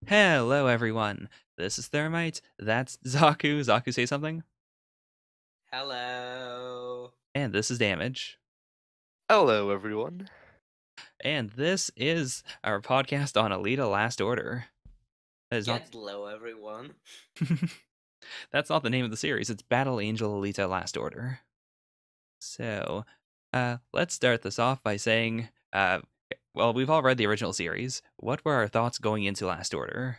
Hello, everyone. This is Thermite. That's Zaku. Zaku, say something. Hello. And this is Damage. Hello, everyone. And this is our podcast on Alita Last Order. That is not. Hello, everyone. That's not the name of the series. It's Battle Angel Alita Last Order. So, let's start this off by saying, well, we've all read the original series. What were our thoughts going into Last Order?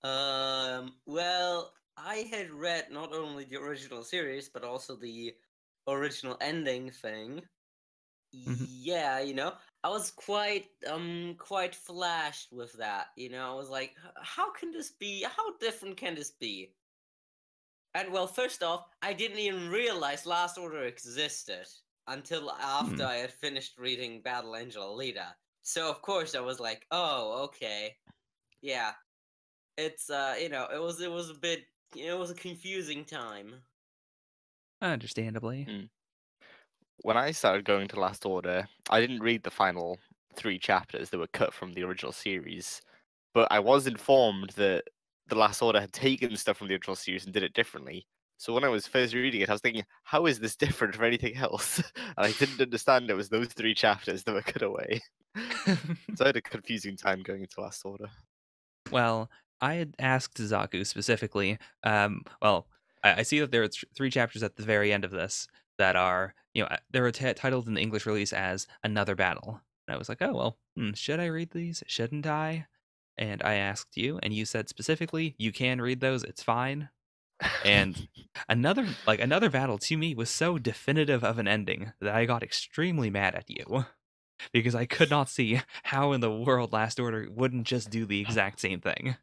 Well, I had read not only the original series, but also the original ending thing. Yeah, I was quite flashed with that. I was like, how can this be? How different can this be? And well, first off, I didn't even realize Last Order existed until after I had finished reading Battle Angel Alita. So of course I was like, oh, okay. Yeah. It's it was a confusing time. Understandably. When I started going to Last Order, I didn't read the final 3 chapters that were cut from the original series, but I was informed that the Last Order had taken stuff from the original series and did it differently. So when I was first reading it, I was thinking, how is this different from anything else? And I didn't understand it was those 3 chapters that were cut away. So I had a confusing time going into Last Order. Well, I had asked Zaku specifically. I see that there are 3 chapters at the very end of this that are, they were titled in the English release as Another Battle. And I was like, oh, well, should I read these? Shouldn't I? And I asked you, and you said specifically, you can read those. It's fine. And another battle to me was so definitive of an ending that I got extremely mad at you because I could not see how in the world Last Order wouldn't just do the exact same thing.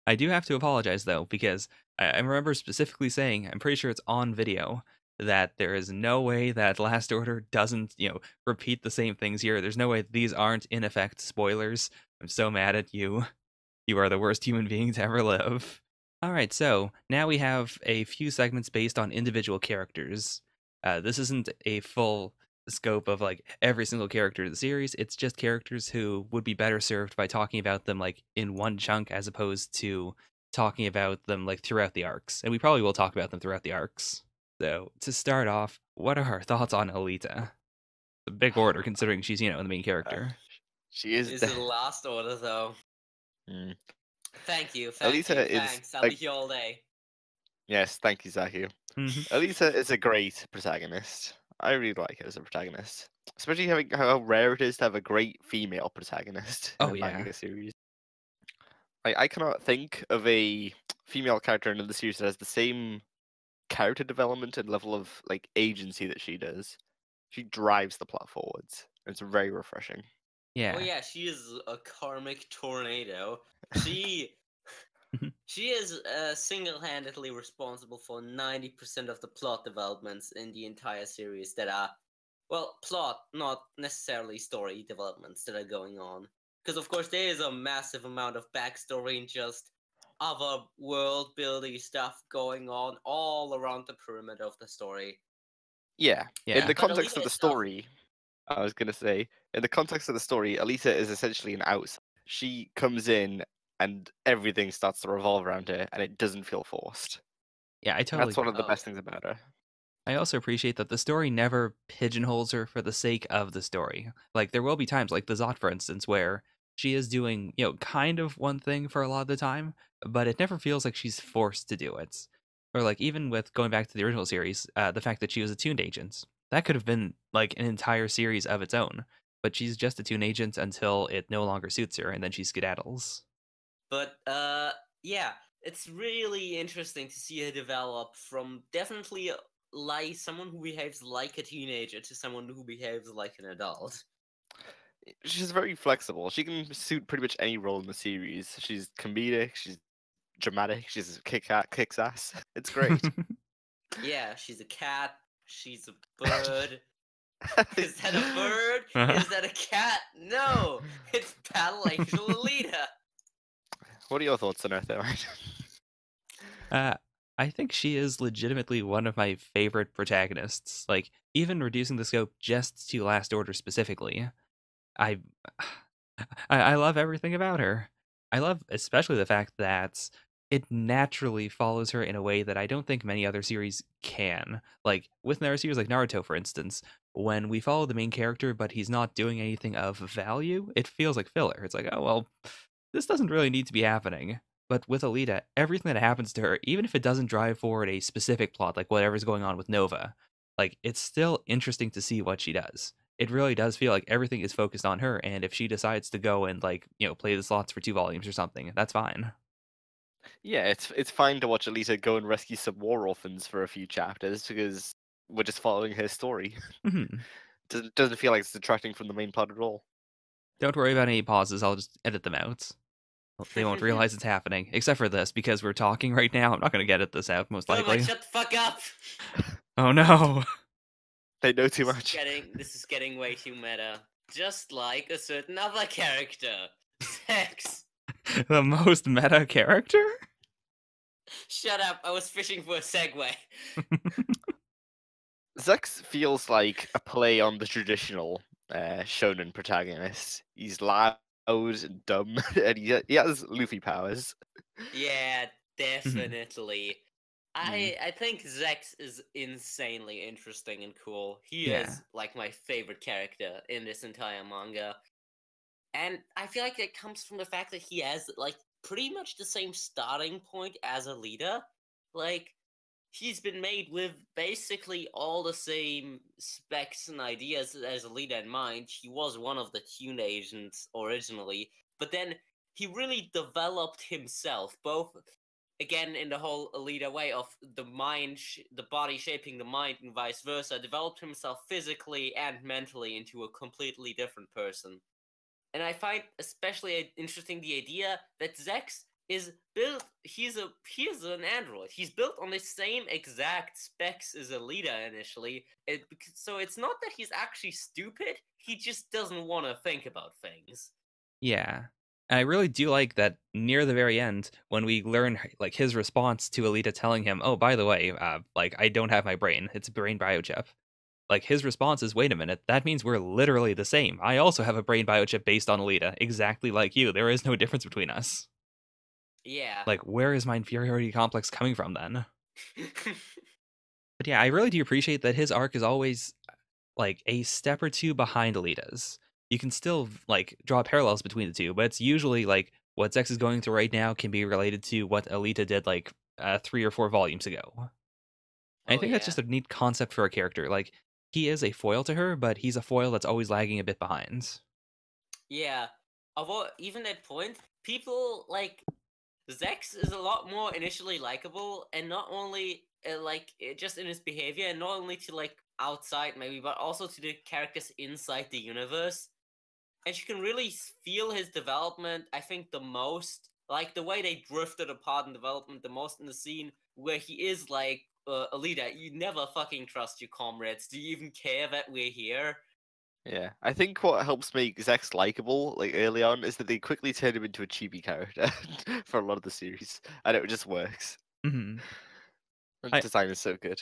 I do have to apologize though, because I remember specifically saying, I'm pretty sure it's on video, that there is no way that Last Order doesn't, repeat the same things here. There's no way these aren't in effect spoilers. I'm so mad at you. You are the worst human being to ever live. All right, so now we have a few segments based on individual characters. This isn't a full scope of like every single character of the series. It's just characters who would be better served by talking about them like in one chunk as opposed to talking about them like throughout the arcs. And we probably will talk about them throughout the arcs. So to start off, what are our thoughts on Alita? A big order considering she's, the main character. She is Is the Last Order though? Mm. Thank you, Alita thanks. I'll be here all day. Yes, thank you, Zaku. Alita is a great protagonist. I really like her as a protagonist, especially having how rare it is to have a great female protagonist in Oh a yeah. manga series. I cannot think of a female character in the series that has the same character development and level of like agency that she does. She drives the plot forwards. It's very refreshing. Yeah. Oh yeah, she is a karmic tornado. She is single-handedly responsible for 90% of the plot developments in the entire series that are, well, plot, not necessarily story developments that are going on. Because of course there is a massive amount of backstory and just other world-building stuff going on all around the pyramid of the story. Yeah. Yeah. In the But context Alita of the itself, story, I was gonna say, in the context of the story, Alita is essentially an outsider. She comes in and everything starts to revolve around her, and it doesn't feel forced. Yeah, I And totally that's one agree. of the oh, best things about her. I also appreciate that the story never pigeonholes her for the sake of the story. Like there will be times, like the ZOTT, for instance, where she is doing, kind of one thing for a lot of the time, but it never feels like she's forced to do it. Or like even with going back to the original series, the fact that she was a tuned agent, that could have been like an entire series of its own. But she's just a tuned agent until it no longer suits her, and then she skedaddles. but yeah, it's really interesting to see her develop from definitely like someone who behaves like a teenager to someone who behaves like an adult. She's very flexible. She can suit pretty much any role in the series. She's comedic, she's dramatic, she's kicks ass. It's great. Yeah, she's a cat. She's a bird. Is that a bird? Is that a cat? No, it's Battle Angel Alita. What are your thoughts on her, Thermite? Uh, I think she is legitimately one of my favorite protagonists. Like, even reducing the scope just to Last Order specifically, I, I love everything about her. I love especially the fact that it naturally follows her in a way that I don't think many other series can. Like with another series like Naruto, for instance, when we follow the main character but he's not doing anything of value, it feels like filler. It's like, oh well, this doesn't really need to be happening. But with Alita, everything that happens to her, even if it doesn't drive forward a specific plot, like whatever's going on with Nova, like it's still interesting to see what she does. It really does feel like everything is focused on her, and if she decides to go and like, play the slots for 2 volumes or something, that's fine. Yeah, it's fine to watch Alita go and rescue some war orphans for a few chapters because we're just following her story. Mhm. Doesn't feel like it's detracting from the main plot at all. Don't worry about any pauses, I'll just edit them out. They won't realize it's happening, except for this, because we're talking right now. I'm not going to edit this out, most Thermite, likely. shut the fuck up! Oh no! They know too much. This is getting way too meta. Just like a certain other character. Zechs. The most meta character? Shut up, I was fishing for a segue. Zechs feels like a play on the traditional shonen protagonist. He's loud and dumb, and he has Luffy powers. Yeah, definitely. I think Zechs is insanely interesting and cool. He Yeah. is like my favorite character in this entire manga. And I feel like it comes from the fact that he has like pretty much the same starting point as Alita. Like he's been made with basically all the same specs and ideas as Alita in mind. He was one of the Tune agents originally, but then he really developed himself, both again in the whole Alita way of the mind, the body shaping the mind, and vice versa. Developed himself physically and mentally into a completely different person. And I find especially interesting the idea that Zechs is built. He's an android. He's built on the same exact specs as Alita initially. So it's not that he's actually stupid. He just doesn't want to think about things. Yeah. And I really do like that near the very end, when we learn like his response to Alita telling him, "Oh, by the way, like I don't have my brain. It's a brain biochip." Like his response is, "Wait a minute, that means we're literally the same. I also have a brain biochip based on Alita, exactly like you. There is no difference between us." Yeah. Like, where is my inferiority complex coming from then? But yeah, I really do appreciate that his arc is always like a step or two behind Alita's. You can still like draw parallels between the two, but it's usually like what Zechs is going through right now can be related to what Alita did like 3 or 4 volumes ago. I Oh think that's yeah. just a neat concept for a character. Like he is a foil to her, but he's a foil that's always lagging a bit behind. Yeah. Although even at point, people like Zechs is a lot more initially likable, and not only just in his behavior, and not only to like outside maybe, but also to the characters inside the universe. And you can really feel his development. I think the most, like the way they drifted apart in development, the most in the scene where he is like a leader. You never fucking trust your comrades. Do you even care that we're here? Yeah, I think what helps make Zechs likable, like early on, is that they quickly turn him into a chibi character for a lot of the series, and it just works. Mm-hmm. The design is so good.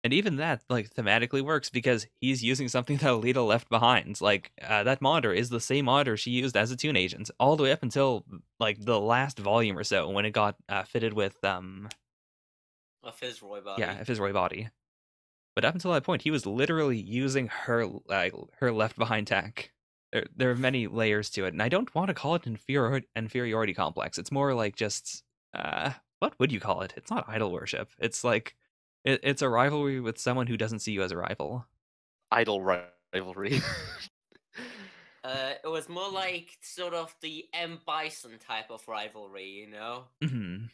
And even that, like, thematically works because he's using something that Alita left behind. Like, that monitor is the same monitor she used as a Tune agent all the way up until, like, the last volume or so when it got fitted with, A Fizzroy body. yeah, a Fizzroy body. But up until that point, he was literally using her, her left behind tech. There are many layers to it, and I don't want to call it inferiority complex. It's more like just, what would you call it? It's not idol worship. It's like, it's a rivalry with someone who doesn't see you as a rival. Idol rivalry. It was more like sort of the M. Bison type of rivalry, you know? Mm-hmm.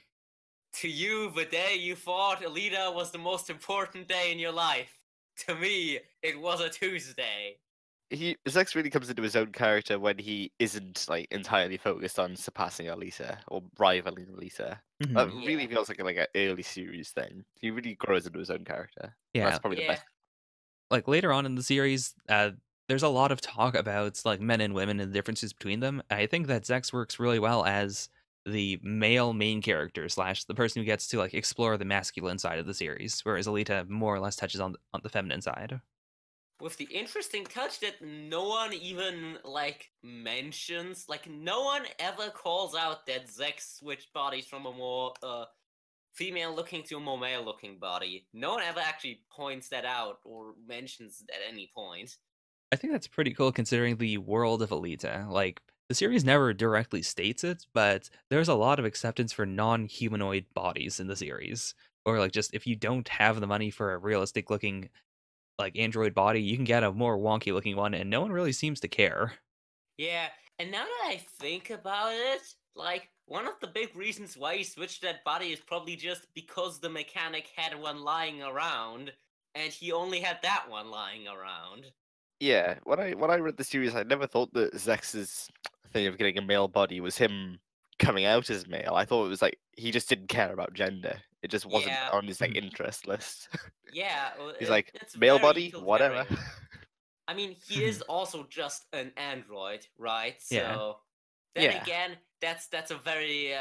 To you, the day you fought Alita was the most important day in your life. To me, it was a Tuesday. Zechs really comes into his own character when he isn't like entirely focused on surpassing Alita or rivaling Alita. Mm-hmm. That really feels like an early series thing. He really grows into his own character. Yeah, That's probably the best. like later on in the series, there's a lot of talk about like men and women and the differences between them. I think that Zechs works really well as the male main character slash the person who gets to like explore the masculine side of the series, whereas Alita more or less touches on the feminine side. With the interesting touch that no one even, like, mentions, like, no one ever calls out that Zechs switched bodies from a more, female-looking to a more male-looking body. No one ever actually points that out or mentions it at any point. I think that's pretty cool considering the world of Alita. Like, the series never directly states it, but there's a lot of acceptance for non-humanoid bodies in the series. Or like just if you don't have the money for a realistic looking like android body, you can get a more wonky looking one and no one really seems to care. Yeah, and now that I think about it, like, one of the big reasons why he switched that body is probably just because the mechanic had one lying around, and he only had that one lying around. Yeah, when I read the series, I never thought that Zechs's thing of getting a male body was him coming out as male. I thought it was like he just didn't care about gender. It just wasn't Yeah, on his like Mhm. interest list. yeah, He's like it's male very body, whatever. utilitarian. I mean, he is also just an android, right? Yeah. So then Yeah, again, that's a very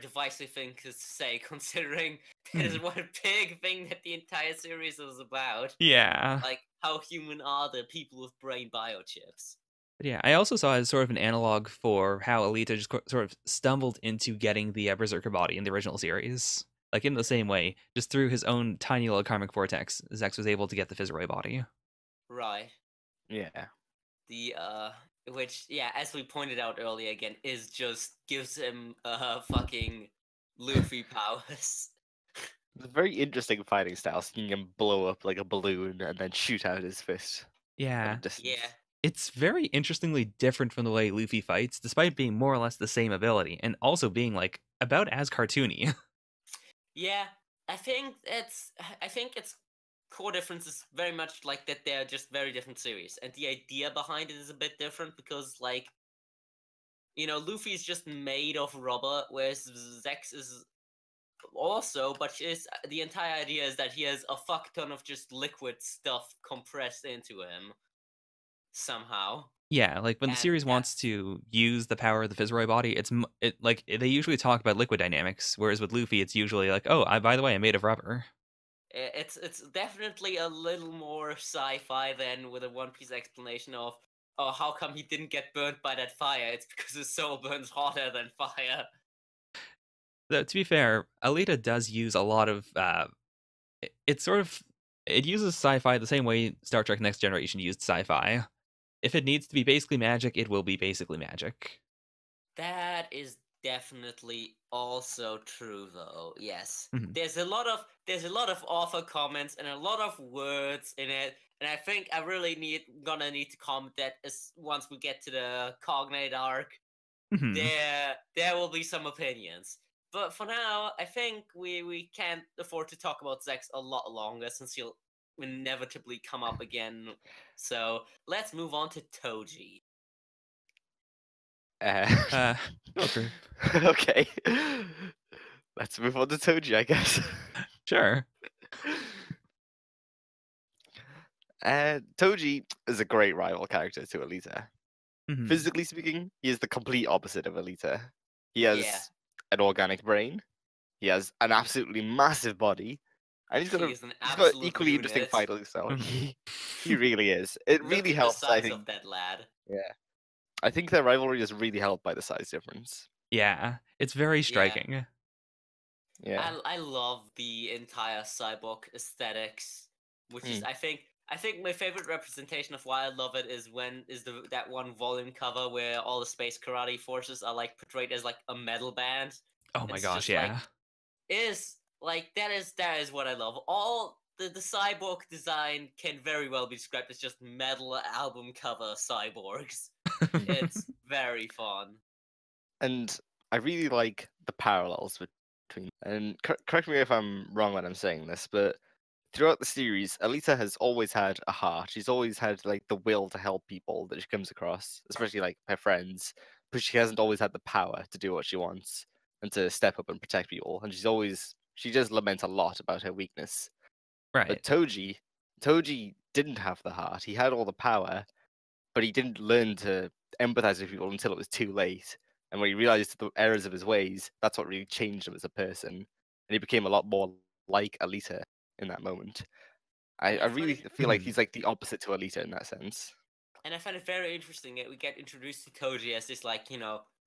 divisive thing to say, considering that is Mhm. one big thing that the entire series is about. Yeah. Like, how human are the people with brain biochips? But yeah, I also saw it as sort of an analog for how Alita just sort of stumbled into getting the Berserker body in the original series. Like in the same way, just through his own tiny little karmic vortex, Zechs was able to get the Fizroy body. Right. yeah. The which, yeah, as we pointed out earlier again, is just gives him fucking Luffy powers. It's a very interesting fighting style, seeing him blow up like a balloon and then shoot out his fist at a Yeah. distance. Yeah. It's very interestingly different from the way Luffy fights, despite being more or less the same ability, and also being like about as cartoony. Yeah, I think its core difference is very much like that they're just very different series, and the idea behind it is a bit different because, like, Luffy is just made of rubber, whereas Zechs is also, but the entire idea is that he has a fuck ton of just liquid stuff compressed into him somehow, Yeah, like when the and series wants that's to use the power of the Fizroy body, they usually talk about liquid dynamics, whereas with Luffy, it's usually like, oh, by the way, I'm made of rubber. it's definitely a little more sci-fi than with a One Piece explanation of, oh, how come he didn't get burnt by that fire? It's because his soul burns hotter than fire. Though, to be fair, Alita does use a lot of it's sort of it uses sci-fi the same way Star Trek Next Generation used sci-fi. If it needs to be basically magic, it will be basically magic. That is definitely also true, though. Yes, Mhm. there's a lot of author comments and a lot of words in it, and I think I really gonna need to comment that as once we get to the Cognate Arc. Mhm. There will be some opinions. But for now, I think we can't afford to talk about Zechs a lot longer since he'll inevitably come up again. So let's move on to Toji. Uh, Okay. okay. Let's move on to Toji, I guess. Sure. Toji is a great rival character to Alita. Mhm. Physically speaking, he is the complete opposite of Alita. He Yeah, has an organic brain. He has an absolutely massive body, and he is an he's got an absolute equally interesting unit. fighting style. Mhm. He really is. It Look really at the helps. I size of think. that lad. Yeah, I think their rivalry is really helped by the size difference. Yeah, it's very Yeah, striking. Yeah. I love the entire cyborg aesthetics, which is Mm. I think my favorite representation of why I love it is that one volume cover where all the space karate forces are like portrayed as like a metal band. Oh my It's gosh, just like yeah. that is what I love. All the cyborg design can very well be described as just metal album cover cyborgs. It's very fun. And I really like the parallels between. And correct me if I'm wrong when I'm saying this, but throughout the series, Alita has always had a heart. She's always had like the will to help people that she comes across, especially like her friends. But she hasn't always had the power to do what she wants and to step up and protect people. And she does lament a lot about her weakness. But Right. Toji didn't have the heart. He had all the power, but he didn't learn to empathize with people until it was too late. And when he realized the errors of his ways, that's what really changed him as a person. And he became a lot more like Alita in that moment. I I really find feel like he's like the opposite to Alita in that sense. And I find it very interesting that we get introduced to Toji as this, like,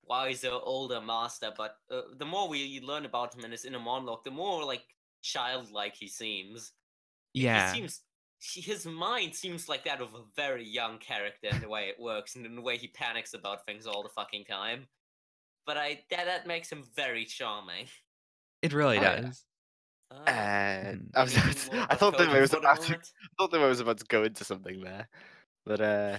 wiser, older master, but the more we learn about him in his inner monologue, the more, like, childlike he seems. Yeah. His mind seems like that of a very young character in the way it works and in the way he panics about things all the fucking time. But that makes him very charming. It really Oh, yeah. does. I Anything more about thought that I Toji was for the about to. moment? I thought that I was about to go into something there, but I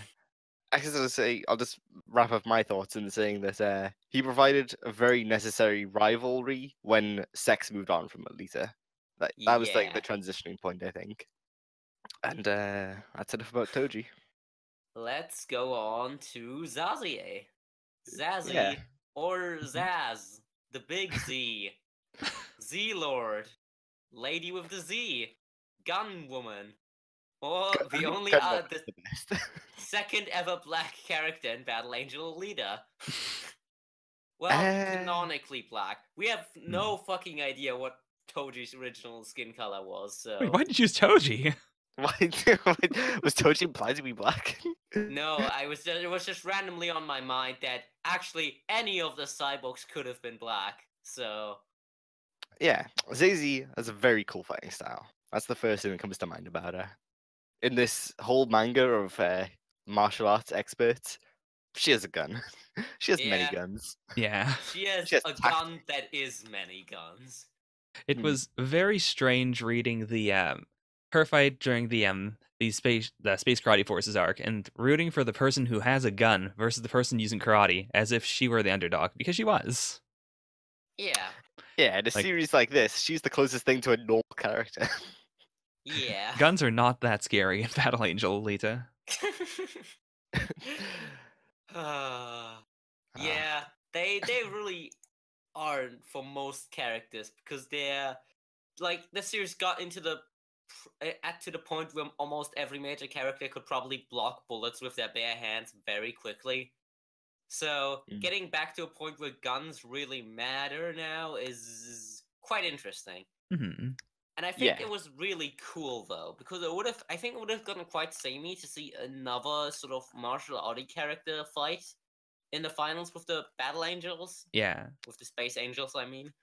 guess I'll say I'll just wrap up my thoughts in saying that he provided a very necessary rivalry when Sechs moved on from Alita. That was like the Yeah. transitioning point, I think. And that's enough about Toji. Let's go on to Zazie. Yeah. Zazie, or Zaz, the big Z. Z-Lord, Lady with the Z, Gun Woman, or I the think only Genome the is the best. second ever black character in Battle Angel Alita. Well, Uh, canonically black. We have no fucking idea what Toji's original skin color was, so... Wait, why did you choose Toji? why was Toji implied to be black? No, it was just randomly on my mind that actually any of the cyborgs could have been black, so... Yeah, Zazie has a very cool fighting style. That's the first thing that comes to mind about her. In this whole manga of martial arts experts, she has a gun. She has many Yeah. guns. Yeah. She has She has a tactics. gun that is many guns. It was very strange reading the her fight during the space karate forces arc and rooting for the person who has a gun versus the person using karate as if she were the underdog, because she was. Yeah. Yeah, in a Like- series like this, she's the closest thing to a normal character. Yeah. Guns are not that scary in Battle Angel Alita. Yeah, they really aren't for most characters because they're like the series got into to the point where almost every major character could probably block bullets with their bare hands very quickly. So getting back to a point where guns really matter now is quite interesting. Mm-hmm. And I think it was really cool though, because I think it would have gotten quite samey to see another sort of martial arty character fight in the finals with the Battle Angels. Yeah. With the Space Angels, I mean.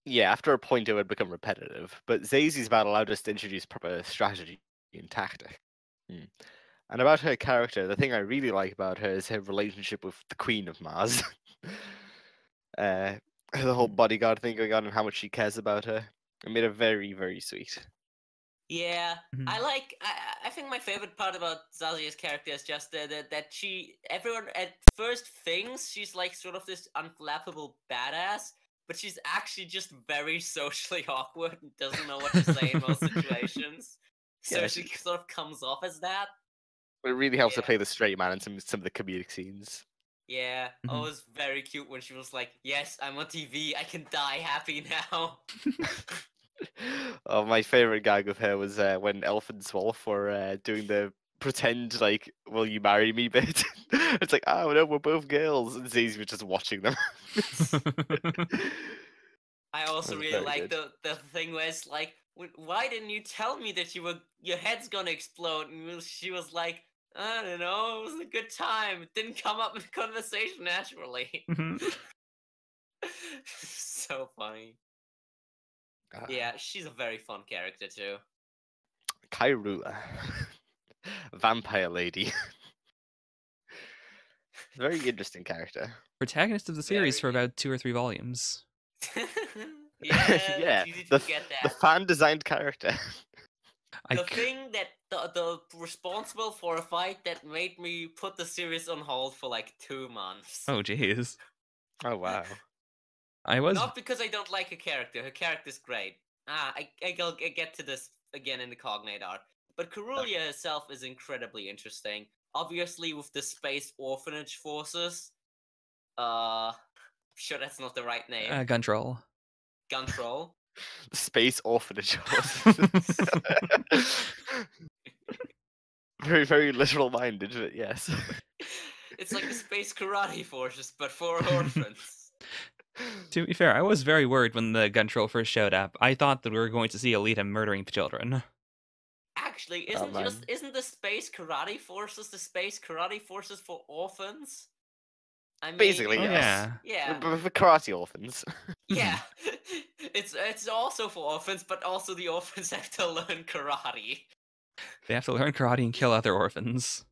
Yeah, after a point it would become repetitive, but Zazie's battle allowed us to introduce proper strategy and tactic. And about her character, the thing I really like about her is her relationship with the Queen of Mars. The whole bodyguard thing going on and how much she cares about her. It made her very, very sweet. Yeah, Mhm. I think my favorite part about Zazie's character is just that everyone at first thinks she's like sort of this unflappable badass, but she's actually just very socially awkward and doesn't know what to say in most situations. So Yeah, she sort of comes off as that. It really helps to play the straight man in some of the comedic scenes. Yeah, it was very cute when she was like, "Yes, I'm on TV. I can die happy now." Oh, my favorite gag of her was when Elf and Swolf were doing the pretend like "Will you marry me?" bit. It's like, oh no, we're both girls, and Zazie was just watching them. I also was really very like good. the thing where it's like, why didn't you tell me that your head's gonna explode? And she was like, I don't know, it was a good time. It didn't come up in conversation naturally. So funny. Yeah, she's a very fun character too. Caerula, vampire lady. Very interesting character. Protagonist of the series for Very. about 2 or 3 volumes. Yeah, Yeah, it's easy to the forget the that. fan designed character. The thing that the responsible for a fight that made me put the series on hold for like 2 months. Oh jeez. Oh wow. I was Not because I don't like her character. Her character's great. I get to this again in the Cognate Arc. But Caerula herself is incredibly interesting. Obviously, with the space orphanage forces. Sure that's not the right name. gun troll. Guntroll. Space orphanage. Very, very literal minded, but yes. It's like the space karate forces, but for orphans. To be fair, I was very worried when the gun troll first showed up. I thought that we were going to see Alita murdering children. Actually, man. isn't the space karate forces the space karate forces for orphans? I mean, Basically, Oh, yes. yeah, But for karate orphans. yeah. It's also for orphans, but also the orphans have to learn karate. They have to learn karate and kill other orphans.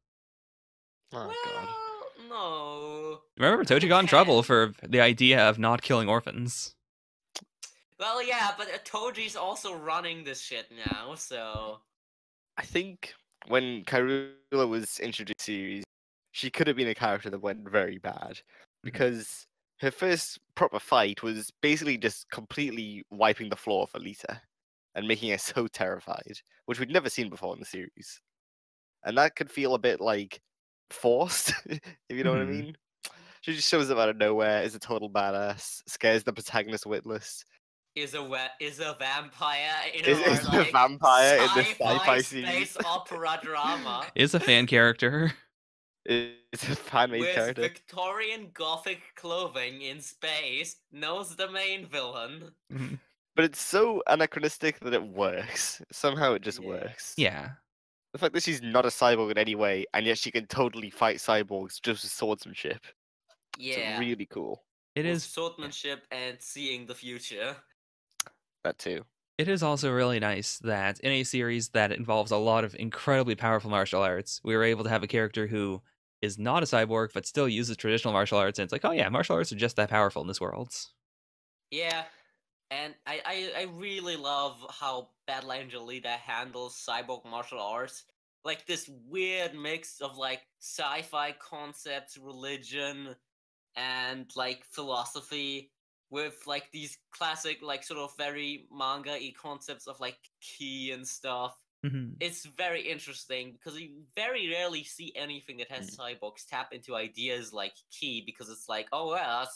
Oh god. Well, no. Remember, Toji got in Depends. trouble for the idea of not killing orphans. Well, yeah, but Toji's also running this shit now, so. I think when Caerula was introduced to the series, she could have been a character that went very bad because her first proper fight was basically just completely wiping the floor of Alita and making her so terrified, which we'd never seen before in the series. And that could feel a bit like forced, if you know what I Mhm. mean. She just shows up out of nowhere, is a total badass, scares the protagonist witless. Is a vampire in Is our a like vampire in this sci-fi sci-fi series. space opera drama Is a fan character. It's a fan-made with character. Victorian Gothic clothing in space. Knows the main villain. Mhm. But it's so anachronistic that it works. Somehow it just Yeah. works. Yeah. The fact that she's not a cyborg in any way, and yet she can totally fight cyborgs just with swordsmanship. It's Yeah, really cool. It with is. swordsmanship and seeing the future. That too. It is also really nice that in a series that involves a lot of incredibly powerful martial arts, we were able to have a character who is not a cyborg but still uses traditional martial arts, and it's like, oh yeah, martial arts are just that powerful in this world. Yeah, and I really love how Battle Angel Alita handles cyborg martial arts. Like this weird mix of like sci-fi concepts, religion, and like philosophy with like these classic like sort of very manga-y concepts of like ki and stuff. Mhm. It's very interesting because you very rarely see anything that has cyborgs tap into ideas like ki, because it's like, oh well,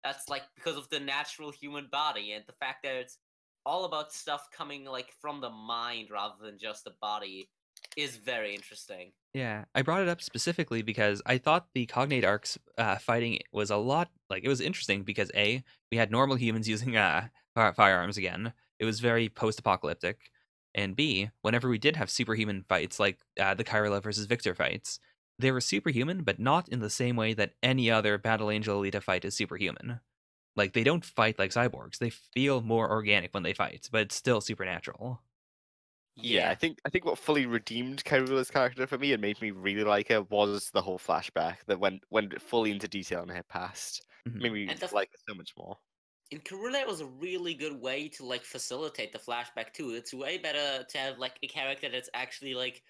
that's like because of the natural human body, and the fact that it's all about stuff coming like from the mind rather than just the body is very interesting. Yeah, I brought it up specifically because I thought the Cognate Arcs fighting was a lot, like, it was interesting because A, we had normal humans using firearms again. It was very post-apocalyptic. And B, whenever we did have superhuman fights, like the Caerula versus Victor fights, they were superhuman, but not in the same way that any other Battle Angel Alita fight is superhuman. Like, they don't fight like cyborgs. They feel more organic when they fight, but it's still supernatural. Yeah, I think what fully redeemed Caerula's character for me and made me really like her was the whole flashback that went fully into detail in her past. Mhm. Made me And the like her so much more. in Caerula, it was a really good way to like facilitate the flashback too. It's way better to have like a character that's actually like,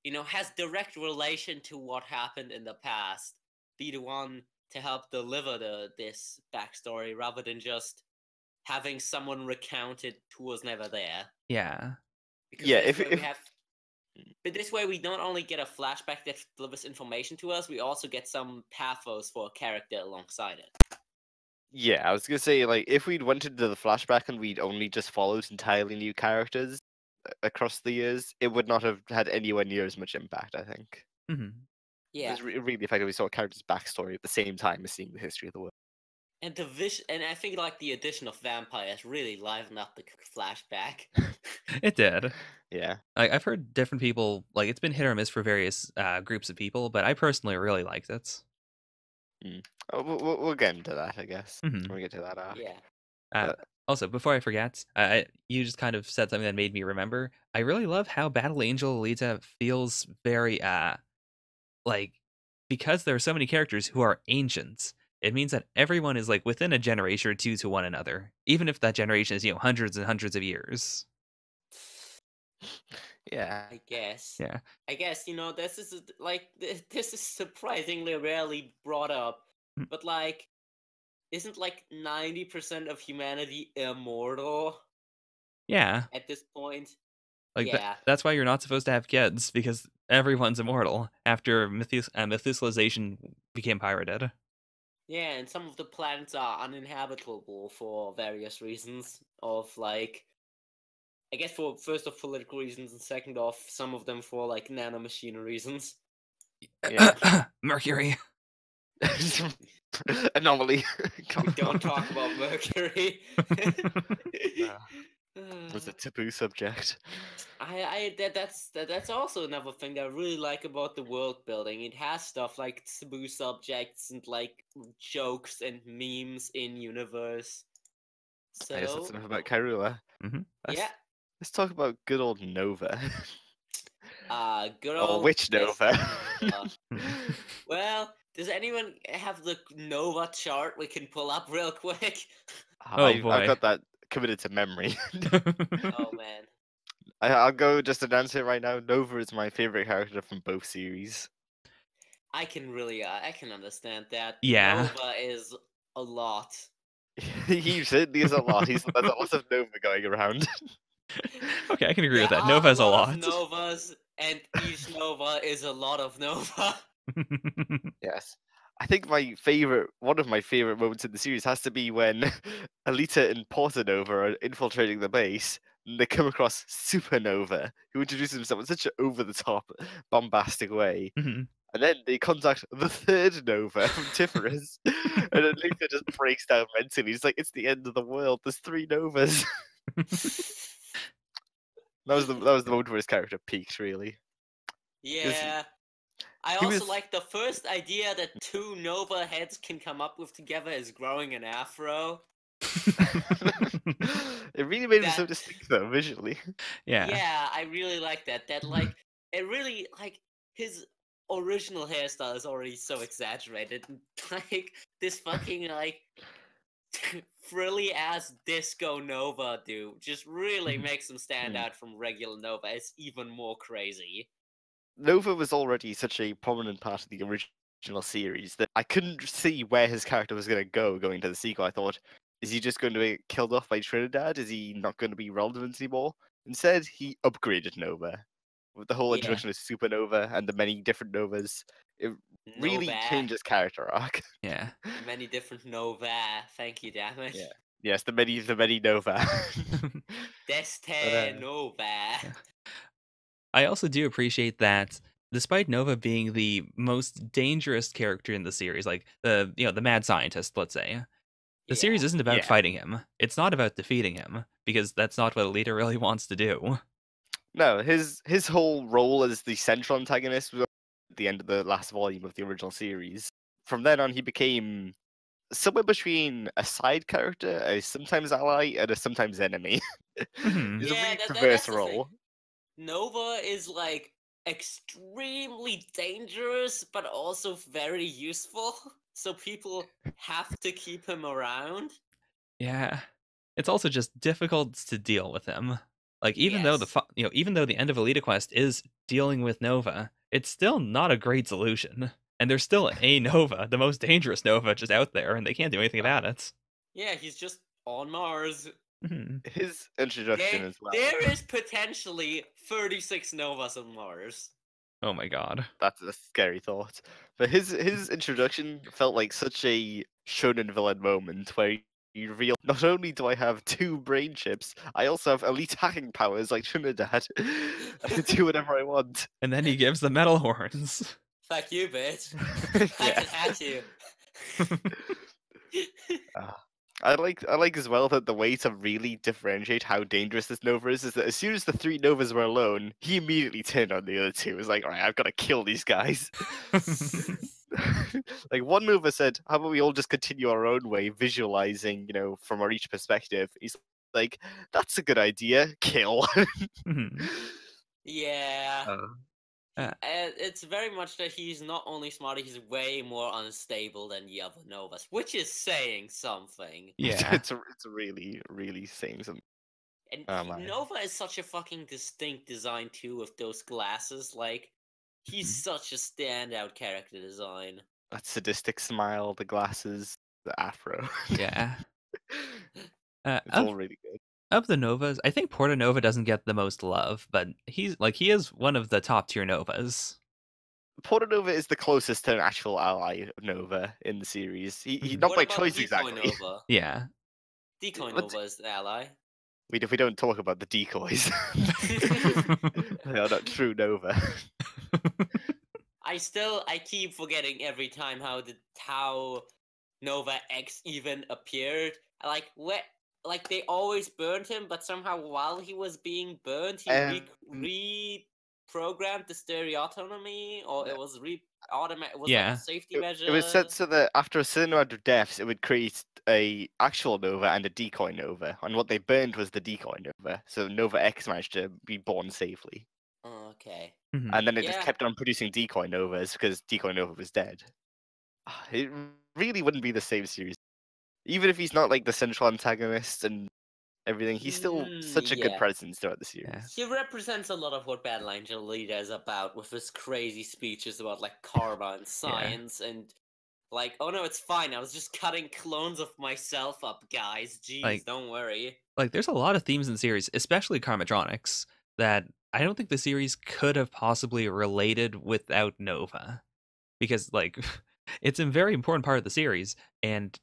you know, has direct relation to what happened in the past. Be the one to help deliver this backstory rather than just having someone recount it who was never there. Yeah. Because Yeah, this way we have. But this way we not only get a flashback that delivers information to us, we also get some pathos for a character alongside it. Yeah, I was gonna say, like, if we'd went into the flashback and we'd only just followed entirely new characters across the years, it would not have had anywhere near as much impact, I think. Mhm. Yeah. It's really the fact that we saw a character's backstory at the same time as seeing the history of the world. And and I think like the addition of vampires really livened up the flashback. It did. Yeah. I've heard different people, like, it's been hit or miss for various groups of people, but I personally really liked it. Oh, we'll get into that, I guess, Mhm. when we get to that arc. Yeah. But- Also, before I forget, you just kind of said something that made me remember. I really love how Battle Angel Alita feels very, like, because there are so many characters who are ancients, it means that everyone is, like, within a generation or two to one another, even if that generation is, hundreds and hundreds of years. Yeah. I guess. Yeah. I guess, you know, this is like this is surprisingly rarely brought up, Mm. but like, isn't like 90% of humanity immortal Yeah. at this point? Like, Yeah. that's why you're not supposed to have kids, because everyone's immortal after Methuselization became pirated. Yeah, and some of the planets are uninhabitable for various reasons of like, I guess for first of political reasons and second off some of them for like nanomachine reasons. Yeah. Mercury. Anomaly. We don't talk about Mercury. Was a taboo subject. That's also another thing that I really like about the world building. It has stuff like taboo subjects and like jokes and memes in universe. I guess that's So enough about Caerula. Mhm. yeah, Let's talk about good old Nova. good Or old which Nova? Nova. Mhm. Well, does anyone have the Nova chart we can pull up real quick? Oh I've boy. got that committed to memory. Oh man. I'll go just announce it right now. Nova is my favorite character from both series. I can understand that. Yeah. Nova is a lot. He certainly is a lot. There's a lot of Nova going around. Okay, I can agree There with that. are a Nova's a lot of lot. Novas, and each Nova is a lot of Nova. Yes. I think one of my favorite moments in the series has to be when Alita and Portanova are infiltrating the base, and they come across Supernova, who introduces himself in such an over-the-top, bombastic way. Mhm. And then they contact the third Nova from Tiphares, and then Alita just breaks down mentally. He's like, "It's the end of the world. There's 3 Novas." That was the moment where his character peaked, really. Yeah. I He also was like the first idea that 2 Nova heads can come up with together is growing an afro. It really made him so That distinct, though, visually. Yeah. yeah, I really like that. That like it really like his original hairstyle is already so exaggerated. Like this fucking like frilly ass disco Nova dude just really makes him stand Mm. out from regular Nova. It's even more crazy. Nova was already such a prominent part of the original series that I couldn't see where his character was going to go going to the sequel. I thought, is he just going to be killed off by Trinidad? Is he not going to be relevant anymore? Instead, he upgraded Nova. With the whole Yeah. introduction of Supernova and the many different Novas, it really Nova. changed his character arc. Yeah. Many different Nova. Thank you, damn it. Yeah. Yes, the many Nova. Deste Nova. Yeah. I also do appreciate that despite Nova being the most dangerous character in the series, like the mad scientist, let's say, the series Yeah. isn't about Yeah. fighting him. It's not about defeating him because that's not what Alita really wants to do. No, his whole role as the central antagonist was at the end of the last volume of the original series. From then on, he became somewhere between a side character, a sometimes ally, and a sometimes enemy. Mhm. He's a Yeah, really that's perverse the thing. role. Nova is like extremely dangerous, but also very useful. So people have to keep him around. Yeah. It's also just difficult to deal with him. Like even though Yes. even though the end of Alita Quest is dealing with Nova, it's still not a great solution. And there's still a Nova, the most dangerous Nova just out there, and they can't do anything about it. Yeah, he's just on Mars. Mhm. His introduction as well. There is potentially 36 Novas on Mars. Oh my god. That's a scary thought. But his introduction felt like such a shonen villain moment where you reveal not only do I have 2 brain chips, I also have elite hacking powers like Trinidad. I can do whatever I want. And then he gives the metal horns. Fuck you, bitch. I Yeah. can hack you. I like as well that the way to really differentiate how dangerous this Nova is that as soon as the 3 Novas were alone, he immediately turned on the other 2. It was like, alright, I've got to kill these guys. Like one Nova said, how about we all just continue our own way, visualizing, from our each perspective. He's like, that's a good idea. Kill. Mhm. Yeah. Uh, It's very much that he's not only smarter, he's way more unstable than the other Novas, which is saying something. yeah. it's really, really saying something. And Oh my. Nova is such a fucking distinct design too with those glasses. Like, he's Mhm. such a standout character design. That sadistic smile, the glasses, the afro. Yeah. It's all really good. Of the Novas, I think Porta Nova doesn't get the most love, but he is one of the top tier Novas. Portanova is the closest to an actual ally of Nova in the series. He Mhm. not What by about choice Decoy exactly. Nova? Yeah. Decoy But Nova is the ally. we don't talk about the decoys. They are not true Nova. I keep forgetting every time how Nova X even appeared. Like, like they always burned him, but somehow while he was being burned, he reprogrammed the stereotomy, or it was automatic. It was like a Yeah. safety It measure. was set so that after a certain amount of deaths, it would create a actual Nova and a decoy Nova. And what they burned was the decoy Nova. So Nova X managed to be born safely. Oh, okay. Mhm. And then it just Yeah. kept on producing decoy Novas because decoy Nova was dead. It really wouldn't be the same series. Even if he's not like the central antagonist and everything, he's still such a good Yeah. presence throughout the series. Yeah. He represents a lot of what Battle Angel Alita is about, with his crazy speeches about like karma and science and like, oh no, it's fine. I was just cutting clones of myself up, guys. Jeez, Like- don't worry. Like, there's a lot of themes in the series, especially Karmatronics, that I don't think the series could have possibly related without Nova. Because, like, it's a very important part of the series, and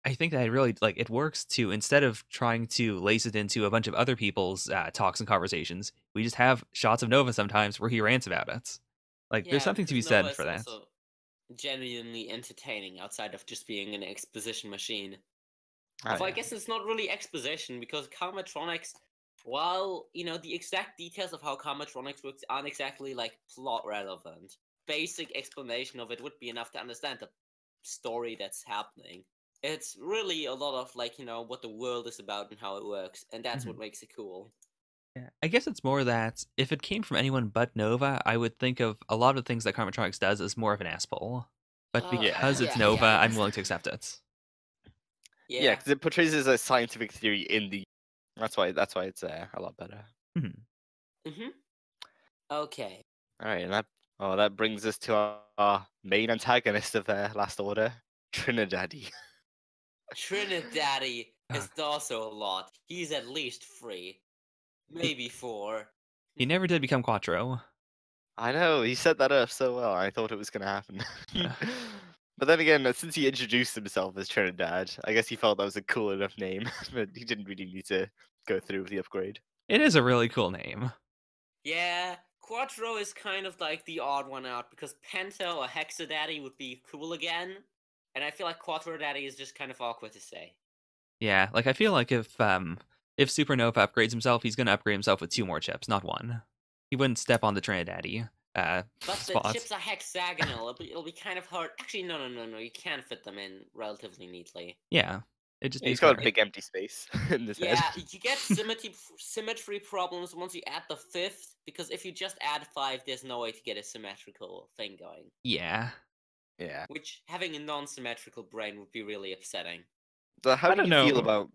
I think that it really, like, it works to, instead of trying to lace it into a bunch of other people's talks and conversations, we just have shots of Nova sometimes where he rants about it. Like, there's Yeah, something to be because Nova said for is that. also genuinely entertaining outside of just being an exposition machine. Although I guess it's not really exposition, because Karmatronics, while, you know, the exact details of how Karmatronics works aren't exactly, like, plot relevant, basic explanation of it would be enough to understand the story that's happening. It's really a lot of, like, you know, what the world is about and how it works, and that's what makes it cool. Yeah. I guess it's more that if it came from anyone but Nova, I would think of a lot of the things that Karmatronics does as more of an asshole. But because it's Nova, I I'm guess. willing to accept it. Yeah, because it portrays it as a scientific theory in the. That's why it's a lot better. Okay. All right, and that brings us to our main antagonist of Last Order, Trinidad. Trinidad is also a lot. He's at least 3. Maybe 4. He never did become Quattro. I know, he set that up so well. I thought it was going to happen. But then again, since he introduced himself as Trinidad, I guess he felt that was a cool enough name, but he didn't really need to go through with the upgrade. It is a really cool name. Yeah, Quattro is kind of like the odd one out, because Penta or Hexadaddy would be cool again, and I feel like Quattro Daddy is just kind of awkward to say. Yeah, like I feel like if Supernova upgrades himself, he's gonna upgrade himself with 2 more chips, not 1. He wouldn't step on the Trinidad But spot. the chips are hexagonal. It'll be kind of hard. Actually, no. You can fit them in relatively neatly. Yeah, it just He's got a big empty space in his head. Yeah, you get symmetry problems once you add the 5th, because if you just add 5, there's no way to get a symmetrical thing going. Yeah. Yeah. Which, having a non-symmetrical brain would be really upsetting. So how I do don't you feel know.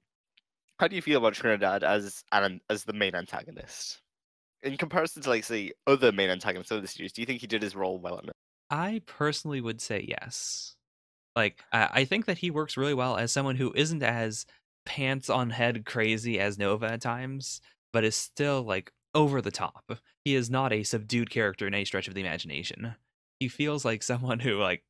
about Trinidad as the main antagonist? In comparison to, like, say, other main antagonists of the series, do you think he did his role well enough? I personally would say yes. Like, I think that he works really well as someone who isn't as pants on head crazy as Nova at times, but is still, like, over the top. He is not a subdued character in any stretch of the imagination. He feels like someone who, like,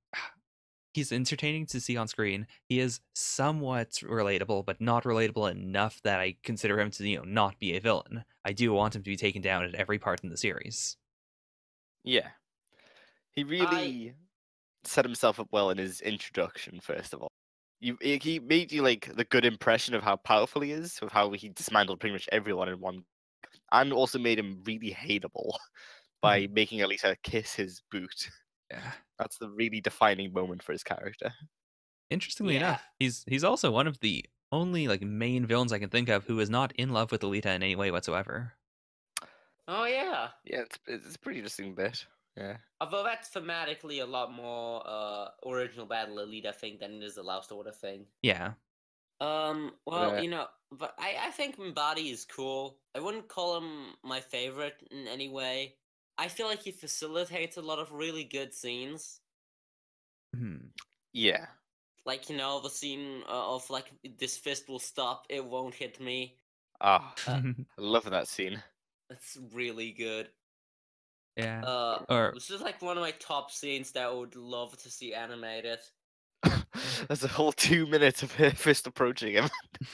he's entertaining to see on screen. He is somewhat relatable, but not relatable enough that I consider him to, not be a villain. I do want him to be taken down at every part in the series. Yeah. He really set himself up well in his introduction, first of all. He made you, like, the good impression of how powerful he is, of how he dismantled pretty much everyone in one, and also made him really hateable by making Alita kiss his boot. Yeah. That's the really defining moment for his character. Interestingly enough, he's also one of the only, like, main villains I can think of who is not in love with Alita in any way whatsoever. Oh yeah. Yeah, it's a pretty interesting bit. Yeah. Although that's thematically a lot more original Battle Alita thing than it is a Last Order thing. Yeah. Well, but I think Mbadi is cool. I wouldn't call him my favorite in any way. I feel like he facilitates a lot of really good scenes. Yeah. Like, the scene of, like, this fist will stop, it won't hit me. I love that scene. It's really good. Yeah. This is like one of my top scenes that I would love to see animated. There's a whole 2 minutes of her fist approaching him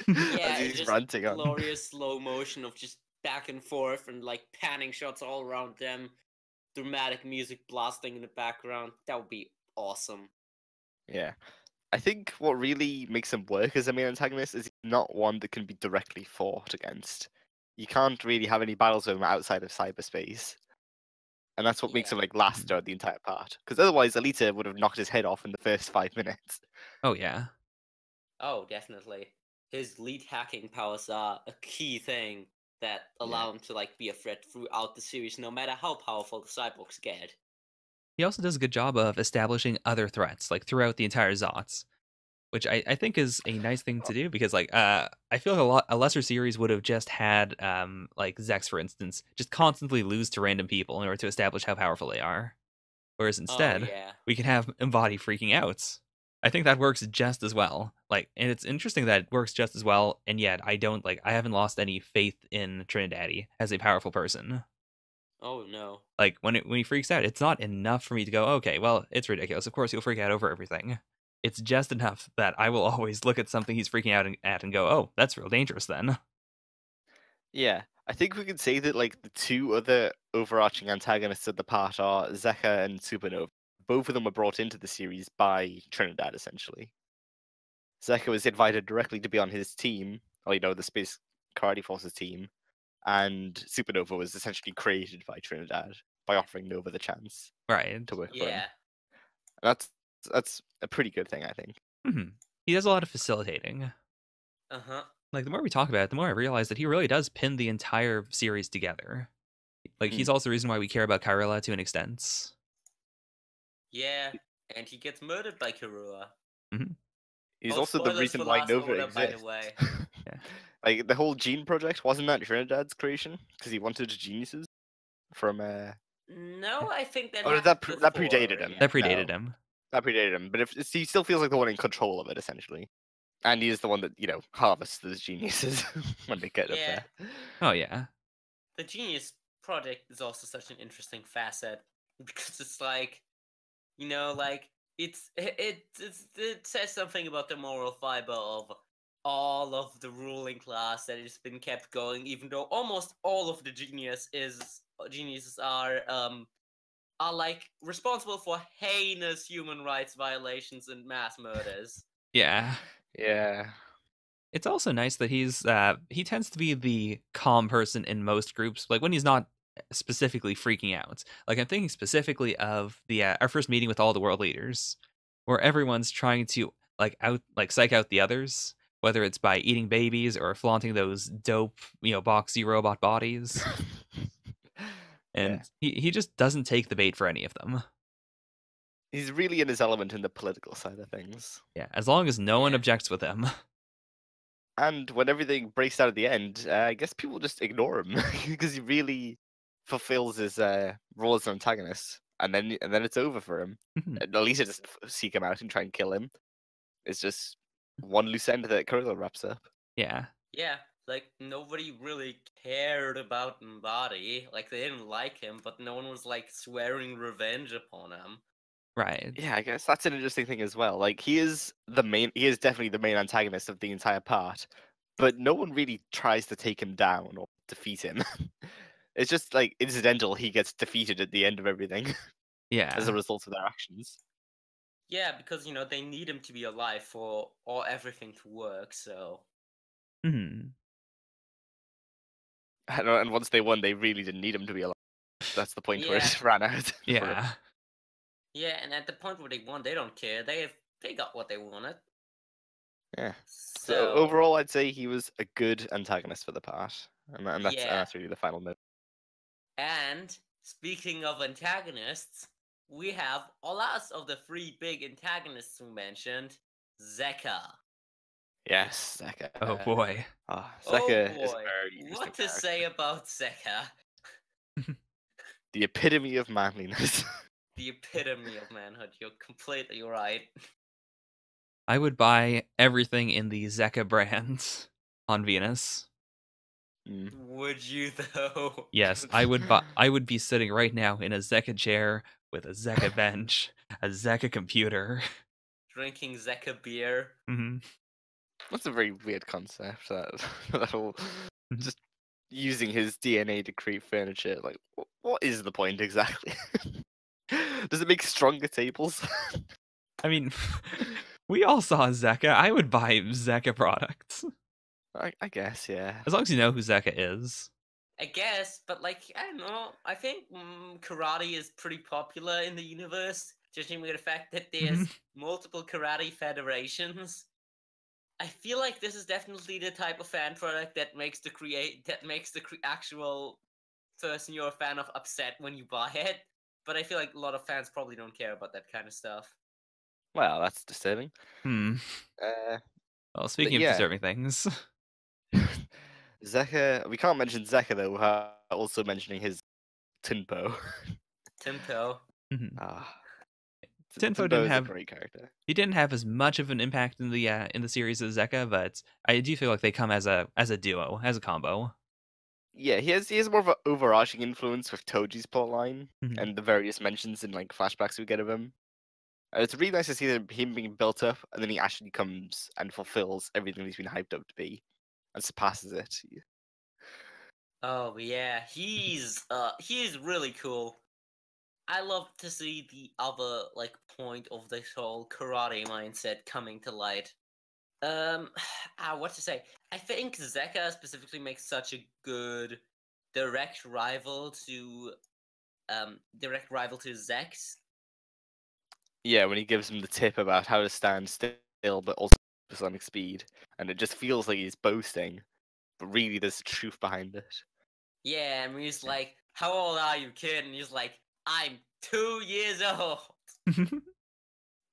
as he's just ranting on. Glorious slow motion of just back and forth and, like, panning shots all around them. Dramatic music blasting in the background. That would be awesome. Yeah. I think what really makes him work as a main antagonist is not one that can be directly fought against. You can't really have any battles with him outside of cyberspace. And that's what makes him like last throughout the entire part. Because otherwise Alita would have knocked his head off in the first 5 minutes. Oh yeah. Oh, definitely. His lead hacking powers are a key thing that allow him to like be a threat throughout the series, no matter how powerful the cyborgs get. He also does a good job of establishing other threats, like throughout the entire ZOTS, which I think is a nice thing to do because, like, I feel like a lesser series would have just had, like Zechs, for instance, just constantly lose to random people in order to establish how powerful they are. Whereas instead, we can have Embody freaking out. I think that works just as well. Like, and it's interesting that it works just as well, and yet I haven't lost any faith in Trinidad as a powerful person. Oh no. Like when he freaks out, it's not enough for me to go, okay, well, it's ridiculous. Of course he'll freak out over everything. It's just enough that I will always look at something he's freaking out at and go, oh, that's real dangerous then. Yeah, I think we could say that like the two other overarching antagonists of the part are Zekka and Supernova. Both of them were brought into the series by Trinidad, essentially. Zekka was invited directly to be on his team, or the Space Karate Forces team, and Supernova was essentially created by Trinidad by offering Nova the chance to work for him. That's a pretty good thing, I think. Mm-hmm. He does a lot of facilitating. Like, the more we talk about it, the more I realize that he really does pin the entire series together. Like, he's also the reason why we care about Caerula to an extent. Yeah, and he gets murdered by Caerula. Mm-hmm. He's also the reason why Nova exists. By the way. Yeah. Like, the whole gene project, wasn't that Trinidad's creation? Because he wanted geniuses from... No, I think that that predated him. That predated him. That predated him, but he still feels like the one in control of it, essentially. And he is the one that, harvests those geniuses when they get up there. Oh, yeah. The Genius Project is also such an interesting facet, because it's like, like, it says something about the moral fiber of all of the ruling class that has been kept going, even though almost all of the geniuses are like responsible for heinous human rights violations and mass murders. Yeah. Yeah. It's also nice that he tends to be the calm person in most groups, like when he's not specifically freaking out. Like, I'm thinking specifically of the our first meeting with all the world leaders, where everyone's trying to psych out the others, whether it's by eating babies or flaunting those dope, boxy robot bodies. And he just doesn't take the bait for any of them. He's really in his element in the political side of things. Yeah, as long as no one objects with him. And when everything breaks down at the end, I guess people just ignore him because he really fulfills his role as an antagonist, and then it's over for him. Alita doesn't seek him out and try and kill him. It's just one loose end that Caerula wraps up. Yeah. Yeah, like nobody really cared about Embody. Like they didn't like him, but no one was like swearing revenge upon him. Right. Yeah, I guess that's an interesting thing as well. Like he is definitely the main antagonist of the entire part, but no one really tries to take him down or defeat him. It's just like incidental he gets defeated at the end of everything. Yeah. As a result of their actions. Yeah, because they need him to be alive for everything to work, so. Mm-hmm. And once they won, they really didn't need him to be alive. That's the point where it ran out. Yeah. Yeah, and at the point where they won, they don't care. They got what they wanted. Yeah. So overall, I'd say he was a good antagonist for the part, and that's really the final note. And speaking of antagonists, we have the last of the three big antagonists we mentioned, Zekka. Yes, Zekka. Oh boy. Zekka is very interesting. What to say about Zekka? The epitome of manliness. The epitome of manhood. You're completely right. I would buy everything in the Zekka brands on Venus. Would you though? Yes, I would. I would be sitting right now in a Zekka chair with a Zekka bench, a Zekka computer, drinking Zekka beer. Mm-hmm. That's a very weird concept. That whole just using his DNA to create furniture. Like, what is the point exactly? Does it make stronger tables? I mean, we all saw Zekka. I would buy Zekka products. I guess, yeah. As long as you know who Zekka is. I guess, but like I don't know. I think karate is pretty popular in the universe, judging by the fact that there's multiple karate federations. I feel like this is definitely the type of fan product that makes the actual person you're a fan of upset when you buy it. But I feel like a lot of fans probably don't care about that kind of stuff. Well, that's disturbing. Hmm. Uh, Well, speaking of yeah. disturbing things. Zekka, we can't mention Zekka though, without also mentioning his Tunpo. Tunpò. Ah, Tunpo Tunpo is a great character. He didn't have as much of an impact in the series as Zekka, but I do feel like they come as a duo, as a combo. Yeah, he has more of an overarching influence with Toji's plotline Mhm. and the various mentions and like flashbacks we get of him. It's really nice to see him being built up, and then he actually comes and fulfills everything he's been hyped up to be, and surpasses it. Oh yeah, he's really cool. I love to see the other like point of this whole karate mindset coming to light. What to say? I think Zekka specifically makes such a good direct rival to Zechs. Yeah, when he gives him the tip about how to stand still, but also supersonic speed, and it just feels like he's boasting, but really there's truth behind it. Yeah, and he's like, "How old are you, kid?" And he's like, "I'm 2 years old."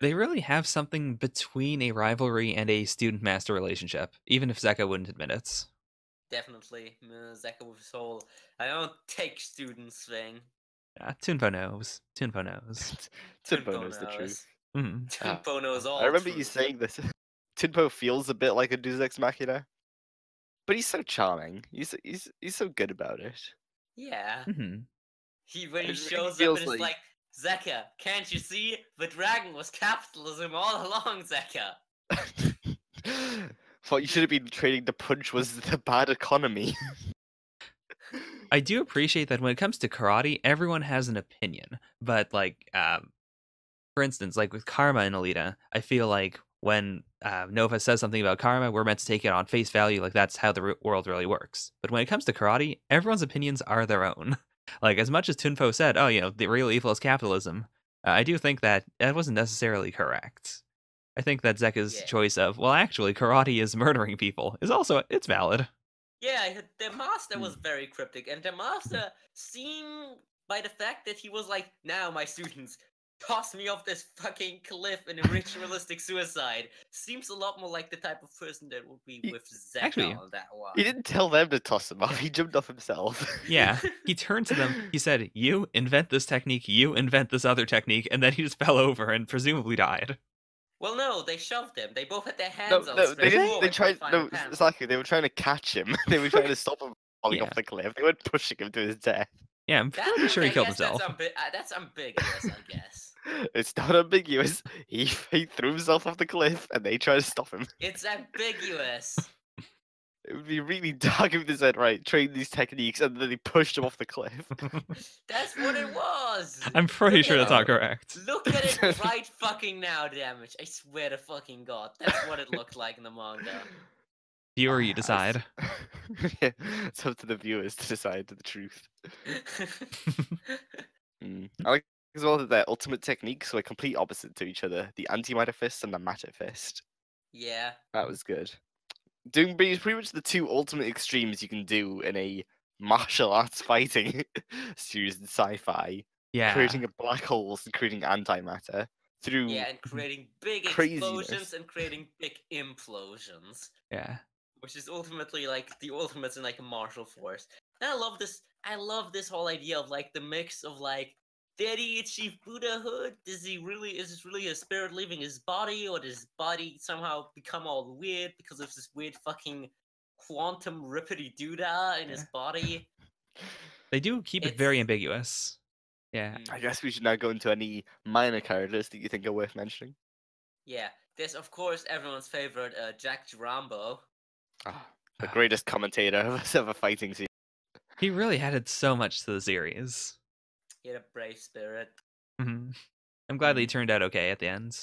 They really have something between a rivalry and a student-master relationship, even if Zekka wouldn't admit it. Definitely, Zekka with his whole "I don't take students" thing. Tunpo knows. Tunpo knows. Tunpo knows the truth. Tunpo knows all I remember truth. you saying this. Tunpo feels a bit like a Deus Ex Machina, but he's so charming. He's so good about it. Yeah. Mm-hmm. When he It really shows up feels and it's like, Zekka, can't you see? The dragon was capitalism all along, Zekka. What you should have been training to punch was the bad economy. I do appreciate that when it comes to karate, everyone has an opinion. But like, for instance, like with Karma and Alita, I feel like when Nova says something about Karma, we're meant to take it on face value, like that's how the world really works. But when it comes to karate, everyone's opinions are their own. Like as much as Tunpo said, "Oh, the real evil is capitalism," I do think that wasn't necessarily correct. I think that Zekka's Yeah. choice of, well, actually, karate is murdering people, is also it's valid. Yeah, the master was very cryptic, and the master, seen by the fact that he was like, "Now, my students, toss me off this fucking cliff in a ritualistic suicide," seems a lot more like the type of person that would be with Zekka actually, on that one. He didn't tell them to toss him off. He jumped off himself. Yeah, he turned to them. He said, "You invent this technique. You invent this other technique," and then he just fell over and presumably died. Well, no, they shoved him. They both had their No, hands no, out they straight didn't. forward They for the tried. final No, panel. exactly. They were trying to catch him. They were trying to stop him falling Yeah. off the cliff. They weren't pushing him to his death. Yeah, I'm pretty sure he killed That's himself. That's ambiguous, I guess. It's not ambiguous. He threw himself off the cliff, and they tried to stop him. It's ambiguous. It would be really dark if they said, "Right, train these techniques," and then they pushed him off the cliff. That's what it was. I'm pretty Look sure at that's it. not correct. Look at it right fucking now, damage. I swear to fucking god. That's what it looked like in the manga. Viewer, you decide. Yeah, it's up to the viewers to decide the truth. I like as well that their ultimate techniques were complete opposite to each other: the antimatter fist and the matter fist. Yeah. That was good. Doing pretty much the two ultimate extremes you can do in a martial arts fighting series in sci-fi. Yeah. Creating a black holes and creating antimatter through Yeah, and creating big craziness. explosions and creating big implosions. Yeah. Which is ultimately like the ultimate in like a martial force. And I love this whole idea of like the mix of like, did he achieve Buddhahood? Is this really his spirit leaving his body, or does his body somehow become all weird because of this weird fucking quantum rippity doodah in his body? They do keep it very ambiguous. Yeah. I guess we should now go into any minor characters that you think are worth mentioning. Yeah, there's of course everyone's favorite Jack Gerambo. The greatest commentator of a fighting scene. He really added so much to the series. He had a brave spirit. I'm glad that he turned out okay at the end.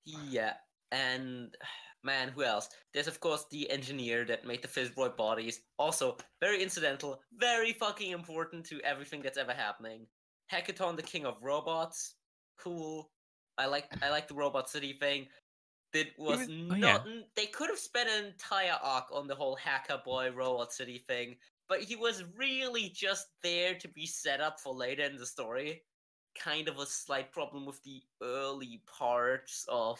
Yeah, and Man, who else? There's of course the engineer that made the Fizzroid bodies. Also, very incidental, very fucking important to everything that's ever happening. Hackathon, the king of robots. Cool. I like the Robot City thing. It was Oh, yeah. not. They could have spent an entire arc on the whole Hacker Boy Robot City thing, but he was really just there to be set up for later in the story. Kind of a slight problem with the early parts of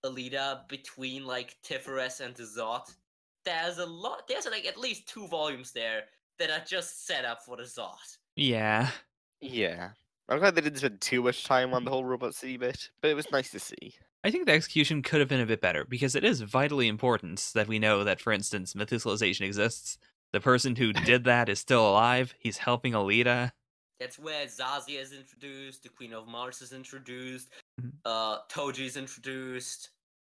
Alita between like Tiphares and the ZOTT. There's like at least 2 volumes there that are just set up for the ZOTT. Yeah. Yeah. I'm glad they didn't spend too much time on the whole Robot City bit, but it was nice to see. I think the execution could have been a bit better because it is vitally important that we know that, for instance, mythicalization exists. The person who did that is still alive. He's helping Alita. That's where Zazie is introduced, the Queen of Mars is introduced, Mhm. Toji is introduced.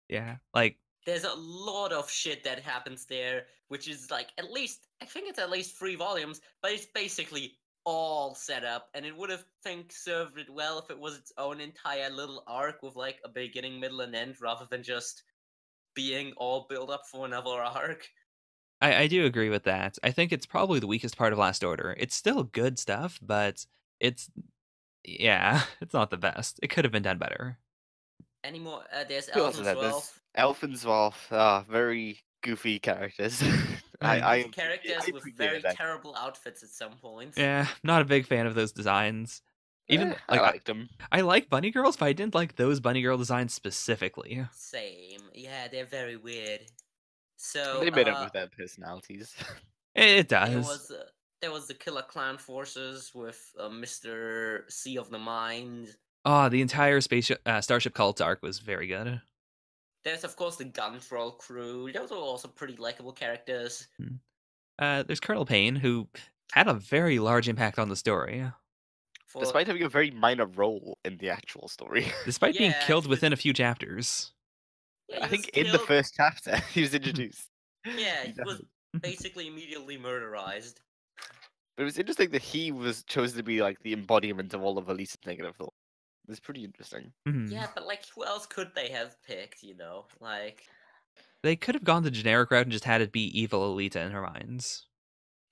Yeah, like There's a lot of shit that happens there, which is like I think it's at least 3 volumes, but it's basically all set up, and it would have served it well if it was its own entire little arc with like a beginning, middle, and end, rather than just being all built up for another arc. I do agree with that. I think it's probably the weakest part of Last Order. It's still good stuff, but it's yeah, it's not the best. It could have been done better. Anymore, there's Who else Elf is as that? well. There's Elf and Zwolf. Very goofy characters. Right. Characters I with appreciated very that. terrible outfits at some points. Yeah, not a big fan of those designs. Even I like liked them. I like bunny girls, but I didn't like those bunny girl designs specifically. Same. Yeah, they're very weird. So, They made up with their personalities. It there does. was uh, there was the Killer Clan forces with Mr. Sea of the Mind. Oh, the entire Starship Cult arc was very good. There's of course the Gun Troll crew. Those are also pretty likable characters. There's Colonel Payne, who had a very large impact on the story, For Despite having a very minor role in the actual story. despite being yeah, killed within a few chapters. he I was think in the killed. first chapter he was introduced. Yeah, He he was died. basically immediately murderized. But it was interesting that he was chosen to be like the embodiment of all of Alita's negative thoughts. It's pretty interesting. Mhm. Yeah, but like, who else could they have picked? You know, like. They could have gone the generic route and just had it be evil Alita in her minds.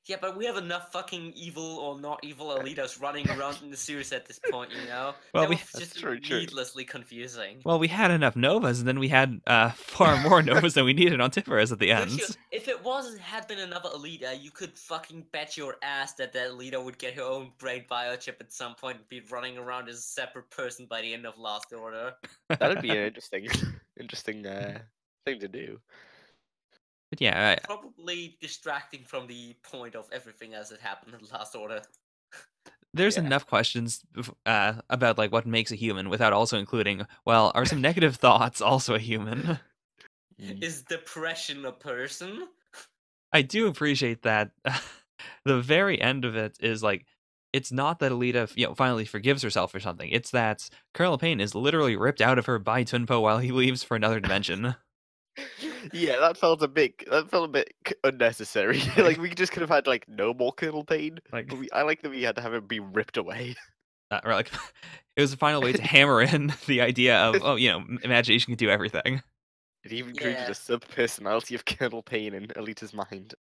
Yeah, but we have enough fucking evil or not evil Alitas running around in the series at this point, you know? Well, That we was That's just true. needlessly confusing. well we had enough Novas, and then we had far more Novas than we needed on Tiphares at the end. If it had been another Alita, you could fucking bet your ass that Alita would get her own brain biochip at some point and be running around as a separate person by the end of Last Order. That'd be an interesting thing to do. But yeah, Probably distracting from the point of everything as it happened in Last Order. there's Yeah. enough questions about like what makes a human without also including, well, are some negative thoughts also a human? Is depression a person? I do appreciate that. The very end of it is like, it's not that Alita, finally forgives herself or something. It's that Colonel Payne is literally ripped out of her by Tunpo while he leaves for another dimension. Yeah, that felt a bit unnecessary. Like we just could have had like no more Colonel Payne. Like, But I like that we had to have him be ripped away. or like, it was a final way to hammer in the idea of, imagination can do everything. It even created Yeah. a sub-personality of Colonel Payne in Alita's mind.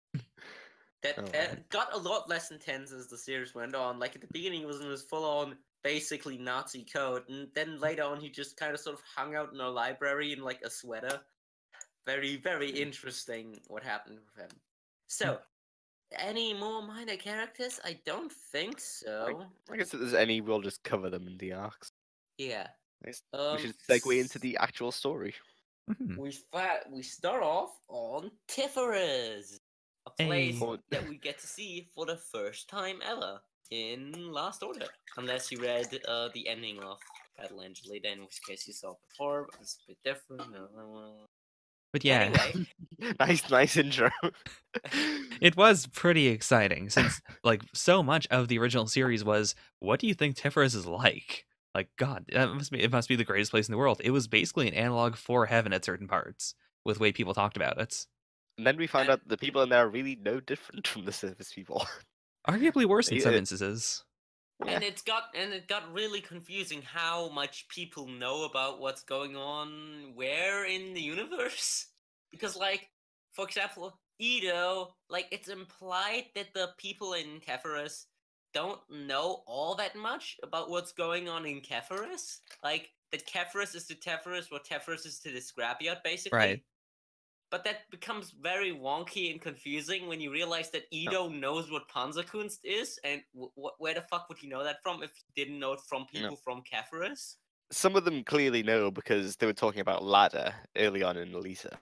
That Oh, wow. got a lot less intense as the series went on. Like at the beginning, he was in his full-on, basically Nazi code, and then later on, he just kind of sort of hung out in a library in like a sweater. Very, very interesting what happened with him. So, any more minor characters? I don't think so. I guess if there's any, we'll just cover them in the arcs. Yeah. I guess we should segue into the actual story. Mhm. We start off on Tiphares, a place Hey. that we get to see for the first time ever in Last Order, unless you read the ending of Battle Angel Alita, in which case you saw it before, but it's a bit different. But yeah, Anyway, nice intro. it was pretty exciting since like so much of the original series was, what do you think Tiphares is like? Like, God, it must be the greatest place in the world. It was basically an analog for heaven at certain parts with the way people talked about it. And then we find out the people in there are really no different from the surface people. Arguably worse in some Yeah. instances. Yeah. and it got really confusing how much people know about what's going on where in the universe. Because, like, for example, Edo, like, it's implied that the people in Ketheres don't know all that much about what's going on in Ketheres. Like, that Ketheres is to Tiphares what Tiphares is to the scrapyard, basically. Right. But that becomes very wonky and confusing when you realize that Edo knows what Panzerkunst is, and where the fuck would he know that from if he didn't know it from people from Ketheres? Some of them clearly know because they were talking about ladder early on in Alita.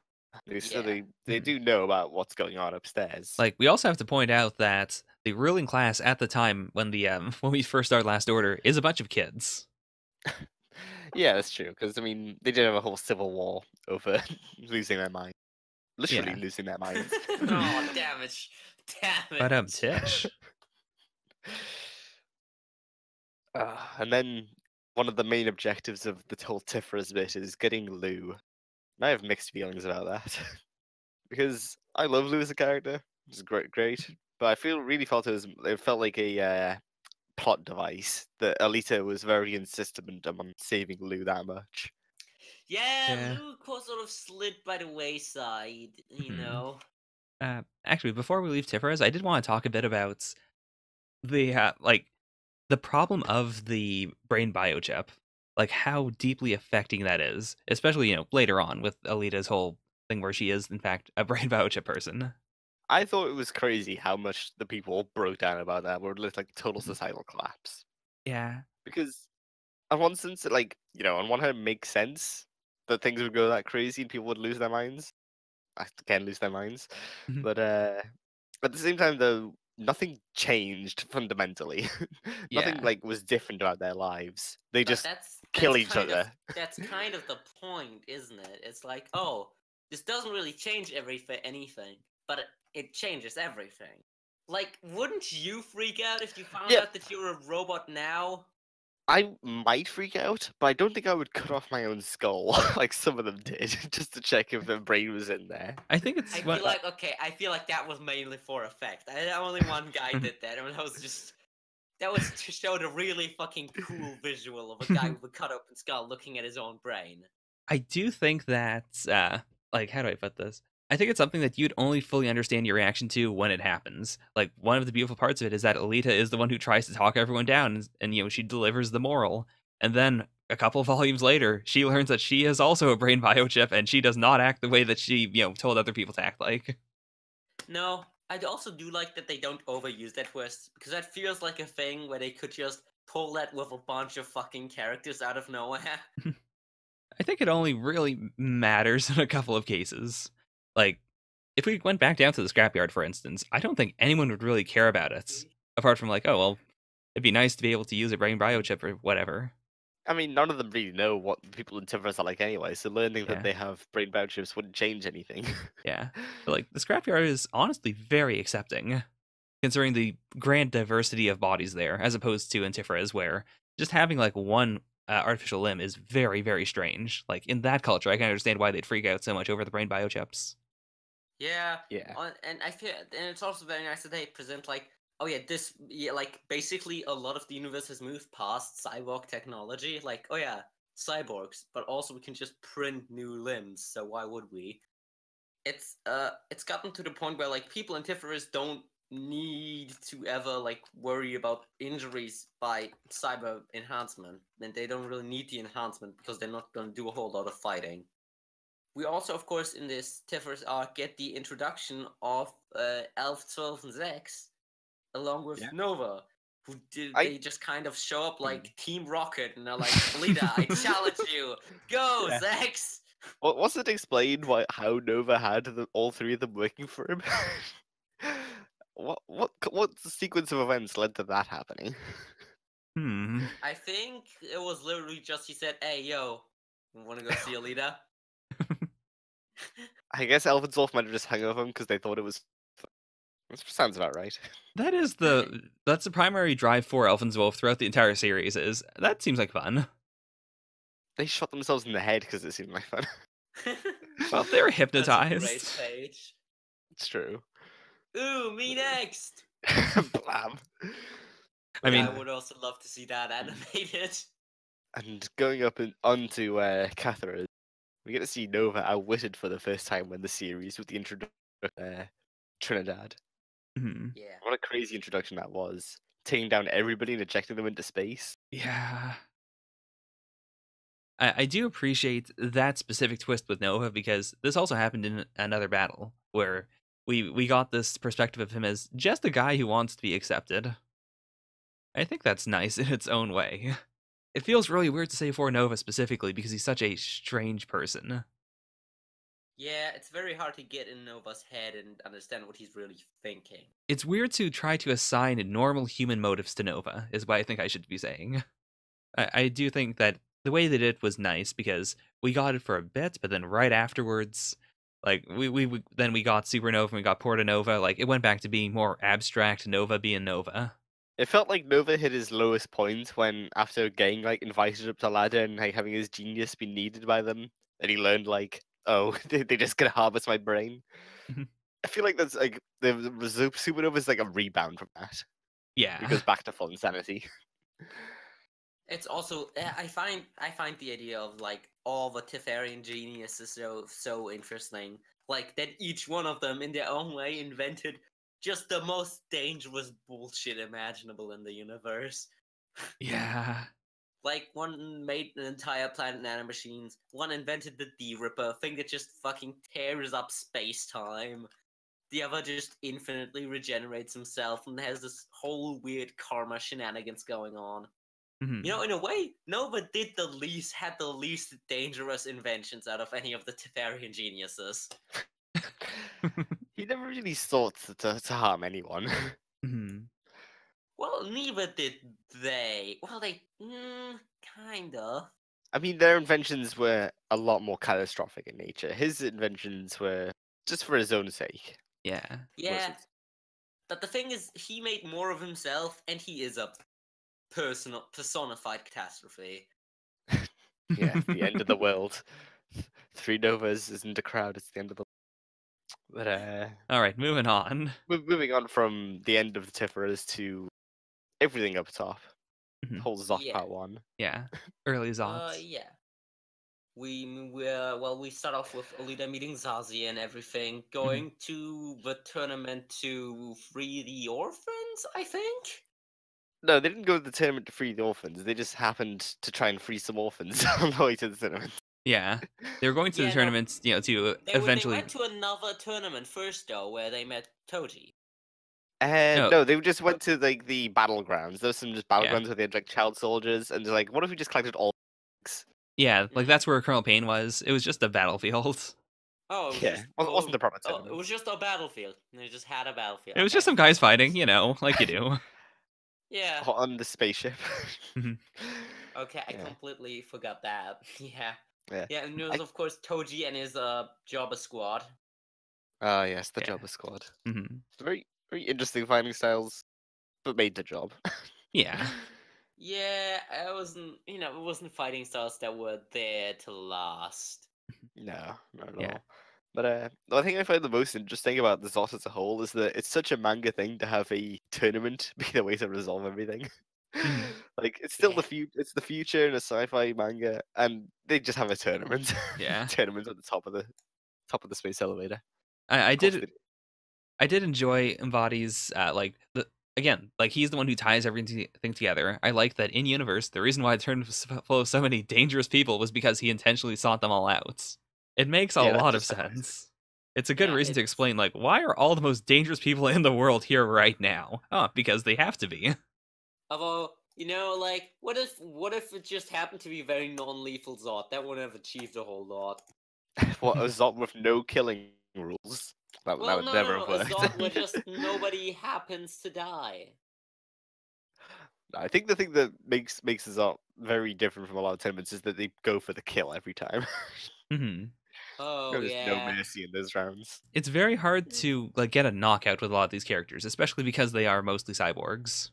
So they do know about what's going on upstairs. Like, we also have to point out that the ruling class at the time when the when we first started Last Order is a bunch of kids. Yeah, that's true. Because I mean, they did have a whole civil war over losing their mind, literally Yeah. losing their minds. Oh, damn it! Damn it! But Tish. And then one of the main objectives of the whole Tiphares bit is getting Lou. And I have mixed feelings about that because I love Lou as a character. It's great, but I really felt it felt like a plot device that Alita was very insistent on saving Lou that much. Yeah, Luke was sort of slid by the wayside, you know. Actually, before we leave Tiphares, I did want to talk a bit about the the problem of the brain biochip, like how deeply affecting that is, especially later on with Alita's whole thing where she is in fact a brain biochip person. I thought it was crazy how much the people broke down about that. Where it looked like total societal collapse. Yeah, Because on one sense, on one hand, it makes sense that things would go that crazy and people would lose their minds. Again, lose their minds. Mhm. But at the same time, though, nothing changed fundamentally. Nothing Yeah. was different about their lives. They But just that's kill each kind other. That's kind of the point, isn't it? It's like, oh, this doesn't really change anything, but it changes everything. Like, wouldn't you freak out if you found Yeah. out that you're a robot now? I might freak out, but I don't think I would cut off my own skull like some of them did, just to check if their brain was in there. I think it's I feel like that was mainly for effect. Only one guy did that, and that was to show the really fucking cool visual of a guy with a cut open skull looking at his own brain. I do think that like, how do I put this? I think it's something that you'd only fully understand your reaction to when it happens. Like, one of the beautiful parts of it is that Alita is the one who tries to talk everyone down, and she delivers the moral. And then a couple volumes later, she learns that she is also a brain biochip, and she does not act the way that she told other people to act like. No, I also do like that they don't overuse that twist, because that feels like a thing where they could just pull that with a bunch of fucking characters out of nowhere. I think it only really matters in a couple of cases. Like, if we went back down to the scrapyard, for instance, I don't think anyone would really care about it. Apart from like, oh, well, it'd be nice to be able to use a brain biochip or whatever. I mean, none of them really know what people in Tiphares are like anyway, so learning Yeah. that they have brain biochips wouldn't change anything. Yeah. But like, the scrapyard is honestly very accepting, considering the grand diversity of bodies there, as opposed to in Tiphares, where just having like one artificial limb is very, very strange. Like, in that culture, I can understand why they'd freak out so much over the brain biochips. Yeah. Yeah. And I feel, and it's also very nice that they present like, oh yeah, like basically a lot of the universe has moved past cyborg technology. Like, oh yeah, cyborgs, but also we can just print new limbs. So why would we? It's gotten to the point where like people in Tiphares don't need to ever like worry about injuries by cyber enhancement, and they don't really need the enhancement because they're not going to do a whole lot of fighting. We also, of course, in this Tiphares arc get the introduction of Elf 12 and Zechs, along with Nova, they just kind of show up like Team Rocket, and they're like, Alita, I challenge you, go, Zechs! Was it explained how Nova had all three of them working for him? What sequence of events led to that happening? I think it was literally just he said, "Hey, yo, want to go see Alita?" I guess Elfensdorf might have just hung over him because they thought it was. That sounds about right. That's the primary drive for Elfenswolf throughout the entire series. That seems like fun. They shot themselves in the head because it seemed like fun. Well, they were hypnotized. That's a great page. It's true. Ooh, me next. Blam. I mean, I would also love to see that animated. And going up onto Ketheres, We get to see Nova outwitted for the first time in the series with the introduction of Trinidad. Mhm. Yeah. What a crazy introduction that was. Taking down everybody and ejecting them into space. Yeah. I do appreciate that specific twist with Nova because this also happened in another battle where we got this perspective of him as just a guy who wants to be accepted. I think that's nice in its own way. It feels really weird to say for Nova specifically because he's such a strange person. Yeah, it's very hard to get in Nova's head and understand what he's really thinking. It's weird to try to assign normal human motives to Nova, is what I think I should be saying. I do think that the way they did it was nice because we got it for a bit, but then right afterwards, like then we got Supernova and we got Portanova. Like it went back to being more abstract Nova being Nova. It felt like Nova hit his lowest point when, after getting like invited up to ladder and like having his genius be needed by them, and he learned like, oh, they just gonna harvest my brain. I feel like that's like the Supernova is like a rebound from that. Yeah. It goes back to full insanity. It's also I find the idea of like all the Tipharian geniuses so interesting. Like that each one of them in their own way invented just the most dangerous bullshit imaginable in the universe. Yeah. Like one made an entire planet nanomachines, one invented the D-Ripper, thing that just fucking tears up space-time. The other just infinitely regenerates himself and has this whole weird karma shenanigans going on. Mhm. You know, in a way, Nova had the least dangerous inventions out of any of the Tipharian geniuses. He never really sought to harm anyone. Mhm. Well, neither did they. Well, they kinda. I mean, their inventions were a lot more catastrophic in nature. His inventions were just for his own sake. Yeah. Yeah, but the thing is, he made more of himself, and he is a personified catastrophe. Yeah, the end of the world. 3 Novas isn't a crowd, it's the end of the But All right, moving on. moving on from the end of the Tiphares to everything up top. Mhm. Whole ZOTT Yeah. part 1. Yeah. Early Zots. Yeah. We start off with Alita meeting Zazie and everything, going to the tournament to free the orphans, I think? No, they didn't go to the tournament to free the orphans. They just happened to try and free some orphans on the way to the tournament. Yeah. They were going to the Yeah, no, tournament, to They eventually. went to another tournament first, though, where they met Toji. No. No, they just went to like the battlegrounds. There was some just Yeah. battlegrounds where they had like child soldiers, and they're like, what if we just collected all? Yeah, like that's where Colonel Payne was. It was just a battlefield. Oh, it was Yeah, just, well, it wasn't the proper oh, tournament. it was just a battlefield. They just had a battlefield. It was just some guys fighting, like you do. Yeah. On the spaceship. Okay, I Yeah. completely forgot that. Yeah. Yeah. Yeah, and there was, of course, Toji and his Jobber squad. Oh yes, the Yeah. Jobber squad. Mm-hmm. Very, very interesting fighting styles, but made the job. Yeah. Yeah, it wasn't fighting styles that were there to last. No, not at Yeah. all. But I think I find the most interesting about the ZOTT as a whole is that it's such a manga thing to have a tournament be the way to resolve everything. Like it's still it's the future in a sci-fi manga, and they just have a tournament. Yeah. Tournament at the top of the space elevator. I Of course did they do. I did enjoy Embodies like he's the one who ties everything together. I like that in universe the reason why the tournament was full of so many dangerous people was because he intentionally sought them all out. It makes a Yeah, that's lot of just amazing. sense. It's a good Yeah, reason to explain like why are all the most dangerous people in the world here right now? Oh, because they have to be. Although, like, what if it just happened to be very non-lethal Zot? That wouldn't have achieved a whole lot. What a ZOTT with no killing rules. That would never have A worked. Zot where just nobody happens to die. I think the thing that makes the ZOTT very different from a lot of tournaments is that they go for the kill every time. Mm-hmm. Oh, There's no yeah. mercy in those rounds. It's very hard to like get a knockout with a lot of these characters, especially because they are mostly cyborgs.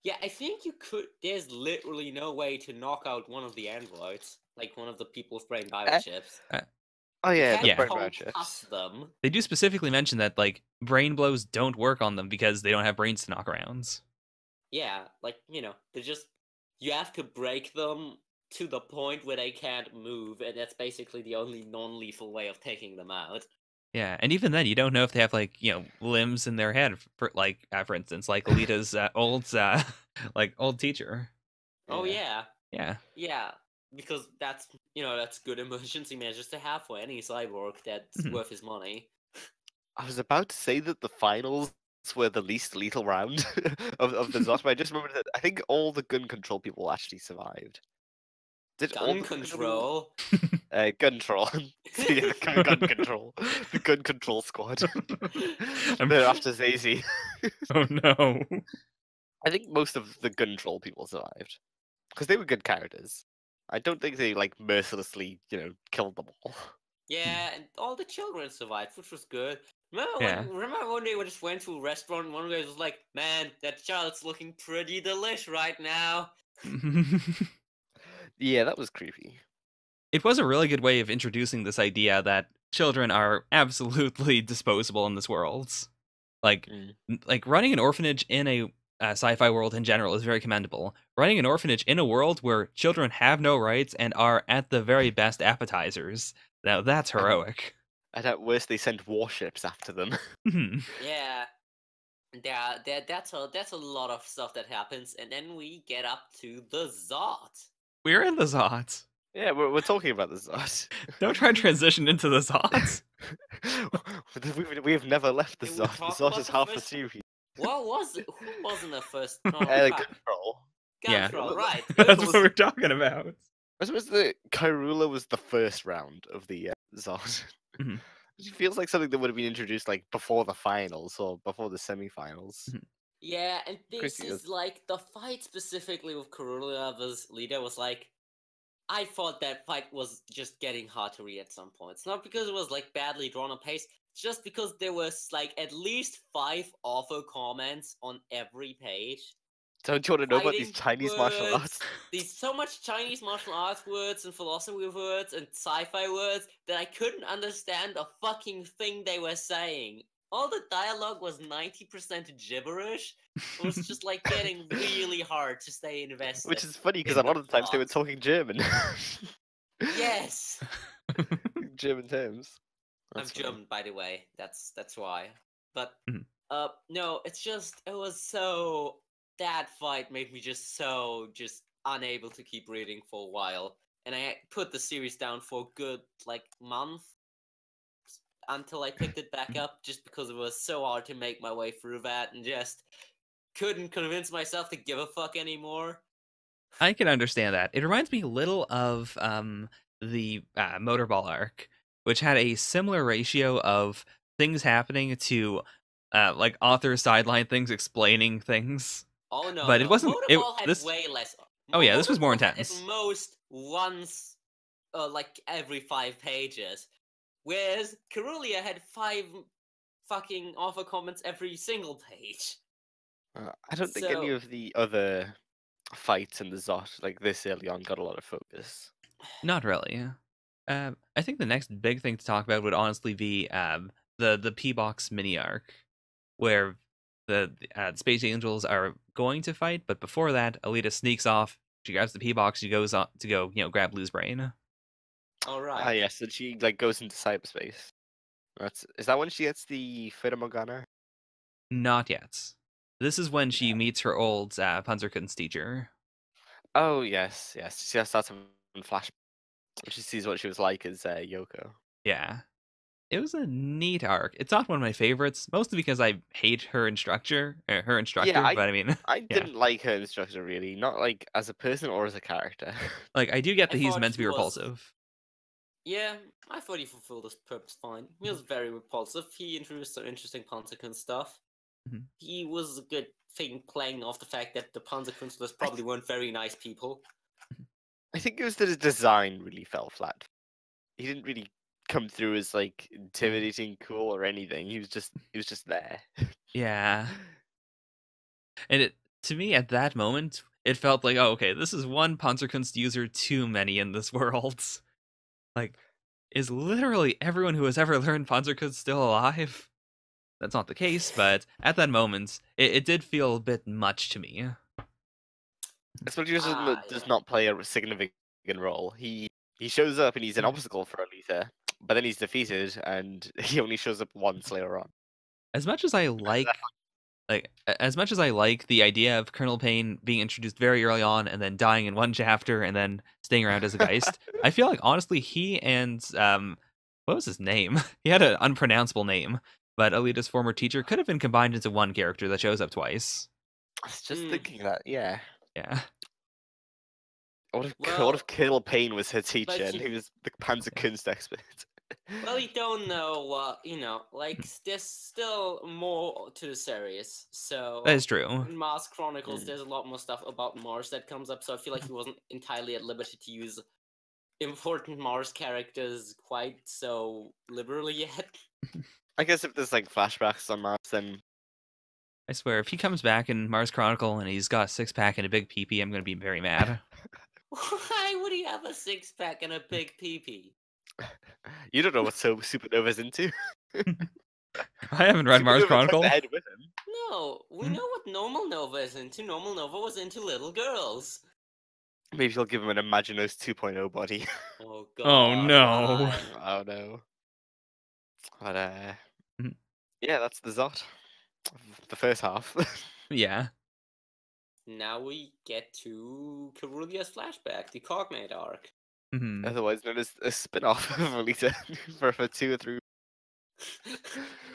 Yeah, I think you could. There's literally no way to knock out one of the androids, like one of the people with brain biochips. Oh yeah, You the can't brain concuss chips. them. They do specifically mention that like brain blows don't work on them because they don't have brains to knock around. Yeah, like they're just. You have to break them to the point where they can't move, and that's basically the only non-lethal way of taking them out. Yeah, and even then, you don't know if they have like limbs in their head, for instance, like Alita's old teacher. Oh yeah, Yeah. because that's that's good emergency measures to have for any cyborg that's worth his money. I was about to say that the finals were the least lethal round of the ZOTT, but I just remembered that I think all the gun control people actually survived. Did all Gun the control. gun control. Yeah, gun control. The gun control squad. They're after Zazie. Oh no. I think most of the gun control people survived because they were good characters. I don't think they like mercilessly, killed them all. Yeah, and all the children survived, which was good. Yeah. Remember one day we just went to a restaurant and one guy was like, "Man, that child's looking pretty delish right now." Yeah, that was creepy. It was a really good way of introducing this idea that children are absolutely disposable in this world. Like running an orphanage in a sci-fi world in general is very commendable. Running an orphanage in a world where children have no rights and are at the very best appetizers, now that's heroic. And at worst, they sent warships after them. Yeah. That's a lot of stuff that happens, and then we get up to the ZOTT. We're in the ZOTT. Yeah, we're talking about the ZOTT. Don't try to transition into the ZOTT. We have never left the ZOTT. The ZOTT is half the series. Who was in the first? Control. Control, right. That's what we're talking about. I suppose the Caerula was the first round of the ZOTT. It feels like something that would have been introduced like before the finals or before the semifinals. Yeah, and this is like the fight specifically with Caerula versus Alita was like, I thought that fight was just getting hard to read at some points. Not because it was like badly drawn on pace, just because there was like at least 5 awful comments on every page. Don't you want to know about these Chinese martial arts? These so much Chinese martial arts words and philosophy words and sci-fi words that I couldn't understand a fucking thing they were saying. All the dialogue was 90% gibberish. It was just like getting really hard to stay invested. Which is funny because a lot of the times they were talking German. Yes. German terms. I'm German, by the way. That's why. But no, it was so. That fight made me just unable to keep reading for a while, and I put the series down for a good month until I picked it back up, just because it was so hard to make my way through that, and just couldn't convince myself to give a fuck anymore. I can understand that. It reminds me a little of the Motorball arc, which had a similar ratio of things happening to author sideline things explaining things. Oh no! But it wasn't. Motorball had way less. Oh yeah, this was more intense. At most once, every 5 pages, whereas Caerula had 5 fucking awful comments every single page. I don't think any of the other fights in the ZOTT this early on got a lot of focus. Not really. I think the next big thing to talk about would honestly be the P-Box mini arc, where the Space Angels are going to fight, but before that, Alita sneaks off. She grabs the P-Box. She goes on to go, grab Blue's brain. All right. Ah, yes, and she goes into cyberspace. Is that when she gets the Fata Morgana? Not yet. This is when she meets her old Panzerkunst teacher. Oh yes. She starts having flashback. She sees what she was like as Yoko. Yeah. It was a neat arc. It's not one of my favorites, mostly because I hate her instructor. Yeah, but I mean, I didn't like her instructor really, not as a person or as a character. I do get that he's meant to be repulsive. Yeah, I thought he fulfilled his purpose fine. He was very repulsive. He introduced some interesting Panzerkunst stuff. He was a good thing playing off the fact that the Panzerkunstlers probably weren't very nice people. I think it was that his design really fell flat. He didn't really come through as intimidating, cool, or anything. He was just there. Yeah. And to me at that moment, it felt like, oh, okay, this is one Panzerkunst user too many in this world. Is literally everyone who has ever learned Panzerkunst still alive? That's not the case, but at that moment, it did feel a bit much to me. Especially does not play a significant role. He shows up and he's an obstacle for Alita, but then he's defeated and he only shows up once later on. As much as I as much as I like the idea of Colonel Payne being introduced very early on and then dying in one chapter and then staying around as a Geist, I feel like honestly he and what was his name? He had an unpronounceable name, but Alita's former teacher could have been combined into one character that shows up twice. I was just thinking that, yeah. Yeah. What Well, if Colonel Payne was her teacher and you- he was the Panzerkunst expert? Well, you don't know what, like, there's still more to the series, so... That is true. In Mars Chronicles, there's a lot more stuff about Mars that comes up, so I feel like he wasn't entirely at liberty to use important Mars characters quite so liberally yet. I guess if there's, like, flashbacks on Mars, then... I swear, if he comes back in Mars Chronicle and he's got a six-pack and a big peepee, I'm going to be very mad. Why would he have a six-pack and a big peepee? You don't know what Supernova's into. I haven't read Mars Supernova took Chronicle. the head with him. No, we know what Normal Nova is into. Normal Nova was into little girls. Maybe he'll give him an Imaginos 2.0 body. Oh god. Oh no. why? Oh no. But Mhm. yeah, that's the ZOTT. The first half. Yeah. Now we get to Caerulia's flashback, the Cognate Arc. Mhm. Otherwise known as a spin-off of Alita for 2 or 3.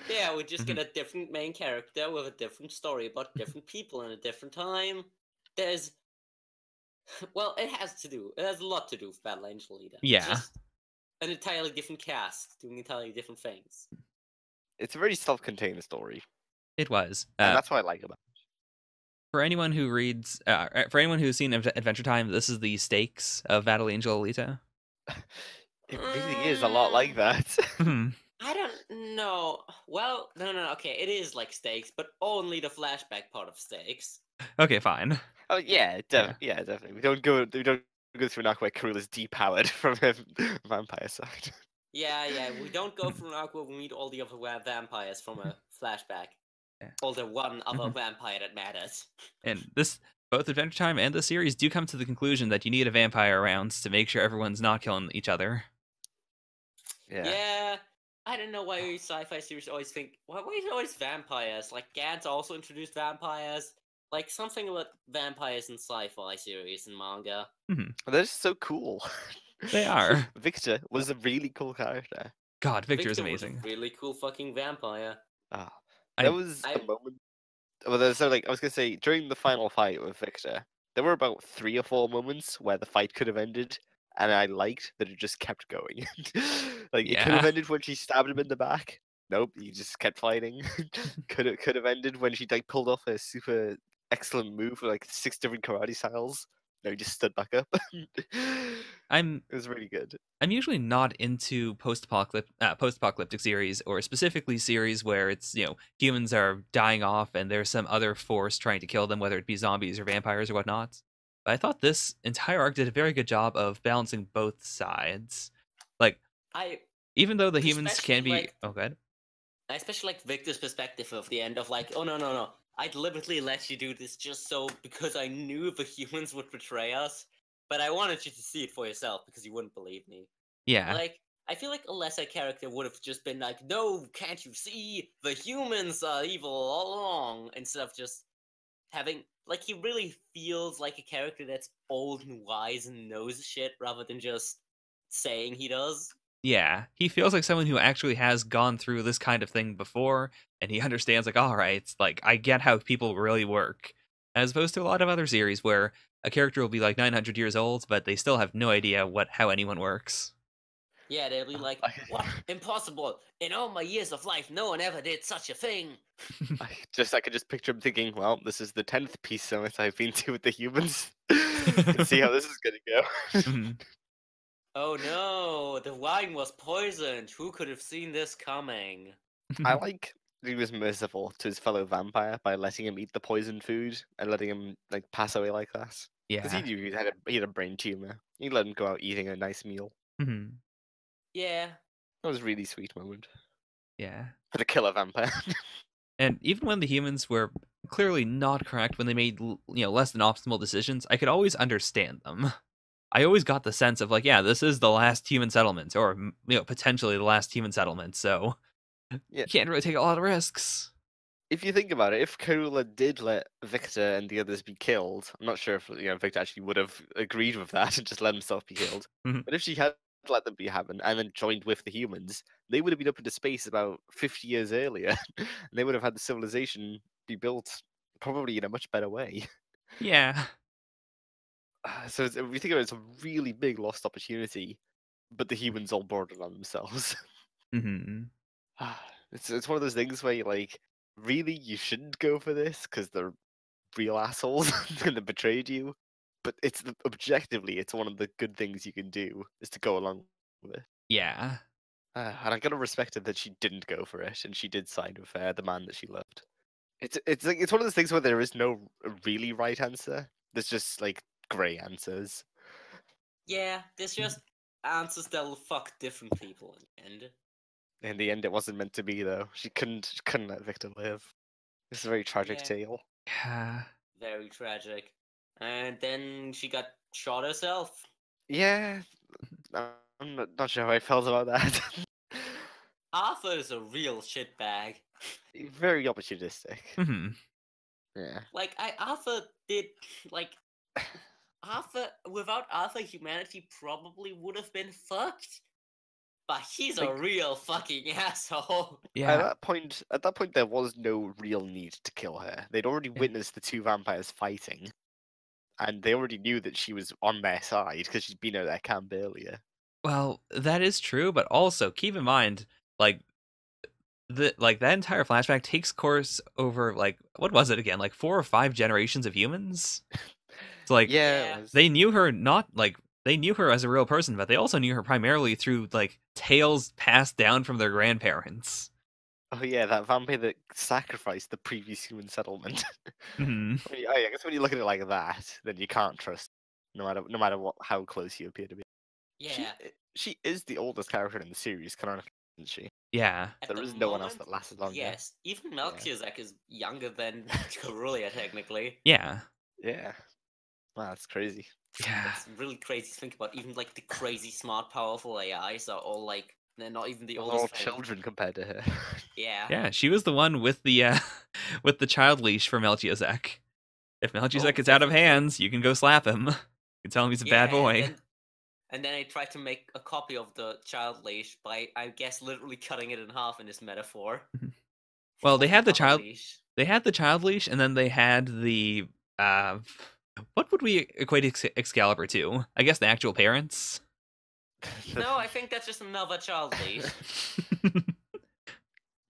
Yeah, we just get a different main character with a different story about different people in a different time. There's... Well, it has a lot to do with Battle Angel Alita. Yeah. Just an entirely different cast doing entirely different things. It's a very self-contained story. It was. And that's what I like about it. For anyone who reads, for anyone who's seen Adventure Time, this is the stakes of Battle Angel Alita. It really is a lot like that. Mhm. I don't know. Well, no. Okay, it is like Stakes, but only the flashback part of Stakes. Okay, fine. Oh yeah, Yeah. definitely. We don't go through an arc where Caerula's depowered from her vampire side. Yeah, we don't go through an arc where we meet all the other vampires from a flashback. Yeah. All the one other Mhm. vampire that matters. And both Adventure Time and the series do come to the conclusion that you need a vampire around to make sure everyone's not killing each other. Yeah, I don't know why sci-fi series always think, why is it always vampires? Like, Gantz also introduced vampires. Like, something about vampires in sci-fi series and manga. They're just so cool. They are. Victor was a really cool character. God, Victor is Victor was amazing. a really cool fucking vampire. There was a moment. Well, so like I was gonna say, during the final fight with Victor, there were about 3 or 4 moments where the fight could have ended, and I liked that it just kept going. Like it could have Yeah. ended when she stabbed him in the back. Nope, he just kept fighting. could have ended when she like pulled off a super excellent move with like 6 different karate styles. No, he just stood back up. It was really good. I'm usually not into post-apocalyptic series, or specifically series where it's, humans are dying off and there's some other force trying to kill them, whether it be zombies or vampires or whatnot. But I thought this entire arc did a very good job of balancing both sides. Like, even though the humans can be... Like, oh, good. I especially like Victor's perspective of the end of like, oh no. I deliberately let you do this just because I knew the humans would betray us, but I wanted you to see it for yourself because you wouldn't believe me. Yeah. Like, I feel like a lesser character would have just been like, no, can't you see? The humans are evil all along, instead of just having, like, he really feels like a character that's old and wise and knows shit rather than just saying he does. Yeah, he feels like someone who actually has gone through this kind of thing before, and he understands, like, all right, like, I get how people really work. As opposed to a lot of other series where a character will be like 900 years old, but they still have no idea how anyone works. Yeah, they'll be like, what? Impossible! In all my years of life, no one ever did such a thing! I could just picture him thinking, well, this is the 10th peace summit I've been to with the humans. Let's see how this is gonna go. Mhm. Oh no, the wine was poisoned. Who could have seen this coming? I like that he was merciful to his fellow vampire by letting him eat the poisoned food and letting him like pass away like that. Because he Yeah. knew he had a brain tumor. He let him go out eating a nice meal. Mhm. Yeah. That was a really sweet moment Yeah. for the killer vampire. And even when the humans were clearly not correct when they made, less than optimal decisions, I could always understand them. I always got the sense of like, yeah, this is the last human settlement, or potentially the last human settlement. So Yeah. you can't really take a lot of risks. If you think about it, if Caerula did let Victor and the others be killed, I'm not sure if Victor actually would have agreed with that and just let himself be killed. But if she had let them be happen and then joined with the humans, they would have been up into space about 50 years earlier. And they would have had the civilization be built probably in a much better way. Yeah. So if you think about it, it's a really big lost opportunity, but the humans all brought it on themselves. Mm-hmm. It's one of those things where you're like, really, you shouldn't go for this because they're real assholes and they betrayed you. But objectively, it's one of the good things you can do is to go along with it. Yeah. And I gotta respect it that she didn't go for it and she did side with the man that she loved. It's one of those things where there is no really right answer. There's just like grey answers. Yeah, there's just answers that will fuck different people in the end. In the end, it wasn't meant to be though. She couldn't let Victor live. It's a very tragic tale. Yeah. Very tragic. And then she got shot herself. Yeah, I'm not sure how I felt about that. Arthur is a real shitbag. Very opportunistic. Mm-hmm. Yeah. Like Arthur did Arthur without Arthur, humanity probably would have been fucked. But he's a real fucking asshole. Yeah. At that point, there was no real need to kill her. They'd already witnessed the two vampires fighting, and they already knew that she was on their side because she'd been at their camp earlier. Well, that is true, but also keep in mind, like that entire flashback takes course over like what was it again? Like 4 or 5 generations of humans. It's like Yeah. they knew her they knew her as a real person, but they also knew her primarily through like tales passed down from their grandparents. Oh yeah, that vampire that sacrificed the previous human settlement. Mm-hmm. I guess when you look at it like that, then you can't trust, no matter how close you appear to be. Yeah. She is the oldest character in the series, canonically, isn't she? Yeah. There is no one else that lasted longer. Yes, even Melchizedek is younger than Caerula, technically. Yeah. Yeah. Wow, that's crazy. Yeah. It's really crazy to think about. Even like the crazy, smart, powerful AIs are all like they're not even the They're oldest. all children compared to her. Yeah. Yeah, she was the one with the with the child leash for Melchizedek. If Melchizedek is out of hands, you can go slap him. You can tell him he's a bad boy. And then I tried to make a copy of the child leash by, I guess, literally cutting it in half in this metaphor. Well, they had the child leash. They had the child leash, and then they had the what would we equate Excalibur to? I guess the actual parents. No, I think that's just another child leash.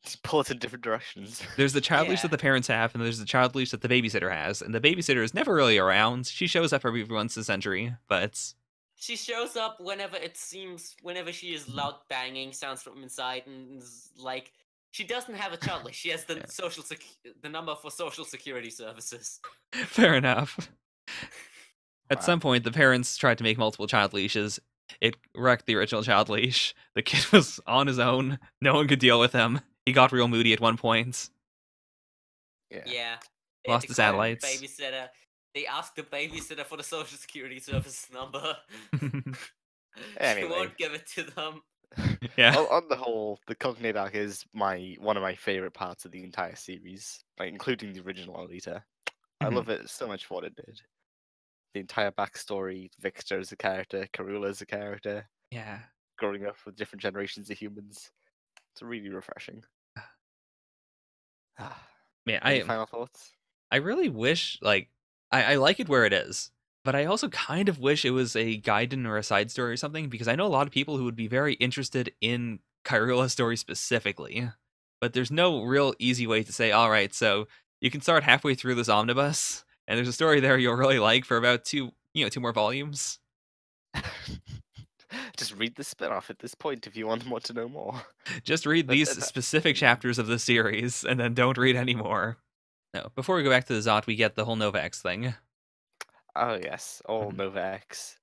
Just pull it in different directions. There's the child leash that the parents have, and there's the child leash that the babysitter has. And the babysitter is never really around. She shows up every once a century, but she shows up whenever she is loud banging sounds from inside, and like she doesn't have a child leash. She has the the number for social security services. Fair enough. At some point, the parents tried to make multiple child leashes. It wrecked the original child leash. The kid was on his own. No one could deal with him. He got real moody at one point. Yeah. Lost the satellites. Babysitter. They asked the babysitter for the social security service number. Anyway. She won't give it to them. Yeah. On the whole, the Cognate Arc is one of my favorite parts of the entire series, like including the original Alita. I love it so much for what it did. The entire backstory, Victor as a character, Caerula as a character. Yeah. Growing up with different generations of humans. It's really refreshing. Man, Any final thoughts? I really wish, like, I like it where it is, but I also kind of wish it was a Gaiden or a side story or something, because I know a lot of people who would be very interested in Caerula's story specifically, but there's no real easy way to say, all right, so you can start halfway through this omnibus, and there's a story there you'll really like for about two more volumes. Just read the spin-off at this point if you want to know more. Just read these specific chapters of the series, and then don't read any more. No, before we go back to the ZOTT, we get the whole Nova X thing. Oh yes, all Nova X.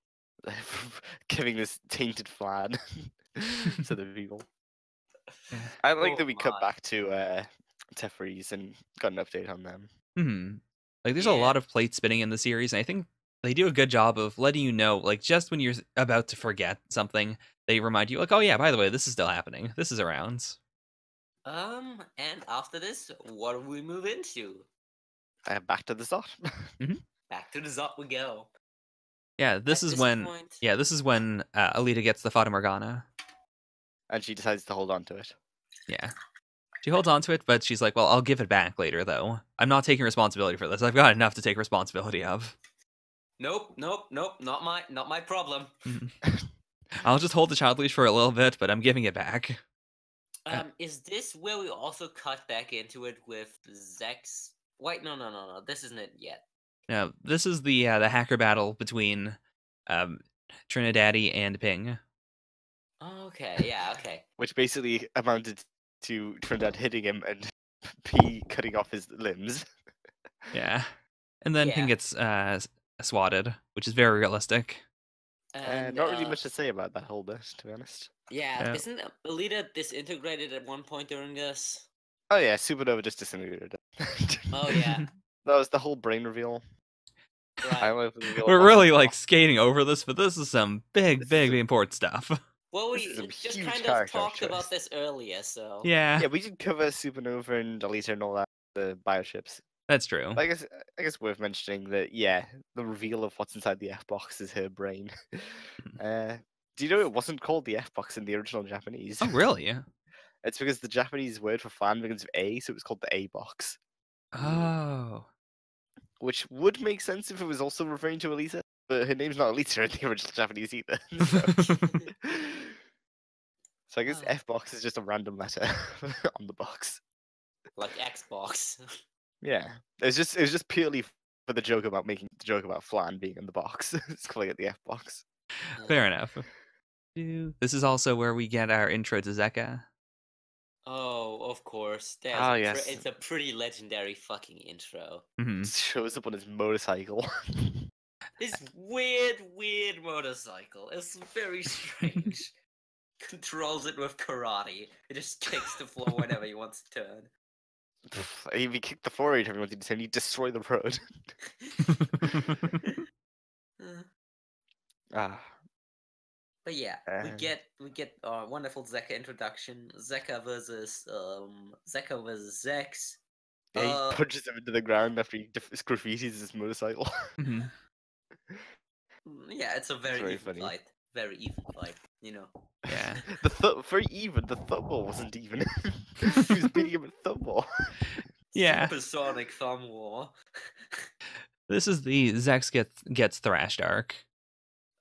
Giving this tainted flan to the people. I like that we cut back to Tiphares and got an update on them. Like, there's a lot of plate spinning in the series, and I think they do a good job of letting you know, like, just when you're about to forget something, they remind you, like, oh yeah, by the way, this is still happening. This is around. And after this, what do we move into? Back to the ZOTT. Back to the ZOTT we go. Yeah, this is when Alita gets the Fata Morgana. And she decides to hold on to it. Yeah. She holds on to it, but she's like, well, I'll give it back later, though. I'm not taking responsibility for this. I've got enough to take responsibility of. Nope. Not my problem. I'll just hold the child leash for a little bit, but I'm giving it back. Is this where we also cut back into it with Zechs? Wait, no. This isn't it yet. No, this is the hacker battle between Trinidad and Ping. Okay. Which basically amounted to Trinidad hitting him and P cutting off his limbs. Yeah. And then Ping gets swatted, which is very realistic. And, not really much to say about that whole bit, to be honest. Yeah, isn't Alita disintegrated at one point during this? Oh yeah, Supernova just disintegrated. Oh yeah. That was the whole brain reveal. Right. We're really like skating over this, but this is some big important stuff. Well, we just kind of talked about this earlier, so... Yeah, we did cover Supernova and Alita and all that, the bioships. That's true. I guess worth mentioning that, the reveal of what's inside the F-box is her brain. Do you know it wasn't called the F-box in the original Japanese? Oh, really? It's because the Japanese word for fan begins with A, so it was called the A-box. Oh. Which would make sense if it was also referring to Alita, but her name's not Alita in the original Japanese either. So I guess F-box is just a random letter on the box. Like Xbox. Yeah. It was just purely for the joke about making the joke about Flan being in the box. It's calling it the F-box. Fair enough. This is also where we get our intro to Zekka. Oh, of course. Yes. It's a pretty legendary fucking intro. Shows up on his motorcycle. This weird motorcycle. It's very strange. Controls it with karate. It just kicks the floor whenever he wants to turn. If you kick the floor every time you want to turn, you destroy the road. But yeah, we get our wonderful Zekka introduction. Zekka versus Zechs. Yeah, he punches him into the ground after he graffitis his motorcycle. Yeah, it's a very even funny. fight. Very even fight, you know. Yeah. Very even. The thumball wasn't even. He was beating him with thumball. Yeah. Supersonic thumb war. This is the Zechs gets thrashed arc.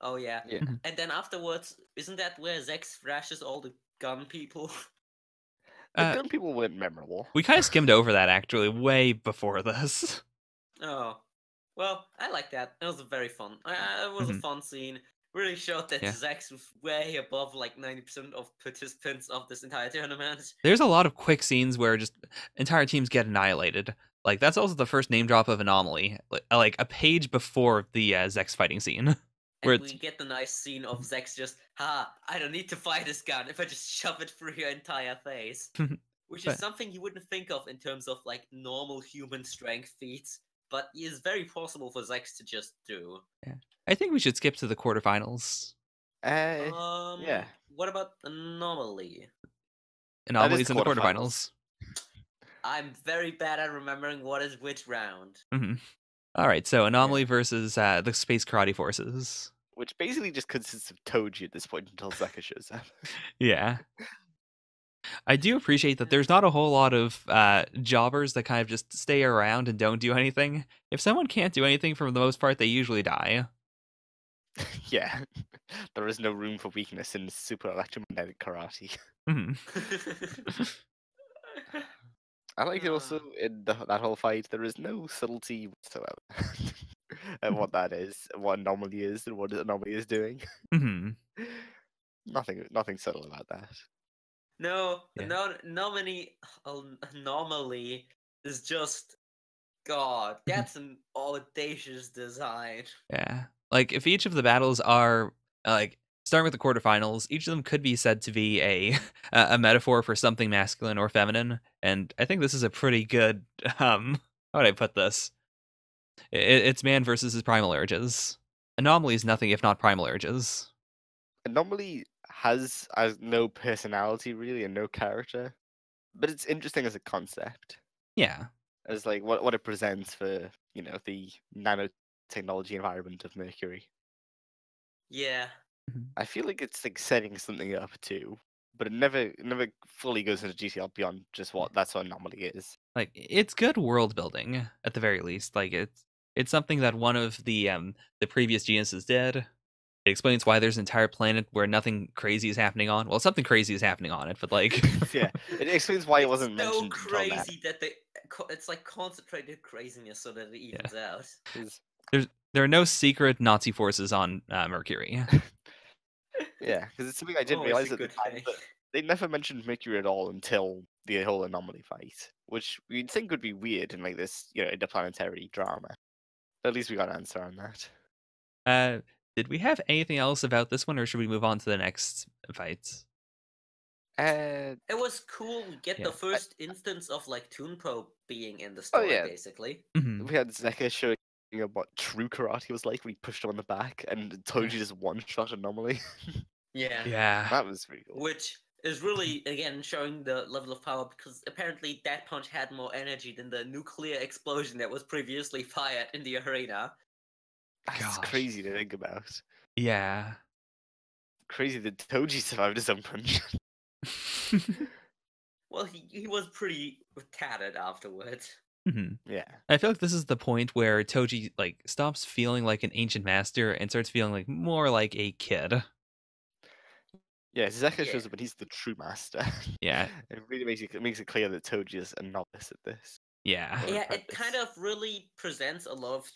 Oh yeah. And then afterwards, isn't that where Zechs thrashes all the gun people? The gun people weren't memorable. We kind of skimmed over that actually way before this. Oh. Well, I like that. It was very fun. It was a fun scene. Really showed that Zechs was way above like 90% of participants of this entire tournament. There's a lot of quick scenes where just entire teams get annihilated. Like, that's also the first name drop of Anomaly. Like a page before the Zechs fighting scene. And we get the nice scene of Zechs just, I don't need to fight this gun if I just shove it through your entire face. Which is something you wouldn't think of in terms of like normal human strength feats. But it is very possible for Zechs to just do. Yeah. I think we should skip to the quarterfinals. Yeah. What about Anomaly? Anomaly's in the quarterfinals. I'm very bad at remembering what is which round. All right, so Anomaly versus the Space Karate Forces. Which basically just consists of Toji at this point until Zekka shows up. Yeah. I do appreciate that there's not a whole lot of jobbers that kind of just stay around and don't do anything. If someone can't do anything for the most part, they usually die. Yeah. There is no room for weakness in super electromagnetic karate. I like it also in that whole fight, there is no subtlety whatsoever. And what that is, what Anomaly is, and what Anomaly is doing. Nothing subtle about that. No, Anomaly is just, God, that's an audacious design. Yeah. Like, if each of the battles are, like, starting with the quarterfinals, each of them could be said to be a metaphor for something masculine or feminine, and I think this is a pretty good, how would I put this? It's man versus his primal urges. Anomaly is nothing if not primal urges. Anomaly has no personality really and no character, but it's interesting as a concept, Yeah. as like what it presents for the nanotechnology environment of Mercury. Yeah. I feel like it's like setting something up too, but it never fully goes into detail beyond just that's what Anomaly is. Like it's good world building at the very least. Like it's something that one of the previous geniuses did. It explains why there's an entire planet where nothing crazy is happening on. Well, something crazy is happening on it, but like Yeah, it explains why it It's wasn't so mentioned until now. crazy that it's like concentrated craziness so that it evens out. there are no secret Nazi forces on Mercury. Yeah, because it's something I didn't Always realize a at the good time, thing. but they never mentioned Mercury at all until the whole Anomaly fight, which you'd think would be weird in like this, interplanetary drama. But at least we got an answer on that. Did we have anything else about this one, or should we move on to the next fights? Uh, It was cool. We get Yeah. the first instance of like Tunpo being in the Oh, story, yeah. basically. Mhm. we had Zekka showing what true karate was like when he pushed him on the back, and Toji just one-shot Anomaly. Yeah. Yeah. That was pretty cool. Which is really, again, showing the level of power because apparently that punch had more energy than the nuclear explosion that was previously fired in the arena. That's Gosh. crazy to think about. Yeah. Crazy that Toji survived his own punch. Well, he was pretty tattered afterwards. Mhm. Yeah. I feel like this is the point where Toji like stops feeling like an ancient master and starts feeling like more like a kid. Yeah, Zekka Yeah. shows up and he's the true master. Yeah. It really makes it clear that Toji is a novice at this. Yeah. Or Yeah, it apprentice. kind of really presents a lot of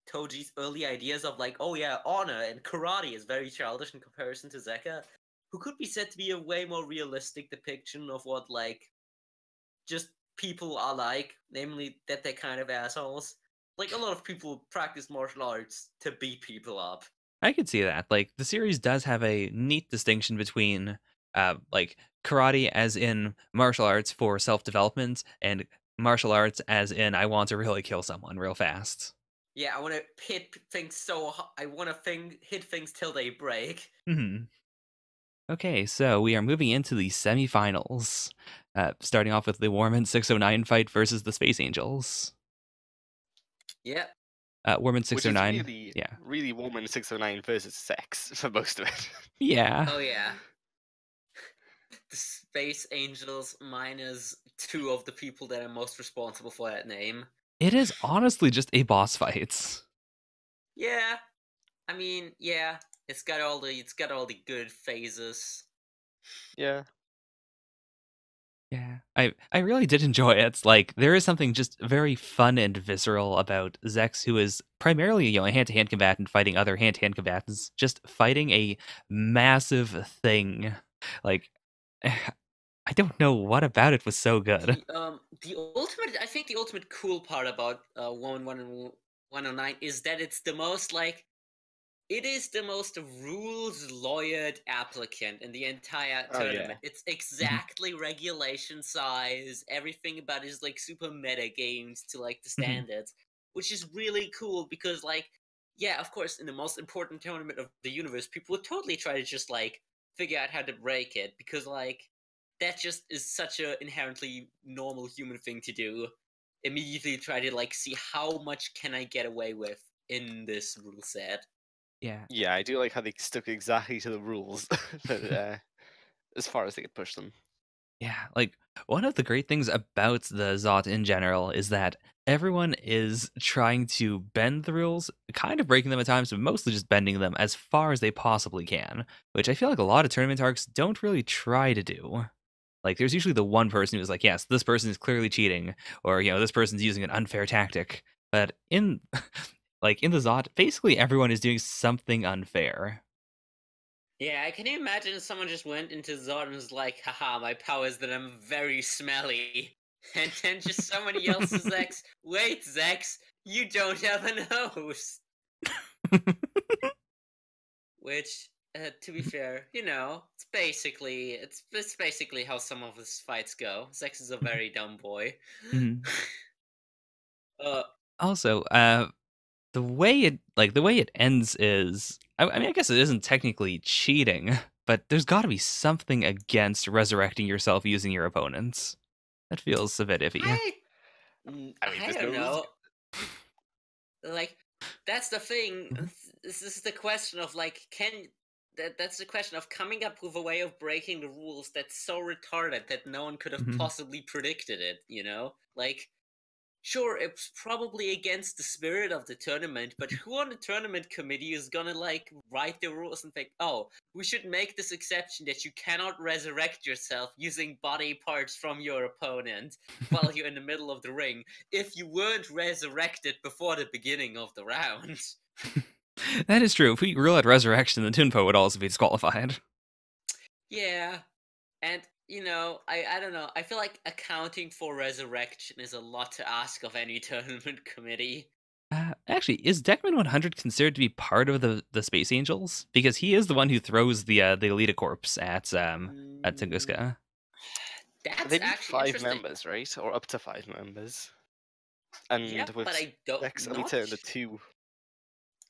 Toji's early ideas of like, oh yeah, honor and karate is very childish in comparison to Zekka, who could be said to be a way more realistic depiction of what like just people are like, namely that they're kind of assholes. Like a lot of people practice martial arts to beat people up. I could see that. Like the series does have a neat distinction between like karate as in martial arts for self-development and martial arts as in I want to really kill someone real fast. Yeah, I want to hit things I want to hit things till they break. Mhm. Okay, so we are moving into the semifinals. Starting off with the Warmen 609 fight versus the Space Angels. Yeah. Warmen Which is 609. Yeah. really Warmen 609 versus Sechs for most of it. Yeah. Oh yeah. The Space Angels minus two of the people that are most responsible for that name. It is honestly just a boss fight. Yeah. I mean, yeah. It's got all the good phases. Yeah. Yeah. I really did enjoy it. Like there is something just very fun and visceral about Zechs, who is primarily, a hand-to-hand combatant fighting other hand-to-hand combatants, just fighting a massive thing. Like I don't know what about it was so good. I think the ultimate cool part about 101 and 109 is that it's the most like it is the most rules lawyered applicant in the entire Oh, yeah. tournament. It's exactly regulation size. Everything about it is like super meta games to like the standards, which is really cool because like, yeah, of course, in the most important tournament of the universe, people would totally try to just like figure out how to break it because like that just is such a inherently normal human thing to do. Immediately try to like see how much can I get away with in this rule set. Yeah. Yeah, I do like how they stuck exactly to the rules, but as far as they could push them. Yeah, like one of the great things about the ZOTT in general is that everyone is trying to bend the rules, kind of breaking them at times, but mostly just bending them as far as they possibly can, which I feel like a lot of tournament arcs don't really try to do. Like there's usually the one person who's like, yes, this person is clearly cheating, or this person's using an unfair tactic. But in like in the ZOTT, basically everyone is doing something unfair. Yeah, can you imagine if someone just went into ZOTT and was like, haha, my power is that I'm very smelly. And then just somebody else is like, wait, Zechs, you don't have a nose. Which, to be fair, it's basically how some of his fights go. Zechs is a very dumb boy. Mhm. Also, the way it ends is, I mean, I guess it isn't technically cheating, but there's got to be something against resurrecting yourself using your opponents. That feels a bit iffy. I mean, I there's don't no rules. know. Like, that's the thing. Mhm. This is the question of like, that's the question of coming up with a way of breaking the rules that's so retarded that no one could have Mhm. possibly predicted it. You know, like. Sure, it's probably against the spirit of the tournament, but who on the tournament committee is gonna like write the rules and think, oh, we should make this exception that you cannot resurrect yourself using body parts from your opponent while you're in the middle of the ring if you weren't resurrected before the beginning of the round. That is true. If we rule out resurrection, then Tunpo would also be disqualified. Yeah, and you know, I don't know. I feel like accounting for resurrection is a lot to ask of any tournament committee. Actually, is Deckman 100 considered to be part of the Space Angels? Because he is the one who throws the Alita corpse at Mm, Tunguska. that's They need actually 5 interesting. members, right? Or up to 5 members. Yeah, And with but I don't Zechs, not. Alita, and the 2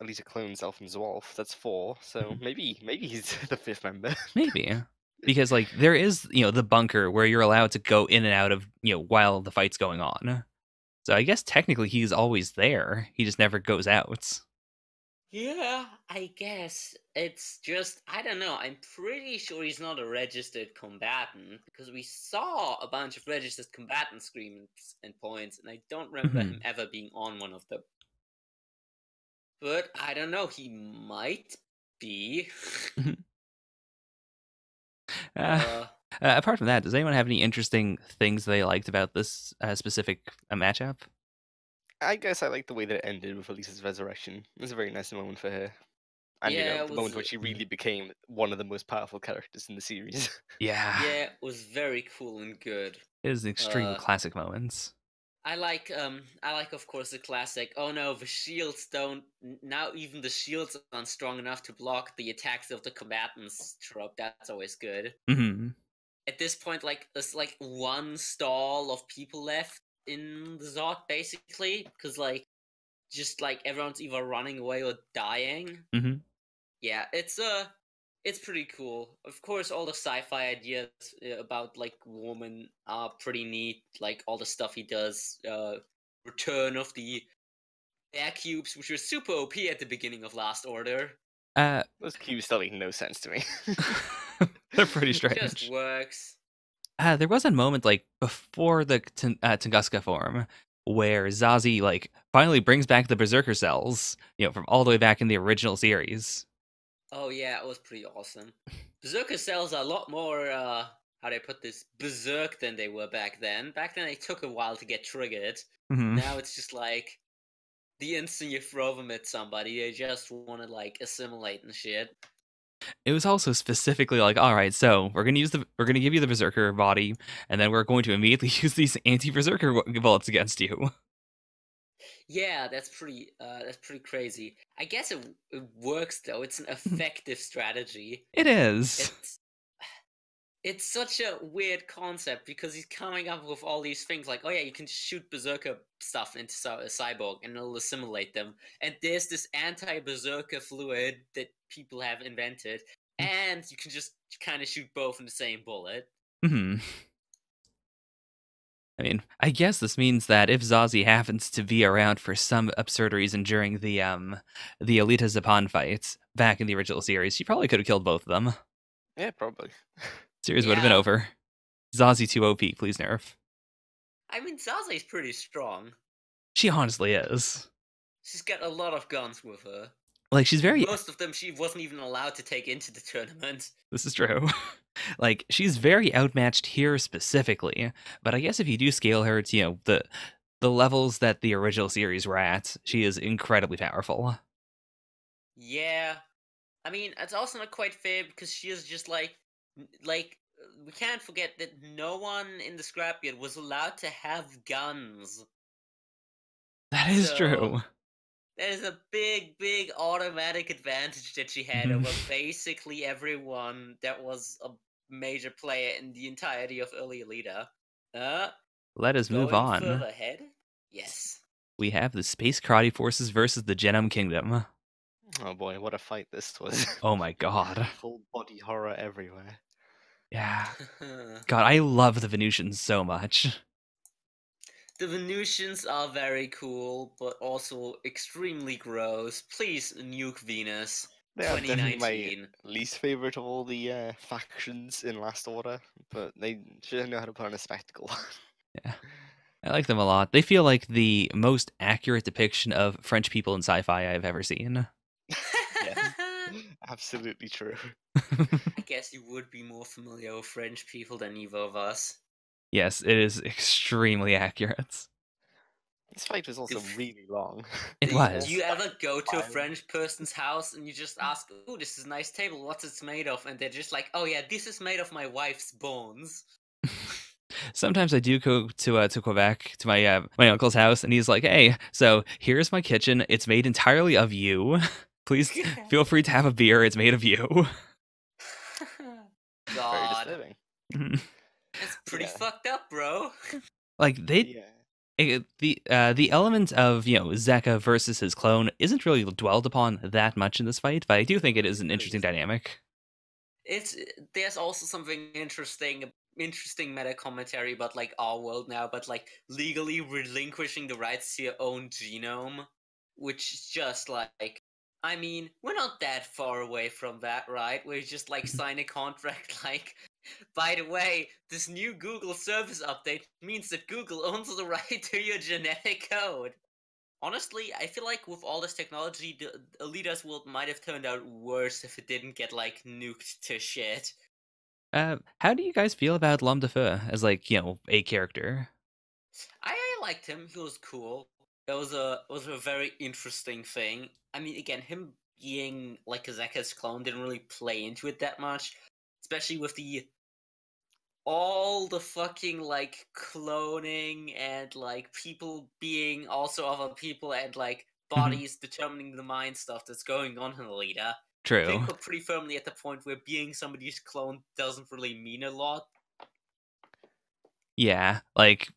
Alita clones, Elf and Zwolf, that's 4. So Mhm. maybe he's the 5th member. Maybe. Because like there is, the bunker where you're allowed to go in and out of, while the fight's going on. So I guess technically he's always there. He just never goes out. Yeah, I guess it's just I don't know. I'm pretty sure he's not a registered combatant because we saw a bunch of registered combatant screens and points, and I don't remember him Mhm. ever being on one of them. But I don't know. He might be. Mhm. uh, uh, apart from that, does anyone have any interesting things they liked about this specific matchup? I guess I like the way that it ended with Alita's resurrection. It was a very nice moment for her. And, yeah, it the was. moment when she really became one of the most powerful characters in the series. Yeah, Yeah, it was very cool and good. it is extremely Uh, classic moments. I like of course the classic, oh no, the shields don't now even the shields aren't strong enough to block the attacks of the combatants trope. That's always good. Hmm. At this point, like there's like one stall of people left in the ZOTT basically, because like just like everyone's either running away or dying. Hmm. Yeah, it's pretty cool. Of course, all the sci-fi ideas about like Warmen are pretty neat. Like all the stuff he does, return of the air cubes, which were super OP at the beginning of Last Order. Uh, Those cubes still make no sense to me. they're pretty Just strange. works. There was a moment like before the Tunguska form where Zazie like finally brings back the Berserker cells, from all the way back in the original series. Oh yeah, it was pretty awesome. Berserker cells are a lot more how do I put this, berserk than they were back then. Back then, they took a while to get triggered. Hmm. Now it's just like the instant you throw them at somebody, they just want to like assimilate and shit. It was also specifically like, all right, so we're gonna give you the Berserker body, and then we're going to immediately use these anti-Berserker bullets against you. Yeah, that's pretty crazy. I guess it works though. It's an effective strategy. It is. It's it's such a weird concept because he's coming up with all these things like, oh yeah, you can shoot berserker stuff into a cyborg and it'll assimilate them. And there's this anti-berserker fluid that people have invented, and you can just kind of shoot both in the same bullet. Hmm. I mean, I guess this means that if Zazie happens to be around for some absurd reason during the Alita Zapan fights back in the original series, she probably could have killed both of them. Yeah, probably. Series would have been Yeah, over. Zazie too OP, please nerf. I mean Zazie's pretty strong. She honestly is. She's got a lot of guns with her. Like she's very. Most of them she wasn't even allowed to take into the tournament. This is true. Like she's very outmatched here specifically, but I guess if you do scale her to the levels that the original series were at, she is incredibly powerful. Yeah, I mean it's also not quite fair because she is just like we can't forget that no one in the scrapyard was allowed to have guns. That is So true. that is a big automatic advantage that she had Mhm. over basically everyone that was a major player in the entirety of early Alita. Uh, Let us move Going on. further ahead? Yes. we have the Space Karate Forces versus the Genome Kingdom. Oh boy, what a fight this was. Oh my god. Full body horror everywhere. Yeah. God, I love the Venusians so much. The Venusians are very cool, but also extremely gross. Please nuke Venus. They are definitely my 2019. least favorite of all the factions in Last Order, but they sure know how to put on a spectacle. Yeah. I like them a lot. They feel like the most accurate depiction of French people in sci-fi I've ever seen. Yes, absolutely true. I guess you would be more familiar with French people than either of us. Yes, it is extremely accurate. This fight was also really long. It Do was. you ever go to a Fire. French person's house and you just ask, "Oh, this is a nice table. What's it made of?" And they're just like, "Oh yeah, this is made of my wife's bones." Sometimes I do go to Quebec to my uncle's house, and he's like, "Hey, so here's my kitchen. It's made entirely of you. Please feel free to have a beer. It's made of you." Very God, disturbing. it's pretty Yeah. fucked up, bro. Like the element of Zekka versus his clone isn't really dwelled upon that much in this fight, but I do think it is an interesting dynamic. There's also something interesting meta commentary about like our world now, but like legally relinquishing the rights to your own genome, which is just like, I mean, we're not that far away from that, right? We just like sign a contract like, by the way, this new Google service update means that Google owns the right to your genetic code. Honestly, I feel like with all this technology, the Alita's world might have turned out worse if it didn't get like nuked to shit. How do you guys feel about L'Homme de Feu as a character? I liked him. He was cool. It was a very interesting thing. I mean, again, him being like a Zekka's clone didn't really play into it that much, especially with all the fucking like cloning and like people being also other people and like bodies determining the mind stuff that's going on in Alita. I True. think we're pretty firmly at the point where being somebody's clone doesn't really mean a lot. Yeah, like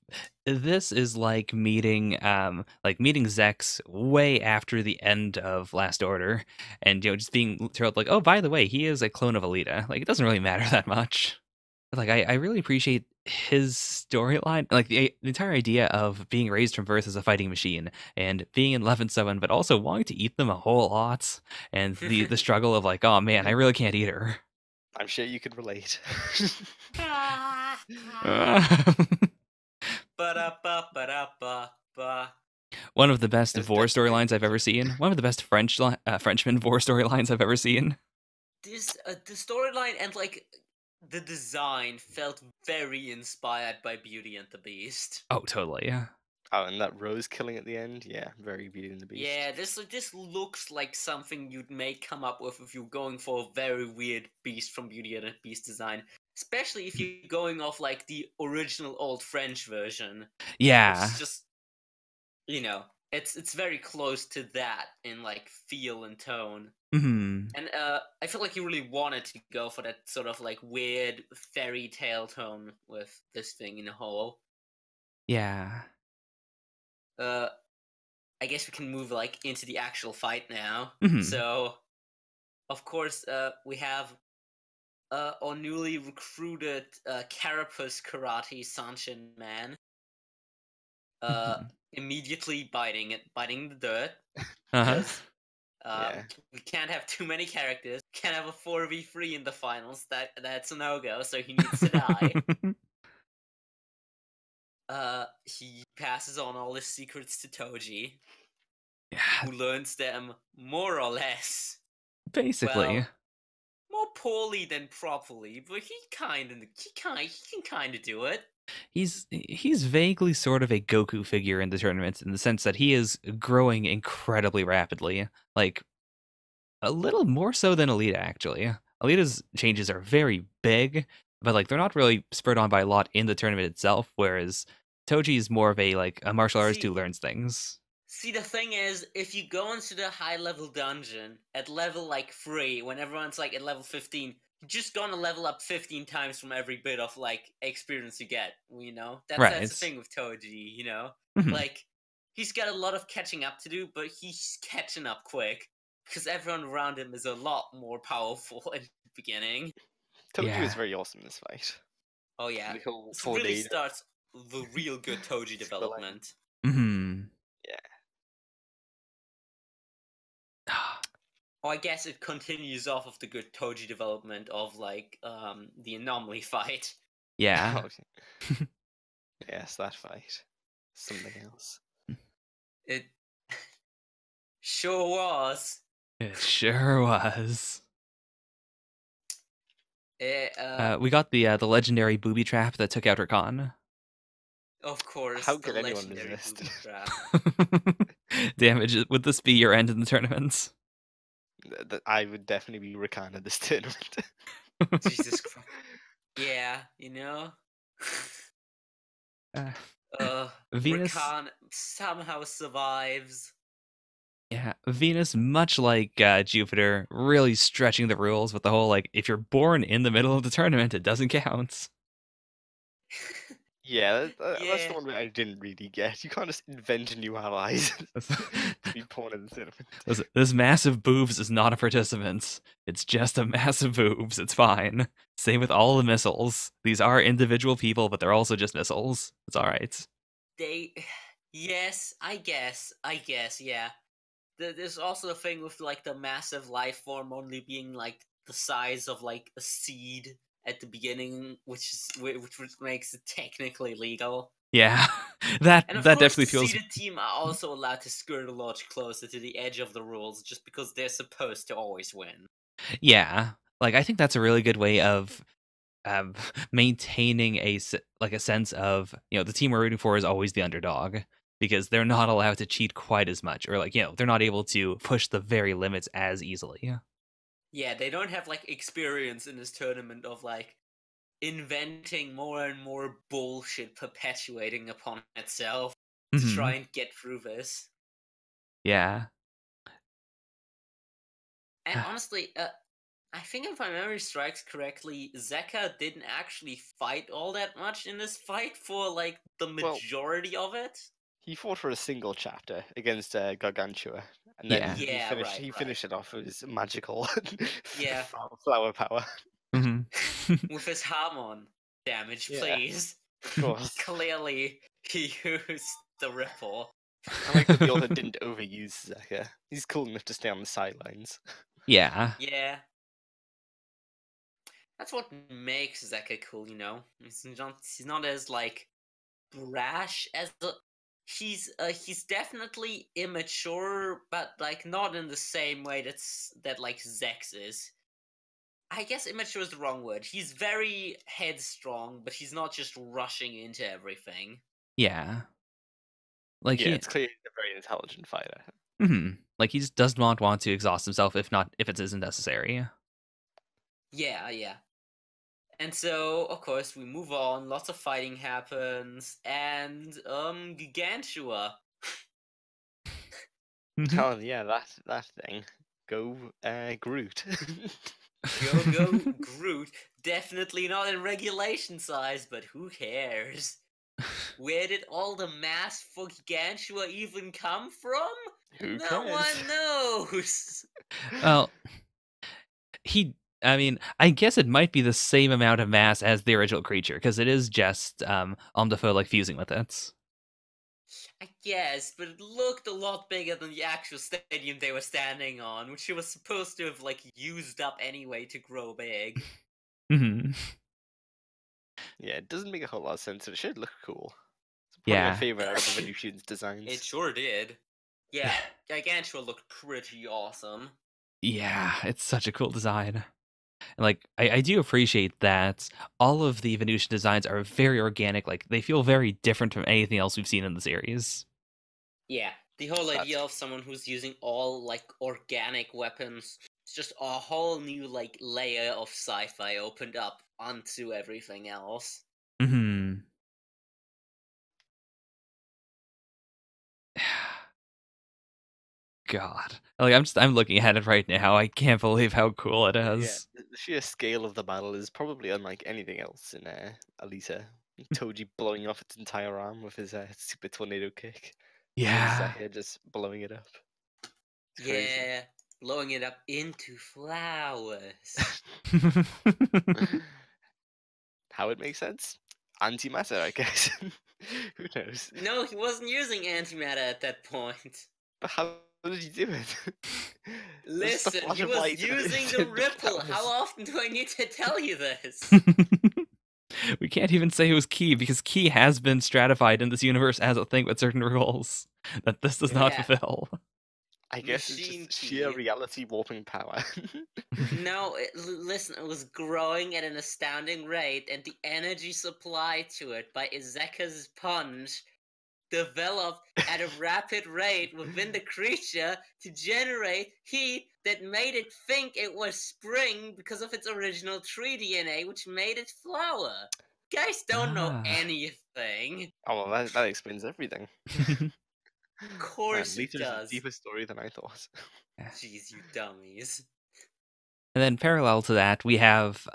this is like meeting Zechs way after the end of Last Order, and just being told like, oh, by the way, he is a clone of Alita. Like it doesn't really matter that much. But, like I really appreciate his storyline, like the entire idea of being raised from birth as a fighting machine and being in love and so on, but also wanting to eat them a whole lot, and the struggle of like, oh man, I really can't eat her. I'm sure you could relate. One of the best It's Vor definitely storylines I've ever seen. One of the best Frenchman Vor storylines I've ever seen. The storyline and like the design felt very inspired by Beauty and the Beast. Oh, totally. Yeah. Oh, and that Rose killing at the end, yeah, very Beauty and the Beast. Yeah, this looks like something you'd may come up with if you're going for a very weird Beast from Beauty and the Beast design. Especially if you're going off like the original old French version. Yeah. It's just, it's very close to that in like feel and tone. Mm-hmm. And I feel like you really wanted to go for that sort of like weird fairy tale tone with this thing in a whole. Yeah. I guess we can move like into the actual fight now. Mm-hmm. So, of course, we have our newly recruited carapace karate Sanshin man. Immediately biting the dirt. Because we can't have too many characters. Can't have a 4v3 in the finals. That's a no-go, so he needs to die. He passes on all his secrets to Toji. Yeah. Who learns them more or less. Basically. Well, more poorly than properly, but he can kind of do it. He's vaguely sort of a Goku figure in the tournament in the sense that he is growing incredibly rapidly, like a little more so than Alita actually. Alita's changes are very big, but like they're not really spurred on by a lot in the tournament itself, whereas Toji is more of a martial artist who learns things. See, the thing is, if you go into the high-level dungeon at level like 3, when everyone's like at level 15, you're just gonna level up 15 times from every bit of like experience you get. That's the thing with Toji. Like he's got a lot of catching up to do, but he's catching up quick because everyone around him is a lot more powerful in the beginning. Toji was very awesome in this fight. Oh yeah, The whole this really tornado. starts the real good Toji development. Mm-hmm. Yeah. Oh, I guess it continues off of the good Toji development of like the Anomaly fight. Yeah. Yes, that fight. Something else. It sure was. It sure was. We got the legendary booby trap that took out Rakan. Of course, How the could anyone legendary resist? booby trap. Damage. Would this be your end in the tournaments? I would definitely be Rakan in this tournament. Jesus Christ. Yeah, you know. Venus Rakan somehow survives. Yeah, Venus, much like Jupiter, really stretching the rules with the whole like, if you're born in the middle of the tournament, it doesn't count. Yeah, that's Yeah. the one that I didn't really get. You can't just invent new allies to be born in the tournament. This massive boobs is not a participant. It's just a massive boobs. It's fine. Same with all the missiles. These are individual people, but they're also just missiles. It's all right. Yes, I guess, yeah. There's also a thing with like the massive life form only being like the size of like a seed at the beginning, which makes it technically legal. Yeah, that And of that course, definitely the feels. seeded team are also allowed to skirt a lot closer to the edge of the rules, just because they're supposed to always win. Yeah, like I think that's a really good way of maintaining a sense of, the team we're rooting for is always the underdog, because they're not allowed to cheat quite as much, or like, they're not able to push the very limits as easily. Yeah, they don't have like experience in this tournament of like inventing more and more bullshit perpetuating upon itself to try and get through this. Yeah. And honestly, I think if my memory strikes correctly, Zekka didn't actually fight all that much in this fight for like the majority of it. He fought for a single chapter against Gargantua, and then he finished it off with his magical flower power. With his Harmon damage, please. Of course. Clearly, he used the Ripple. I like that the author didn't overuse Zekka. He's cool enough to stay on the sidelines. Yeah. Yeah. That's what makes Zekka cool, He's not as like brash as he's definitely immature, but like not in the same way that like Zechs is. I guess immature is the wrong word. He's very headstrong, but he's not just rushing into everything. Yeah. Like it's clearly a very intelligent fighter. Like he just does not want to exhaust himself if it isn't necessary. Yeah. And so, of course, we move on. Lots of fighting happens, and Gigantua. Oh yeah, that thing. Go Groot. Go Groot. Definitely not in regulation size, but who cares? Where did all the mass for Gigantua even come from? Who cares? No one knows. Well, I guess it might be the same amount of mass as the original creature, because it is just Omnifo like fusing with it. I guess, but it looked a lot bigger than the actual stadium they were standing on, which it was supposed to have like used up anyway to grow big. Yeah, it doesn't make a whole lot of sense. It should look cool. It's probably my favorite out of the Venusian's designs. It sure did. Yeah, Gigantua looked pretty awesome. Yeah, it's such a cool design. And like I do appreciate that all of the Venusian designs are very organic. Like they feel very different from anything else we've seen in the series. Yeah, the whole idea of someone who's using all like organic weapons, it's just a whole new like layer of sci-fi opened up onto everything else. God, like I'm looking at it right now. I can't believe how cool it is. Yeah, the sheer scale of the battle is probably unlike anything else in Alita. Toji blowing off its entire arm with his super tornado kick. Yeah. Zekka just blowing it up. It's crazy. Yeah, blowing it up into flowers. How it makes sense? Antimatter, I guess. Who knows? No, he wasn't using antimatter at that point. But how did he do it? Just a Listen, flash he of was light and using it's the in ripple. flowers. How often do I need to tell you this? We can't even say it was Ki because Ki has been stratified in this universe as a thing with certain rules that this does not Yeah. fulfill. I guess it's Machine just sheer key. reality warping power. No, listen, it was growing at an astounding rate, and the energy supply to it by Zekka's punch developed at a rapid rate within the creature to generate heat that made it think it was spring because of its original tree DNA, which made it flower. Guys don't know anything. Oh, well, that explains everything. Of course it Lita's a does. deeper story than I thought. Jeez, you dummies. And then parallel to that, we have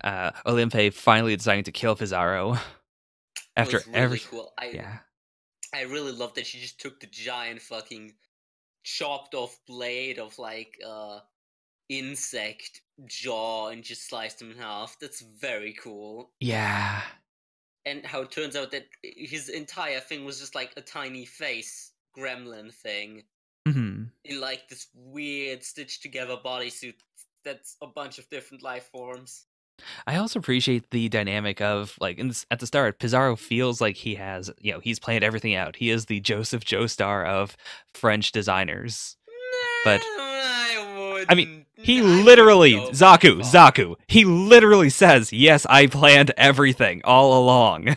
Olympe finally deciding to kill Pizarro after It was really cool. I really love that she just took the giant fucking chopped off blade of like insect jaw and just sliced him in half. That's very cool. Yeah. And how it turns out that his entire thing was just like a tiny face gremlin thing Mm-hmm. in like this weird stitched together bodysuit that's a bunch of different life forms. I also appreciate the dynamic of like at the start, Pizarro feels like he has, he's planned everything out. He is the Joseph Joestar of French designers. But I mean, he literally Zaku. He literally says, "Yes, I planned everything all along."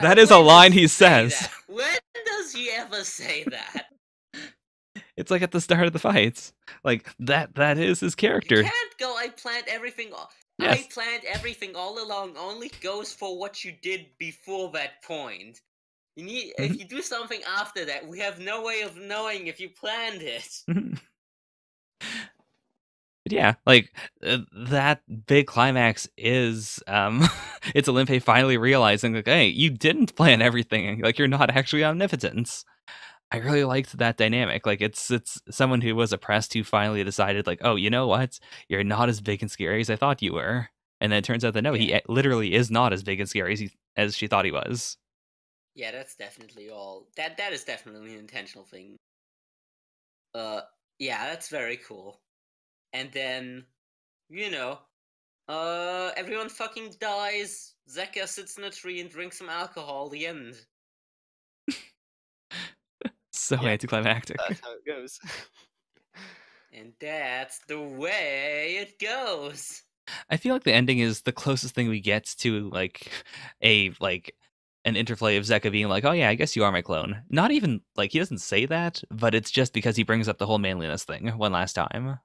That is a line he says. When does he ever say that? It's like at the start of the fights. Like that is his character. You can't go, I planned everything. Yes. I planned everything all along. Only goes for what you did before that point. You need if you do something after that, we have no way of knowing if you planned it. But yeah, like that big climax is it's Olympe finally realizing like, hey, you didn't plan everything. Like you're not actually omnipotent. I really liked that dynamic. Like it's someone who was oppressed who finally decided like, oh, you know what? You're not as big and scary as I thought you were. And then it turns out that no, he literally is not as big and scary as she thought he was. Yeah, that's definitely all. That is definitely an intentional thing. Yeah, that's very cool. And then, everyone fucking dies. Zekka sits in a tree and drinks some alcohol. The end. So anticlimactic. That's how it goes. And that's the way it goes. I feel like the ending is the closest thing we get to like an interplay of Zekka being like, "Oh yeah, I guess you are my clone." Not even like he doesn't say that, but it's just because he brings up the whole manliness thing one last time.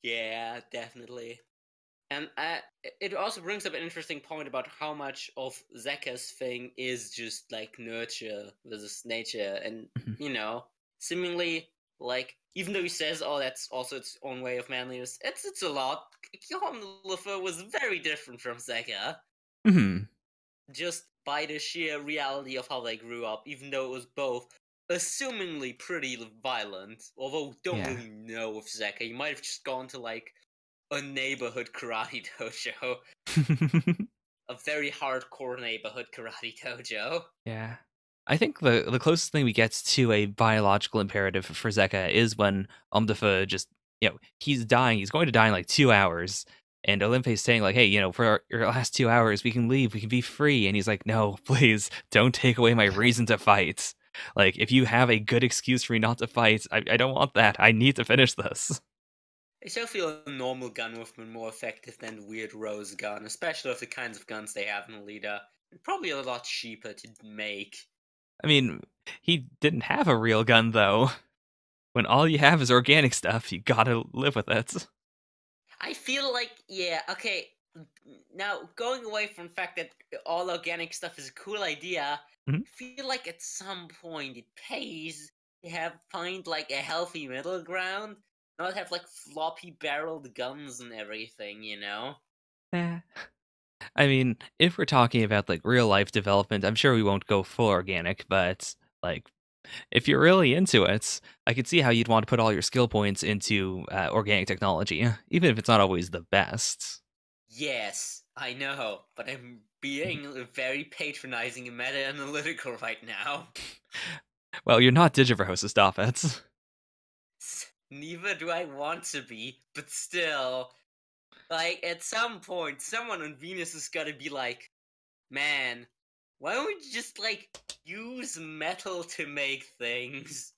Yeah, definitely. And it also brings up an interesting point about how much of Zekka's thing is just like nurture versus nature, and seemingly like even though he says, "Oh, that's also its own way of manliness," it's a lot. Kyoham was very different from Zekka. Just by the sheer reality of how they grew up, even though it was both assumingly pretty violent. Although we don't really know with Zekka. You might have just gone to like a neighborhood karate dojo. A very hardcore neighborhood karate dojo. Yeah. I think the closest thing we get to a biological imperative for Zekka is when Omdefa just, he's dying. He's going to die in like 2 hours. And Olympe's saying like, hey, for your last 2 hours, we can leave. We can be free. And he's like, no, please don't take away my reason to fight. Like, if you have a good excuse for me not to fight, I don't want that. I need to finish this. I still feel a normal gun movement more effective than the weird rose gun, especially with the kinds of guns they have in Alita. Probably a lot cheaper to make. I mean, he didn't have a real gun, though. When all you have is organic stuff, you gotta live with it. I feel like, okay, now going away from the fact that all organic stuff is a cool idea, I feel like at some point it pays to find like a healthy middle ground. Not have like floppy barreled guns and everything, Eh. I mean, if we're talking about like real life development, I'm sure we won't go full organic, but like if you're really into it, I could see how you'd want to put all your skill points into organic technology, even if it's not always the best. Yes, I know, but I'm being very patronizing and meta-analytical right now. Well, you're not Digiverse, so stop it. Neither do I want to be, but still, like, at some point, someone on Venus is gotta be like, man, why don't we just, like, use metal to make things?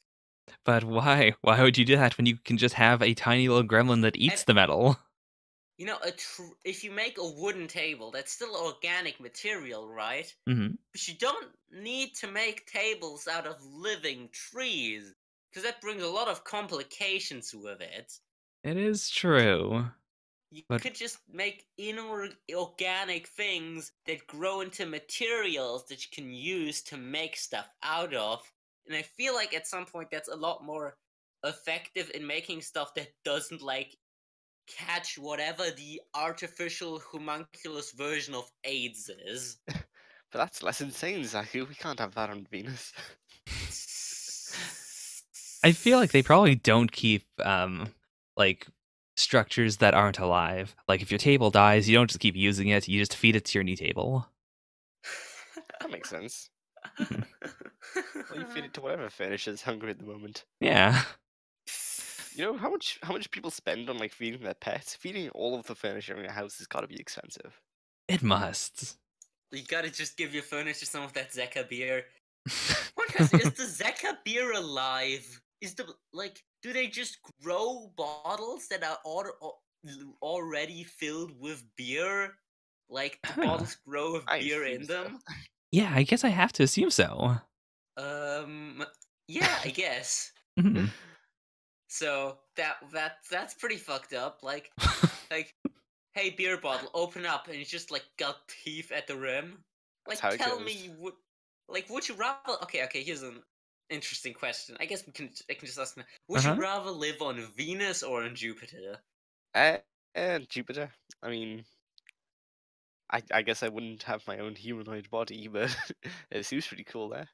But why? Why would you do that when you can just have a tiny little gremlin that eats And, the metal? you know, if you make a wooden table, that's still organic material, right? Hmm. But you don't need to make tables out of living trees, because that brings a lot of complications with it. It is true. You But could just make inorganic things that grow into materials that you can use to make stuff out of. And I feel like at some point that's a lot more effective in making stuff that doesn't, like, catch whatever the artificial homunculus version of AIDS is. But that's less insane, Zaku. We can't have that on Venus. I feel like they probably don't keep like structures that aren't alive. Like if your table dies, you don't just keep using it, you just feed it to your new table. That makes sense. Mhm. Well, you feed it to whatever furniture is hungry at the moment. Yeah. You know how much people spend on like feeding their pets? Feeding all of the furniture in your house has got to be expensive. It must. You gotta just give your furniture some of that Zekka beer. One question, is the Zekka beer alive? Is the, like, do they just grow bottles that are already filled with beer? Like, the Huh. bottles grow with I beer assume in so. them? Yeah, I guess I have to assume so. Yeah, I guess. Mhm. So that's pretty fucked up. Like, hey, beer bottle, open up, and it's just like got teeth at the rim. That's Like, how it tell me, goes. would you rather? Okay, here's an interesting question. I guess I can just ask now. Would you Uh-huh. rather live on Venus or on Jupiter? And Jupiter. I mean, I guess I wouldn't have my own humanoid body, but it seems pretty cool there.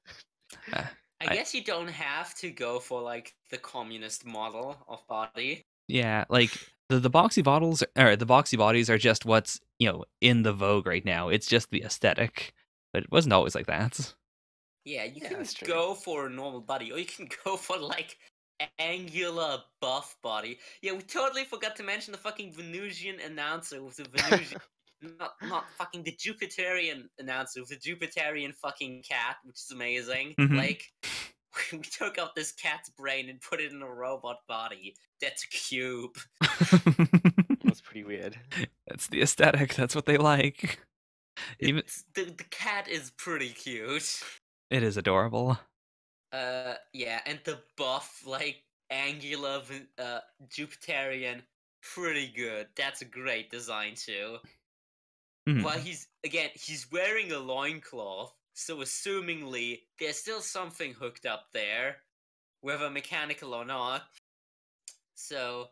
Uh, I I guess you don't have to go for like the communist model of body. yeah, like the boxy bottles or the boxy bodies are just what's, in the vogue right now. It's just the aesthetic. But it wasn't always like that. Yeah, you Yeah, can that's true. go for a normal body, or you can go for like angular buff body. Yeah, we totally forgot to mention the fucking Venusian announcer with the Venusian, not fucking the Jupiterian announcer with the Jupiterian fucking cat, which is amazing. Mhm. Like, we took out this cat's brain and put it in a robot body. That's a cube. That's pretty weird. That's the aesthetic. That's what they like. Even It's the cat is pretty cute. it is adorable. Yeah, and the buff, like, angular, Jupiterian, pretty good. That's a great design, too. While Mhm. he's wearing a loincloth, so assumingly, there's still something hooked up there, whether mechanical or not. So,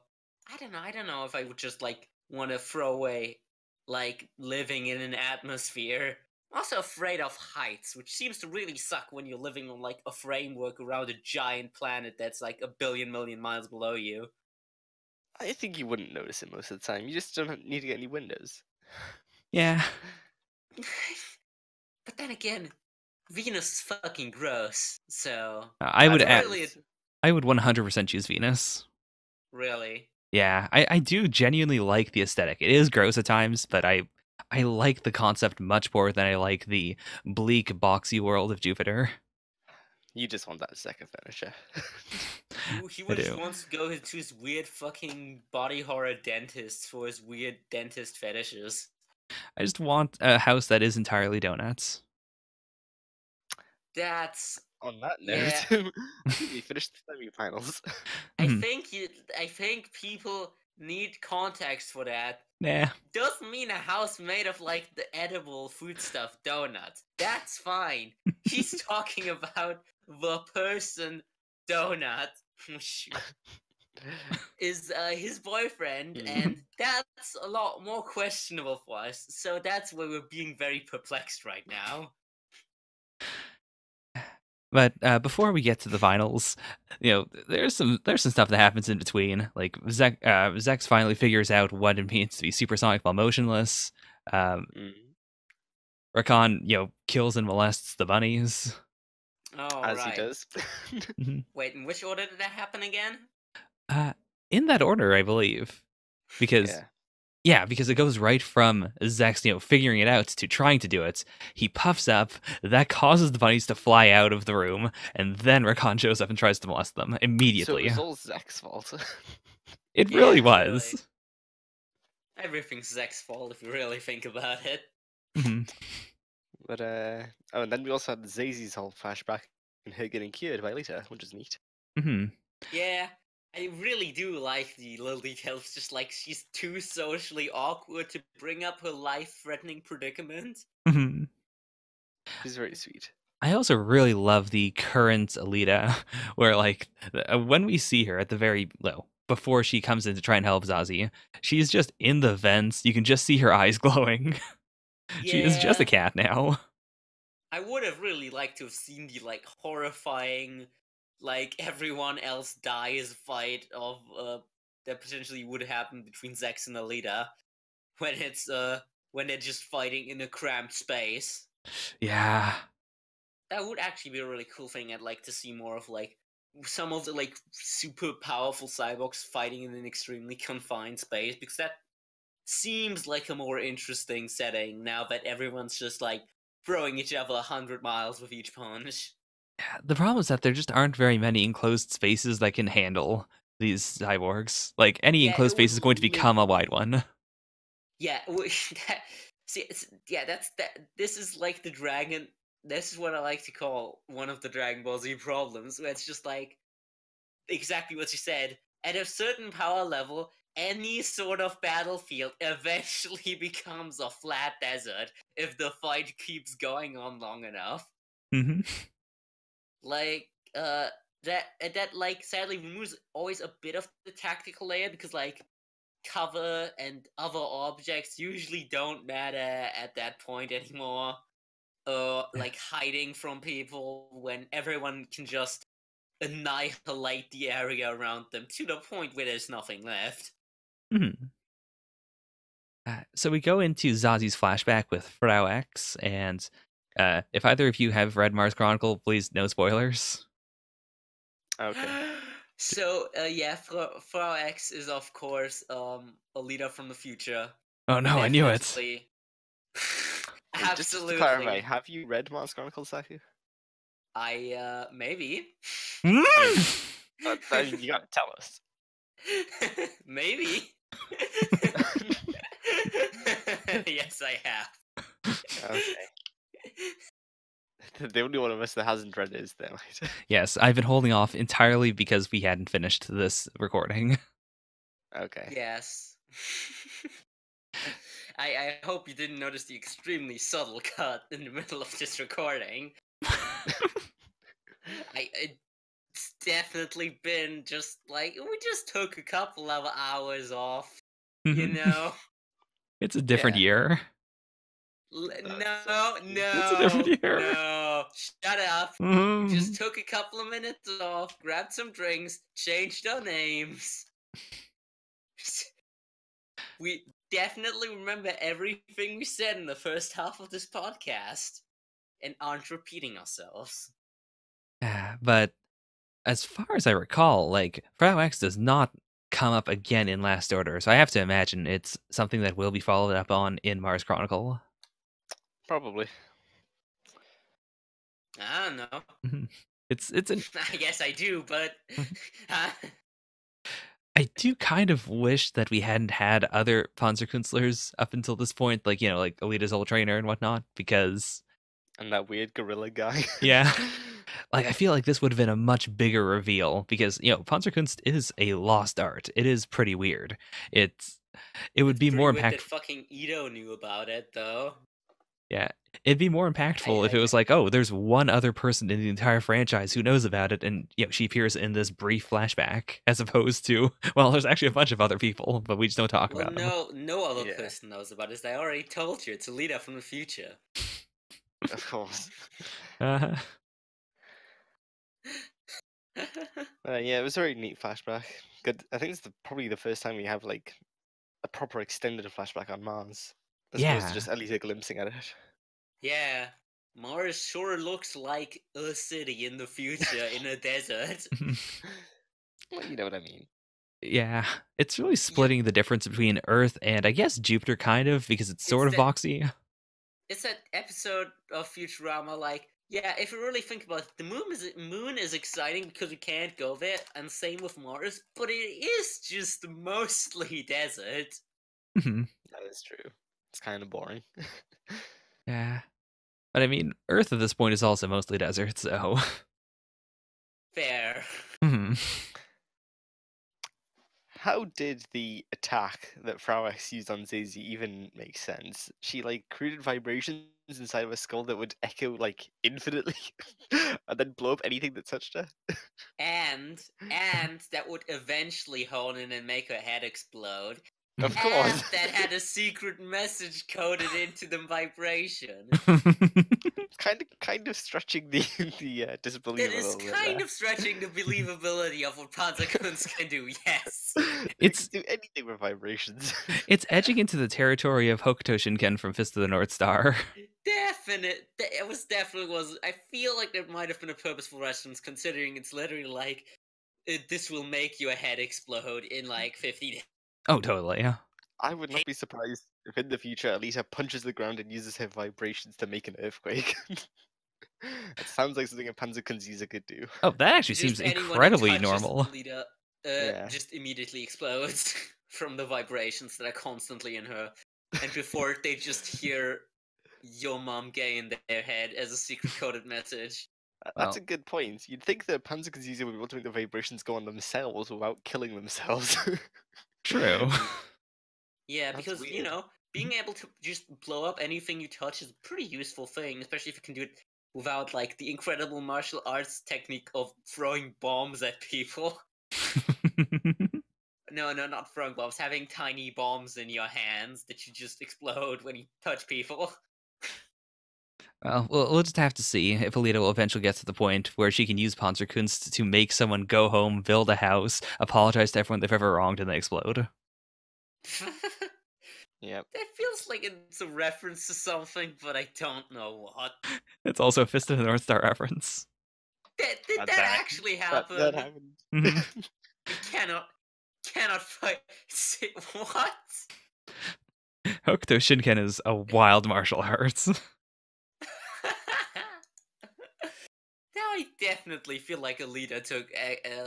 I don't know if I would just, like, want to throw away, like, living in an atmosphere. I'm also afraid of heights, which seems to really suck when you're living on, like, a framework around a giant planet that's, like, a billion million miles below you. I think you wouldn't notice it most of the time. You just don't need to get any windows. Yeah. But then again, Venus is fucking gross, so I would That's it's at, really, nice. I would 100% choose Venus. really. Yeah, I do genuinely like the aesthetic. It is gross at times, but I like the concept much more than I like the bleak, boxy world of Jupiter. You just want that second furniture. He I would just do. wants to go to his weird fucking body horror dentist for his weird dentist fetishes. I just want a house that is entirely donuts. That's On that yeah. note, I think we finished the semi-finals. Mhm. I think people need context for that. Nah. Doesn't mean a house made of like the edible foodstuff donuts. That's fine. He's talking about the person donut. Shoot. is his boyfriend, Mm. and that's a lot more questionable for us. So that's where we're being very perplexed right now. But before we get to the finals, there's some stuff that happens in between. Like Zechs finally figures out what it means to be supersonic while motionless. Mm. Rakan, kills and molests the bunnies. Oh, As he right. does. Wait, in which order did that happen again? In that order, I believe, because because it goes right from Zechs, figuring it out to trying to do it. He puffs up, that causes the bunnies to fly out of the room, and then Rakan shows up and tries to molest them So it immediately. was all Zechs' fault. It really Yeah, was. really. Everything's Zechs' fault if you really think about it. But and then we also had Zazie's whole flashback and her getting cured by Alita, which is neat. Yeah, I really do like the little details. Just like she's too socially awkward to bring up her life-threatening predicament. She's very sweet. I also really love the current Alita, where when we see her at the very low, before she comes in to try and help Zazie, she's just in the vents. You can just see her eyes glowing. Yeah. She is just a cat now. I would have really liked to have seen the horrifying, everyone else dies fight of that potentially would happen between Zechs and Alita when they're just fighting in a cramped space. Yeah. That would actually be a really cool thing. I'd like to see more of some of the super powerful cyborgs fighting in an extremely confined space, because that seems like a more interesting setting now that everyone's just throwing each other 100 miles with each punch. The problem is that there just aren't very many enclosed spaces that can handle these cyborgs. Any enclosed space is going to become a wide one. Yeah, that's that. This is the dragon. This is what I like to call one of the Dragon Ball Z problems, where it's just exactly what you said. At a certain power level, any sort of battlefield eventually becomes a flat desert if the fight keeps going on long enough. That sadly removes always a bit of the tactical layer, because cover and other objects usually don't matter at that point anymore. Hiding from people when everyone can just annihilate the area around them to the point where there's nothing left. So we go into Zazie's flashback with Frau X, and if either of you have read Mars Chronicle, please no spoilers. Okay. So Frau X is of course Alita from the future. Oh no, I knew it. Absolutely. Just to clarify, have you read Mars Chronicle, Saku? Maybe. You gotta tell us. Maybe. Yes, I have. Okay. The only one of us that hasn't read it is Thermite. Yes, I've been holding off entirely because we hadn't finished this recording. Okay. Yes. I hope you didn't notice the extremely subtle cut in the middle of this recording. It's definitely been just we just took a couple of hours off, you know? It's a different year. No, It's a different year. no, shut up. Just took a couple of minutes off, grabbed some drinks, changed our names. We definitely remember everything we said in the first half of this podcast and aren't repeating ourselves. But as far as I recall, Frau X does not come up again in Last Order, so I have to imagine it's something that will be followed up on in Mars Chronicle. Probably. I don't know. It's I guess I do, but I do kind of wish that we hadn't had other Panzerkünstlers up until this point, Alita's old trainer and whatnot, because... And that weird gorilla guy. Yeah. I feel like this would have been a much bigger reveal, because, Panzerkunst is a lost art. It is pretty weird. It would be more impactful. That fucking Ito knew about it, though. Yeah, it'd be more impactful if it was like, oh, there's one other person in the entire franchise who knows about it, and she appears in this brief flashback, as opposed to, well, there's actually a bunch of other people, but we just don't talk Well, about them. no other person knows about this. I already told you, it's Alita from the future. Of course. Uh-huh. Yeah, it was a very neat flashback. Good. I think it's probably the first time we have like a proper extended flashback on Mars, as opposed to just Alita glimpsing at it. Yeah, Mars sure looks like a city in the future in a desert. Well, you know what I mean. Yeah, it's really splitting the difference between Earth and, I guess, Jupiter, kind of, because it's sort of boxy. It's that episode of Futurama, like, yeah, if you really think about it, the moon is exciting because we can't go there, and same with Mars, but it is just mostly desert. That is true. It's kind of boring. Yeah. But I mean, Earth at this point is also mostly desert, so... Fair. How did the attack that Frau X used on Zazie even make sense? She like created vibrations inside of a skull that would echo like infinitely and then blow up anything that touched her. And that would eventually hone in and make her head explode. Of course. And that had a secret message coded into the vibration. kind of stretching the disbelief. It is kind of stretching the believability of what Panzerkunst can do, yes. It can do anything with vibrations. It's edging into the territory of Hokuto Shinken from Fist of the North Star. It was definitely. I feel like there might have been a purposeful reference, considering it's literally like, this will make your head explode in like 50 days. Oh, totally, yeah. I would not be surprised if in the future Alita punches the ground and uses her vibrations to make an earthquake. It sounds like something a Panzerkunst user could do. Oh, that actually seems incredibly normal. Alita, just immediately explodes from the vibrations that are constantly in her. And before they just hear "Yo mom gay" in their head as a secret coded message. That's a good point. You'd think the Panzerkunst user would be able to make the vibrations go on themselves without killing themselves. True. Yeah, because, being able to just blow up anything you touch is a pretty useful thing, especially if you can do it without, like, the incredible martial arts technique of throwing bombs at people. No, not throwing bombs, having tiny bombs in your hands that you just explode when you touch people. Well, we'll just have to see if Alita will eventually get to the point where she can use Panzerkunst to make someone go home, build a house, apologize to everyone they've ever wronged, and they explode. Yep. That feels like it's a reference to something, but I don't know what. It's also a Fist of the North Star reference. Did that actually happen? That happened. We cannot fight. What? Hokuto Shinken is a wild martial arts. Now I definitely feel like Alita took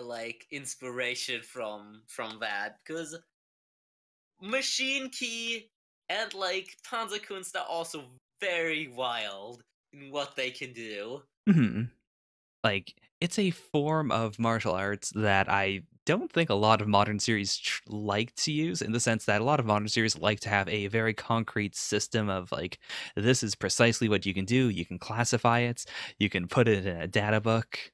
like inspiration from that, because Machine Key and like Panzerkunst are also very wild in what they can do. Like, it's a form of martial arts that I don't think a lot of modern series like to use, in the sense that a lot of modern series like to have a very concrete system of, like, this is precisely what you can do, you can classify it, you can put it in a data book.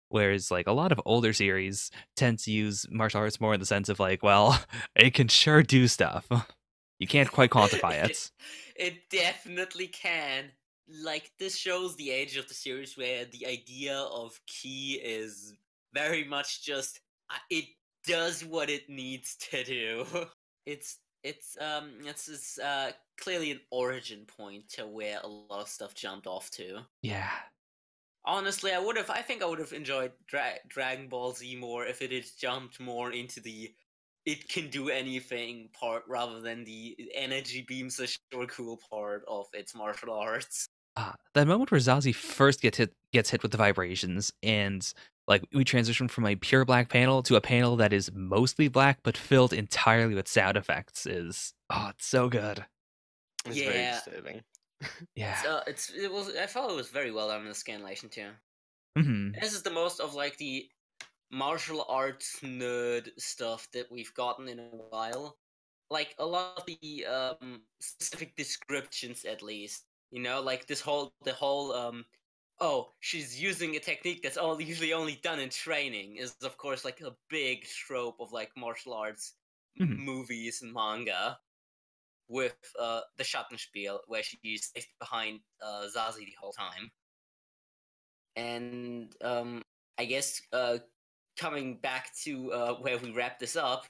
Whereas, like, a lot of older series tend to use martial arts more in the sense of, like, well, it can sure do stuff. You can't quite quantify it. It definitely can. Like, this shows the age of the series where the idea of ki is very much just, it does what it needs to do. It's clearly an origin point to where a lot of stuff jumped off to. Yeah. Honestly, I think I would have enjoyed Dragon Ball Z more if it had jumped more into the it can do anything part rather than the energy beams are sure cool part of its martial arts. That moment where Zazie first gets hit with the vibrations, and like we transition from a pure black panel to a panel that is mostly black but filled entirely with sound effects is it's so good. It's very disturbing. Yeah. I thought it was very well done in the scanlation too. This is the most of like the martial arts nerd stuff that we've gotten in a while. Like a lot of the specific descriptions, at least, You know, like oh, she's using a technique that's usually only done in training is of course like a big trope of like martial arts Mhm. movies and manga with the Schattenspiel where she stays behind Zazie the whole time. And I guess coming back to where we wrap this up,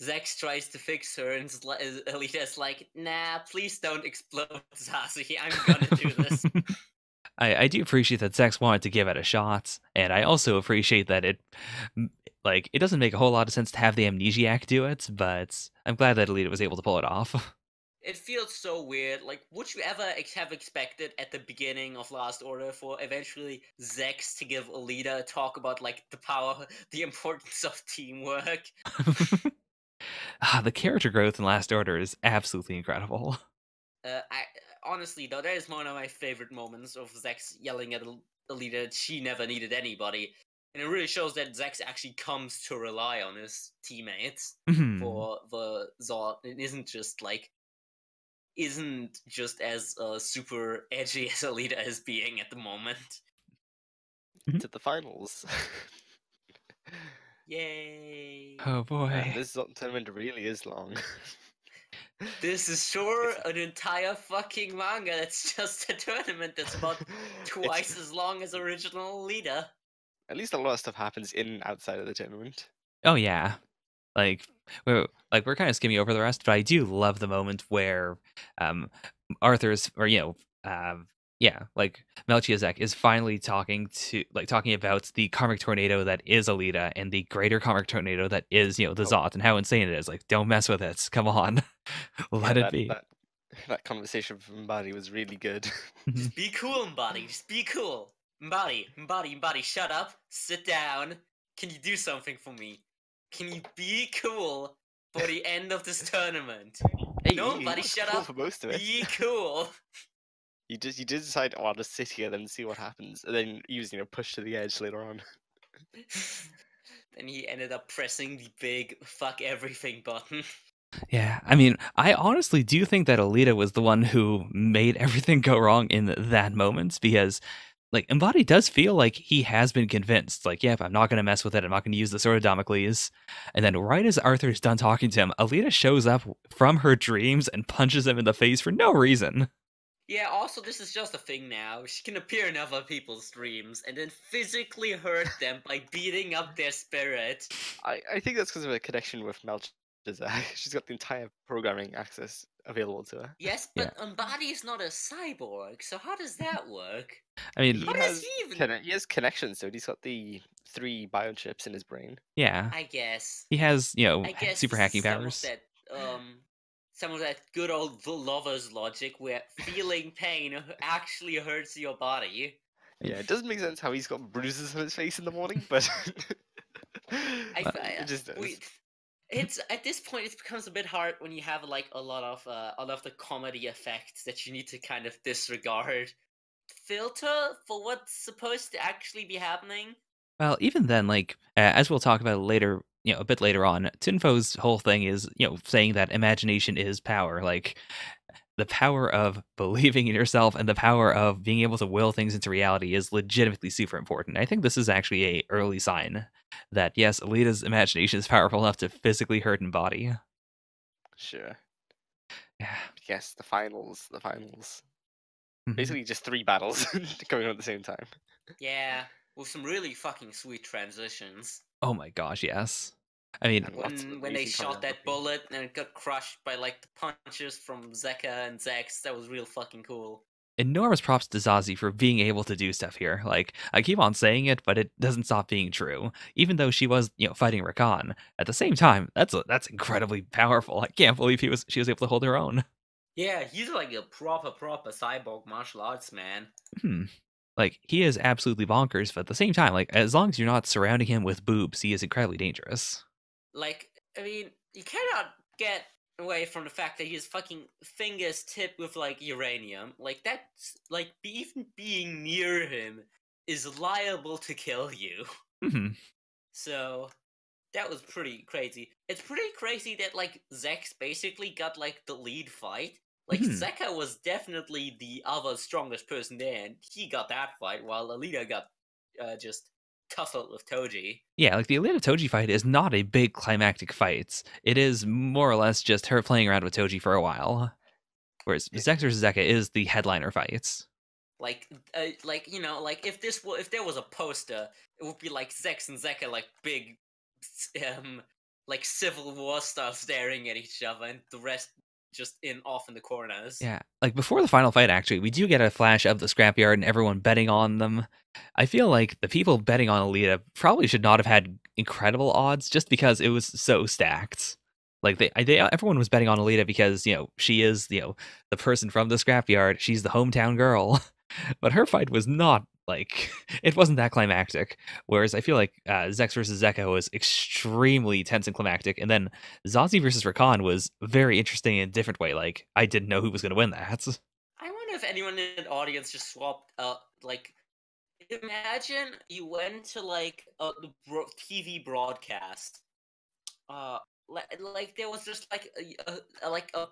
Zechs tries to fix her, and Alita's like, "Nah, please don't explode, Zazie. I'm gonna do this." I do appreciate that Zechs wanted to give it a shot, and I also appreciate that it doesn't make a whole lot of sense to have the amnesiac do it, but I'm glad that Alita was able to pull it off. It feels so weird. Like, would you ever have expected at the beginning of Last Order for eventually Zechs to give Alita a talk about like the importance of teamwork? The character growth in Last Order is absolutely incredible. I honestly though, that is one of my favorite moments of Zechs yelling at Alita that she never needed anybody, and it really shows that Zechs actually comes to rely on his teammates Mhm. for the ZOTT. It isn't just as super edgy as Alita is being at the moment. To the finals. Yay! Oh boy. This ZOTT tournament really is long. This is sure an entire fucking manga that's just a tournament that's about twice as long as original Alita. At least a lot of stuff happens in and outside of the tournament. Oh yeah. Like we're kind of skimming over the rest, but I do love the moment where um Arthur's or yeah, like Melchizedek is finally talking about the karmic tornado that is Alita and the greater karmic tornado that is, the ZOTT and how insane it is. Like, don't mess with it. Come on. Let Yeah, it be. that conversation from Mbadi was really good. Just be cool, Mbadi. Just be cool. Mbadi, shut up. Sit down. Can you do something for me? Can you be cool for the end of this tournament? Hey, No, he buddy, was shut cool up. for most of it. Be cool. You did decide, oh, I'll just sit here then see what happens, and then he was pushed to the edge later on. Then he ended up pressing the big fuck everything button. Yeah, I mean, I honestly do think that Alita was the one who made everything go wrong in that moment because, like, Embody does feel like he has been convinced. Like, yep, I'm not going to mess with it. I'm not going to use the Sword of Damocles. And then, right as Arthur's done talking to him, Alita shows up from her dreams and punches him in the face for no reason. Yeah, also, this is just a thing now. She can appear in other people's dreams and then physically hurt them by beating up their spirit. I think that's because of a connection with Melchizedek. She's got the entire programming access available to her. Yes, Yeah. but Umbadi is not a cyborg, so how does that work? I mean, He How does has he even... he has connections, so he's got the 3 biochips in his brain. yeah, I guess. he has, I guess super hacking some powers. some of that good old lover's logic where feeling pain actually hurts your body. Yeah, it doesn't make sense how he's got bruises on his face in the morning, but it just does. It's at this point it becomes a bit hard when you have like a lot of the comedy effects that you need to kind of disregard. Filter for what's supposed to actually be happening. Well, even then, like, as we'll talk about later, a bit later on, Tunfo's whole thing is, saying that imagination is power. Like, the power of believing in yourself and the power of being able to will things into reality is legitimately super important. I think this is actually a early sign that, yes, Alita's imagination is powerful enough to physically hurt and body. Sure. Yeah. Yes, the finals. Mhm. Basically just 3 battles going on at the same time. Yeah, with some really fucking sweet transitions. Oh my gosh, yes. I mean, And lots of When they amazing shot that choreography. bullet and it got crushed by like the punches from Zekka and Zechs, that was real fucking cool. enormous props to Zazie for being able to do stuff here. Like, I keep on saying it, but it doesn't stop being true. Even though she was, fighting Rakan, at the same time, that's incredibly powerful. I can't believe she was able to hold her own. Yeah, he's like a proper cyborg martial arts man. Hmm. Like, he is absolutely bonkers, but at the same time, like, as long as you're not surrounding him with boobs, he is incredibly dangerous. Like, I mean, you cannot get away from the fact that his fucking fingers tipped with like uranium. Like that's like even being near him is liable to kill you. Hmm. So that was pretty crazy. It's pretty crazy that like Zechs basically got like the lead fight Like, Zekka was definitely the other strongest person there, and he got that fight, while Alita got just tussled with Toji. Yeah, like the Alita Toji fight is not a big climactic fight. It is more or less just her playing around with Toji for a while. Whereas Zechs versus Zekka is the headliner fight. Like if there was a poster, it would be like Zechs and Zekka, like big, like Civil War style, staring at each other, and the rest just off in the corners. Yeah, like before the final fight, actually, we do get a flash of the scrapyard and everyone betting on them. I feel like the people betting on Alita probably should not have had incredible odds just because it was so stacked. Like everyone was betting on Alita because she is the person from the scrapyard. She's the hometown girl, but her fight was not like it wasn't that climactic. Whereas I feel like Zechs versus Zekka was extremely tense and climactic, and then Zazie versus Rakan was very interesting in a different way. Like I didn't know who was going to win that. I wonder if anyone in the audience just swapped like. Imagine you went to like a TV broadcast. Like there was just like a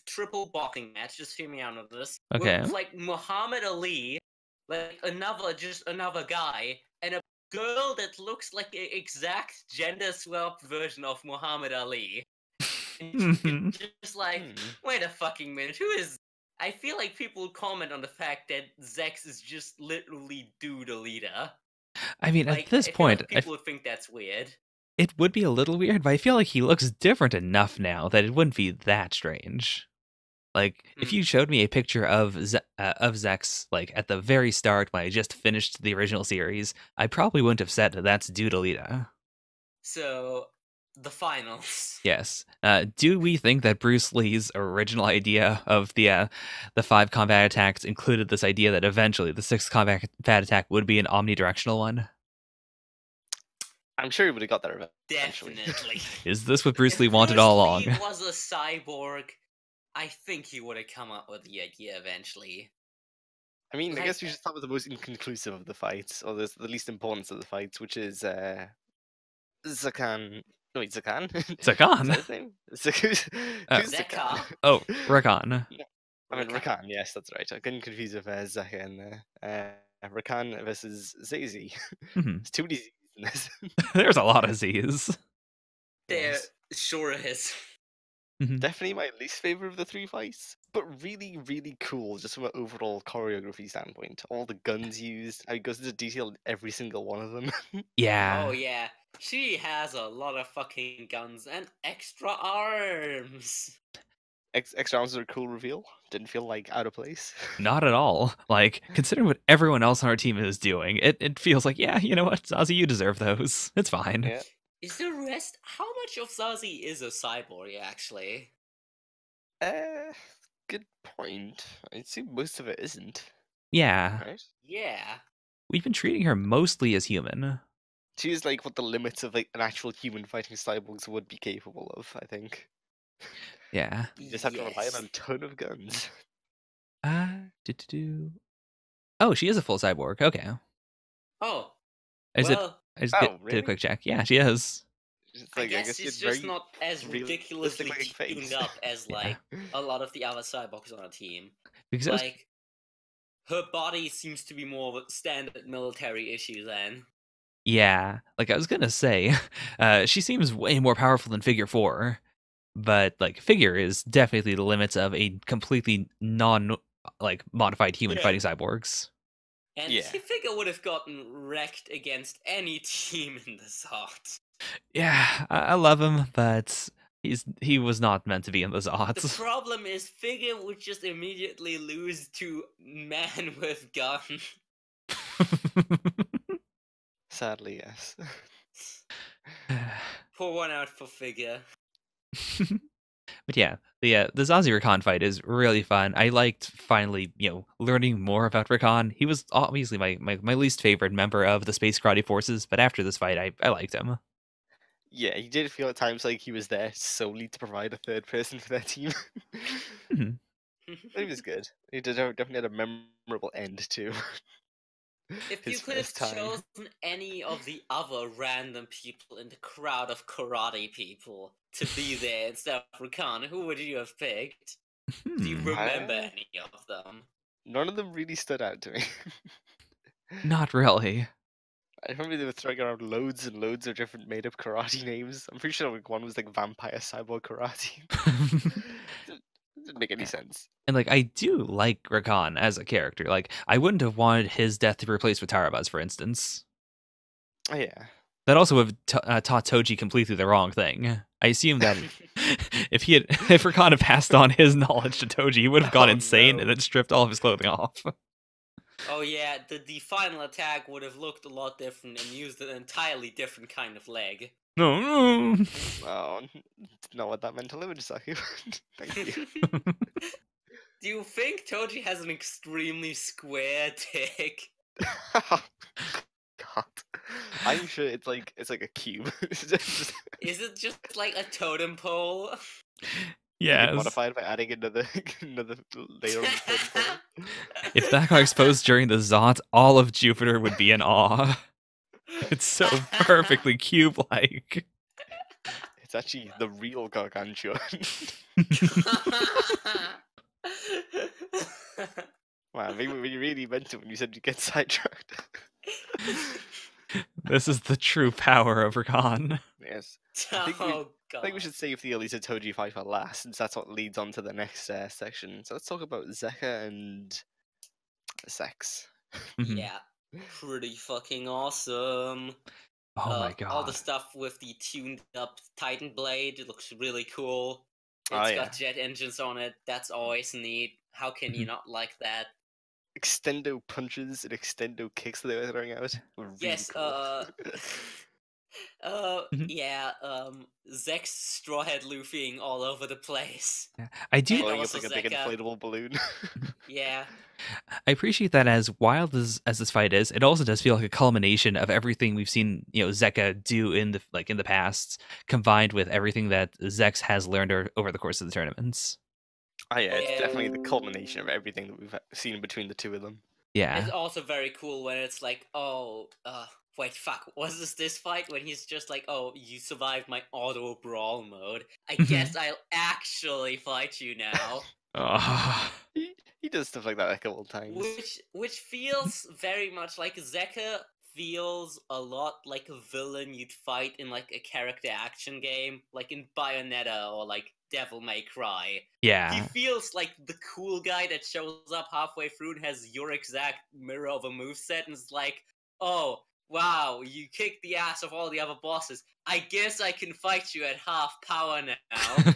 triple boxing match. Just hear me out on this. Okay. With, like Muhammad Ali, like another guy, and a girl that looks like an exact gender swapped version of Muhammad Ali. And just like, wait a fucking minute, who is? I feel like people comment on the fact that Zechs is just literally dude Alita. I mean, like, at this point, people would think that's weird. It would be a little weird, but I feel like he looks different enough now that it wouldn't be that strange. Like, if you showed me a picture of Zechs, like, at the very start when I just finished the original series, I probably wouldn't have said that's Dude Alita. So, the finals. Yes. Do we think that Bruce Lee's original idea of the 5 combat attacks included this idea that eventually the 6th combat attack would be an omnidirectional one? I'm sure he would have got there eventually. Definitely. Is this what Bruce Lee wanted all along? If Bruce Lee was a cyborg, I think he would have come up with the idea eventually. I mean, I guess we should start with the most inconclusive of the fights, or the least important of the fights, which is Zakan. No, wait, Zakan? Zakan? Is that his name? Who's Zekka. Oh, Rakan. I mean, Rakan, yes, that's right. I couldn't confuse with Zekka and Rakan versus Zazie. It's too many Z's in this. There's a lot of Z's. There sure is. Definitely my least favorite of the 3 fights, but really, really cool just from an overall choreography standpoint. All the guns used, it goes into detail in every single one of them. Yeah. Oh yeah, she has a lot of fucking guns and extra arms. Extra arms are a cool reveal. Didn't feel like out of place. Not at all. Like, considering what everyone else on our team is doing, it feels like, yeah, you know what, Zazie, you deserve those. It's fine. Yeah. Is the rest? How much of Zazie is a cyborg, actually? Good point. I'd say most of it isn't. Yeah. Right? Yeah. We've been treating her mostly as human. She's like what the limits of like an actual human fighting cyborgs would be capable of, I think. Yeah. You just have to rely on a ton of guns. Oh, she is a full cyborg. Okay. Oh. I just really? did a quick check. Yeah, she is. I guess she's just not as ridiculously tuned up as like a lot of the other cyborgs on our team. Because like her body seems to be more of a standard military issue then. Yeah, like I was gonna say, she seems way more powerful than Figure 4, but like Figure is definitely the limits of a completely modified human fighting cyborgs. And Figure would have gotten wrecked against any team in the ZOTT. Yeah, I love him, but he was not meant to be in the ZOTT. The problem is Figure would just immediately lose to Man with Gun. Sadly, yes. Pour one out for Figure. But yeah, the Zazie Rakan fight is really fun. I liked finally, learning more about Rakan. He was obviously my least favorite member of the Space Karate Forces, but after this fight, I liked him. Yeah, he did feel at times like he was there solely to provide a third person for their team. But he was good. He definitely had a memorable end too. If you could have chosen any of the other random people in the crowd of karate people to be there instead of Rakan, who would you have picked? Do you Hmm. remember any of them? None of them really stood out to me. Not really. I remember they were throwing around loads and loads of different made-up karate names. I'm pretty sure like one was like Vampire Cyborg Karate. Didn't make any sense. And like I do like Rakan as a character. Like I wouldn't have wanted his death to be replaced with Tarabaz, for instance. Oh yeah. That also would have taught Toji completely the wrong thing. I assume that if Rakan had passed on his knowledge to Toji, he would have gone Oh, insane no. and then stripped all of his clothing off. Oh yeah, the final attack would have looked a lot different and used an entirely different kind of leg. No. Oh, not what that mental image is. Thank you. Do you think Toji has an extremely square dick? God, I'm sure it's like a cube. Just Is it just like a totem pole? Yes. modified by adding another layer on the totem pole. If that got exposed during the ZOTT, all of Jupiter would be in awe. It's so perfectly cube-like. It's actually the real Gargantua. Wow, maybe we really meant it when you said you get sidetracked. This is the true power of Rakan. Yes. Oh I think we god. should save the Alita Toji fight for last, since that's what leads on to the next section. So let's talk about Zekka and Sechs. Mhm. Yeah, pretty fucking awesome. Oh my god. All the stuff with the tuned up Titan blade, it looks really cool. Oh, It's yeah. got jet engines on it. That's always neat. How can you not like that? Extendo punches and extendo kicks that they were throwing out were really Yes, cool. Mhm. yeah, Zechs Strawhead Luffying all over the place. I do And Blowing up also like a big Zekka. inflatable balloon. Yeah. I appreciate that as wild as this fight is, it also does feel like a culmination of everything we've seen, Zekka do in the past, combined with everything that Zechs has learned over the course of the tournaments. Oh yeah, it's Yeah. definitely the culmination of everything that we've seen between the two of them. Yeah. It's also very cool when it's like, oh, wait, fuck, was this fight when he's just like, oh, you survived my auto brawl mode. I guess I'll actually fight you now. Oh. He does stuff like that a couple of times. Which feels very much like Zekka feels a lot like a villain you'd fight in like a character action game, like in Bayonetta or like Devil May Cry. He Yeah. feels like the cool guy that shows up halfway through and has your exact mirror of a moveset and is like, oh, wow, you kicked the ass of all the other bosses. I guess I can fight you at half power now.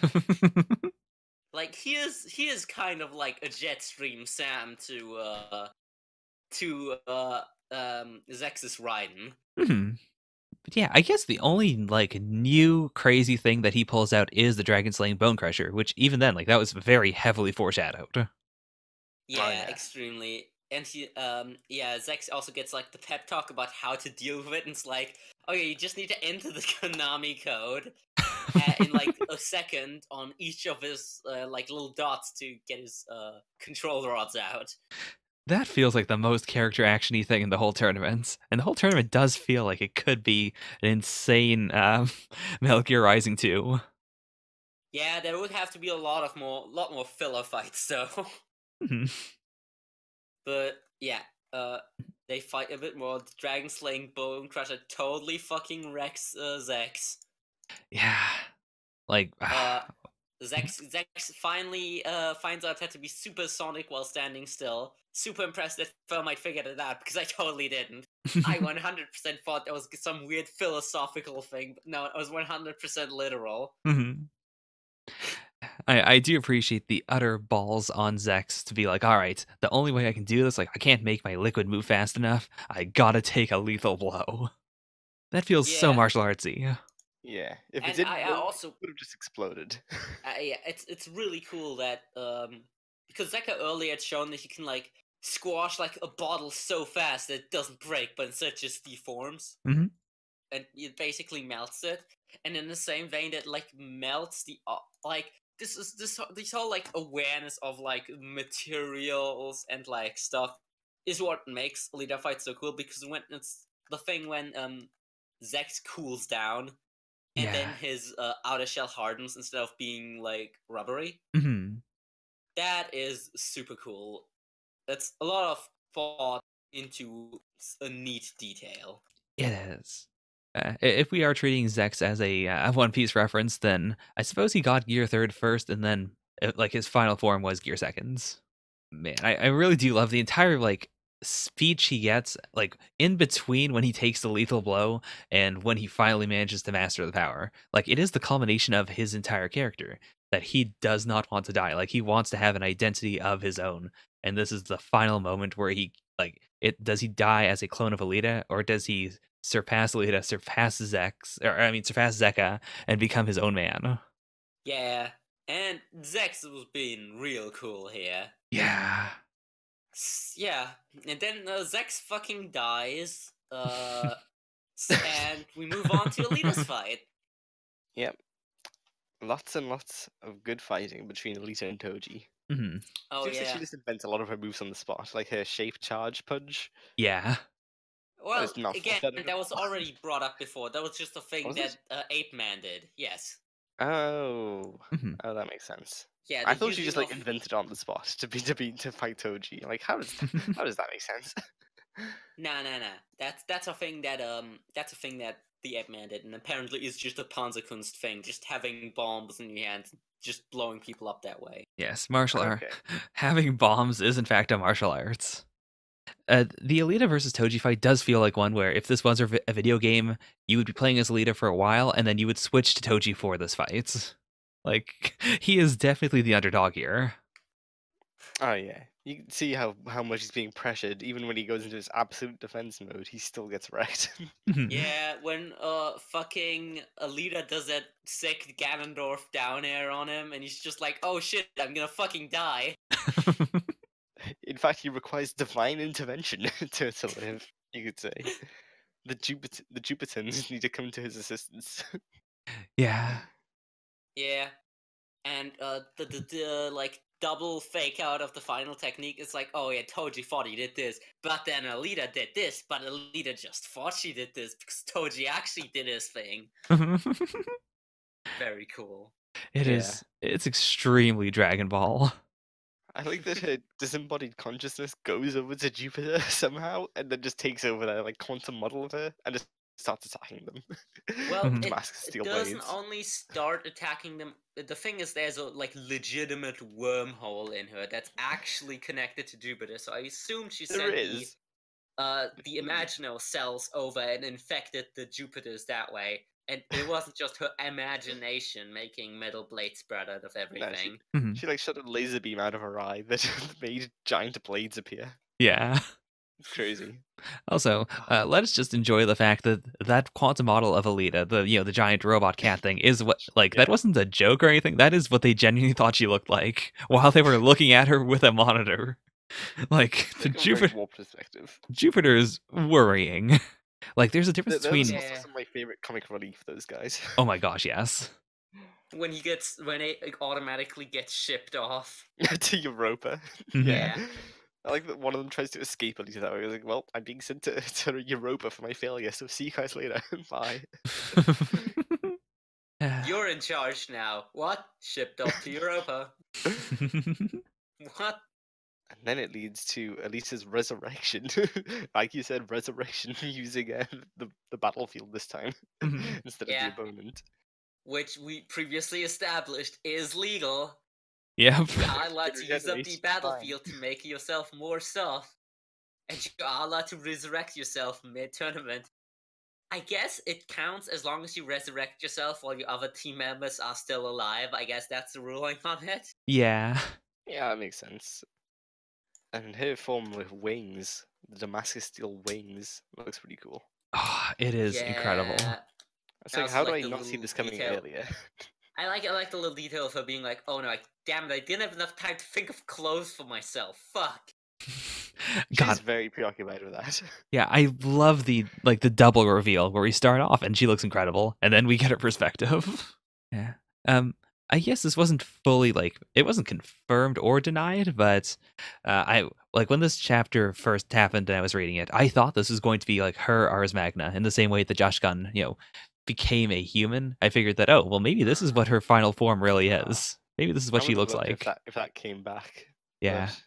Like he is kind of like a Jetstream Sam to Zechs' Raiden. But yeah, I guess the only new crazy thing that he pulls out is the Dragon Slaying Bone Crusher, which even then, that was very heavily foreshadowed. Yeah, yeah. extremely. And he Zechs also gets like the pep talk about how to deal with it, and it's like, okay, you just need to enter the Konami code in like a second on each of his like little dots to get his control rods out. That feels like the most character actiony thing in the whole tournament, and the whole tournament does feel like it could be an insane Metal Gear Rising 2. Yeah, there would have to be a lot more filler fights though. But yeah, they fight a bit more. The Dragon Slaying Bone Crusher totally fucking wrecks Zechs. Yeah, Zechs finally finds out how to be supersonic while standing still. Super impressed that Thermite figured it out, because I totally didn't. I 100% thought that was some weird philosophical thing, but no, it was 100% literal. I do appreciate the utter balls on Zechs to be like, all right, the only way I can do this, I can't make my liquid move fast enough. I gotta take a lethal blow. That feels so Yeah. martial artsy. Yeah, if it And didn't, I also it would have just exploded. yeah, it's really cool that because Zekka earlier had shown that he can like squash like a bottle so fast that it doesn't break, but instead just deforms, Mhm. and it basically melts it. And in the same vein, that like melts the like this whole like awareness of like materials and like stuff is what makes Alita fight so cool, because when it's the thing when Zechs cools down. And then his outer shell hardens instead of being like rubbery. Mhm. That is super cool. That's a lot of thought into a neat detail. It is. If we are treating Zechs as a One Piece reference, then I suppose he got Gear 3rd first, and then like his final form was Gear 2nds. Man, I really do love the entire like speech he gets, like in between when he takes the lethal blow and when he finally manages to master the power. Like it is the culmination of his entire character that he does not want to die. Like he wants to have an identity of his own, and this is the final moment where he like it. Does he die as a clone of Alita, or does he surpass Alita, surpass Zechs, or I mean surpass Zekka, and become his own man? Yeah, and Zechs was being real cool here. Yeah. Yeah, and then Zechs fucking dies, and we move on to Alita's fight. Yep. Lots and lots of good fighting between Alita and Toji. Mm-hmm. Oh Seems yeah. like she just invents a lot of her moves on the spot, like her shape charge punch. Yeah. Well, It's not again, foreshadowed. that was already brought up before. That was just a thing Was that it? Ape Man did. Yes. Oh, Mhm. oh, that makes sense. Yeah. I the thought she using just like of- invented on the spot to fight Toji. Like, how does that make sense? Nah. That's a thing that the Ape Man did, and apparently is just a Panzerkunst thing, just having bombs in your hands, just blowing people up that way. Yes, martial art. Okay. Having bombs is in fact a martial arts. The Alita versus Toji fight does feel like one where if this was a video game, you would be playing as Alita for a while, and then you would switch to Toji for this fight. Like, he is definitely the underdog here. Oh yeah, you can see how much he's being pressured. Even when he goes into his absolute defense mode, he still gets wrecked. Yeah, when fucking Alita does that sick Ganondorf down air on him, and he's just like, "Oh shit, I'm gonna fucking die." In fact, he requires divine intervention to live. You could say the Jupitans need to come to his assistance. Yeah. Yeah, and the like double fake out of the final technique is like, oh yeah, Toji thought he did this, but then Alita did this, but Alita just thought she did this because Toji actually did his thing. Very cool. It is. It's extremely Dragon Ball. I like that her disembodied consciousness goes over to Jupiter somehow, and then just takes over their like quantum model of her, and just starts attacking them. Well, Mhm. it Damascus steel doesn't blades. only start attacking them. The thing is, there's a like legitimate wormhole in her that's actually connected to Jupiter. So I assume she There sent is. the Imagino cells over and infected the Jupiters that way. And it wasn't just her imagination making metal blade spread out of No, everything. Mhm. she like shot a laser beam out of her eye that made giant blades appear. Yeah. It's crazy. Also, let us just enjoy the fact that that quantum model of Alita, the giant robot cat thing, is what that Yeah. wasn't a joke or anything. That is what they genuinely thought she looked like while they were looking at her with a monitor. Like the Like a very Jupiter, warped perspective. Jupiter is worrying. Like there's a difference That between. was Yeah. also some of my favorite comic relief. Those guys. Oh my gosh, yes. When it like, automatically gets shipped off. To Europa. Mhm. Yeah. I like that one of them tries to escape Alita that way. He's like, well, I'm being sent to Europa for my failure, so see you guys later. Bye. You're in charge now. What? Shipped off to Europa. What? And then it leads to Alita's resurrection. Like you said, resurrection using the battlefield this time Mhm. instead Yeah. of the opponent. Which we previously established is legal. Yep. You are allowed to use up the Regeneration, battlefield to make yourself more stuff. And you are allowed to resurrect yourself mid-tournament. I guess it counts as long as you resurrect yourself while your other team members are still alive. I guess that's the ruling on it. Yeah. Yeah, that makes sense. And her form with wings, the Damascus steel wings, looks pretty cool. Oh, it is incredible. It's I like, also how do like I the not see little this coming detail. earlier? I like the little detail of her being like, oh no, damn it, I didn't have enough time to think of clothes for myself. Fuck. God, She's very preoccupied with that. yeah, I love the double reveal where we start off and she looks incredible, and then we get her perspective. Yeah. I guess this wasn't fully it wasn't confirmed or denied, but I like when this chapter first happened and I was reading it, I thought this was going to be like her Ars Magna in the same way that Josh Gunn, became a human. I figured that maybe this is what her final form really is. Maybe this is I what she would looks love like. if that came back. Yeah. But,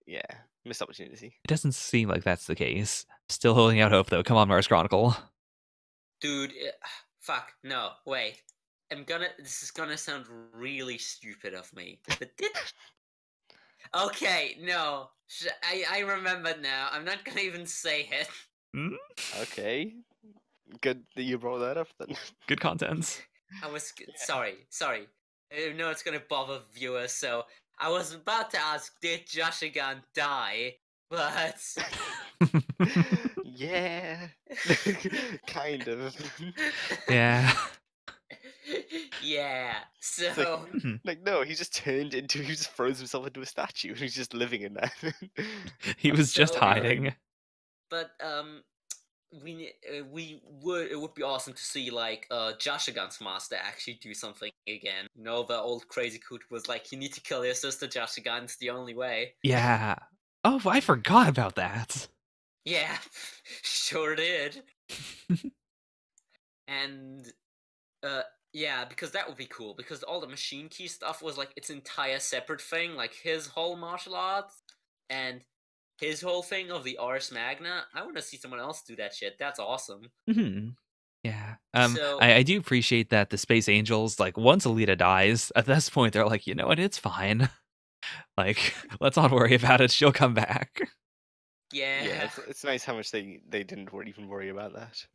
yeah, missed opportunity. It doesn't seem like that's the case. Still holding out hope, though. Come on, Mars Chronicle. Dude, fuck, no, wait. This is gonna sound really stupid of me. But okay, no. I remember now. I'm not gonna even say it. Hmm? Okay. Good that you brought that up then. Good content. I was sorry. I know it's gonna bother viewers, so I was about to ask, did Jashigan die? But Yeah. Kind of. Yeah. yeah. So Like no, he just froze himself into a statue and he's just living in that. He was just So- hiding. but it would be awesome to see like Jashigan's master actually do something again. You know, the old crazy coot was like, you need to kill your sister, Jashigan, it's the only way. Yeah. Oh, I forgot about that. Yeah, sure did. And yeah, because that would be cool, because all the machine key stuff was like its entire separate thing, like his whole martial arts and his whole thing of the Ars Magna. I want to see someone else do that shit. That's awesome. Hmm. Yeah. So I do appreciate that the Space Angels, like, once Alita dies, at this point they're like, you know what, it's fine. Like, let's not worry about it. She'll come back. yeah, it's nice how much they didn't even worry about that.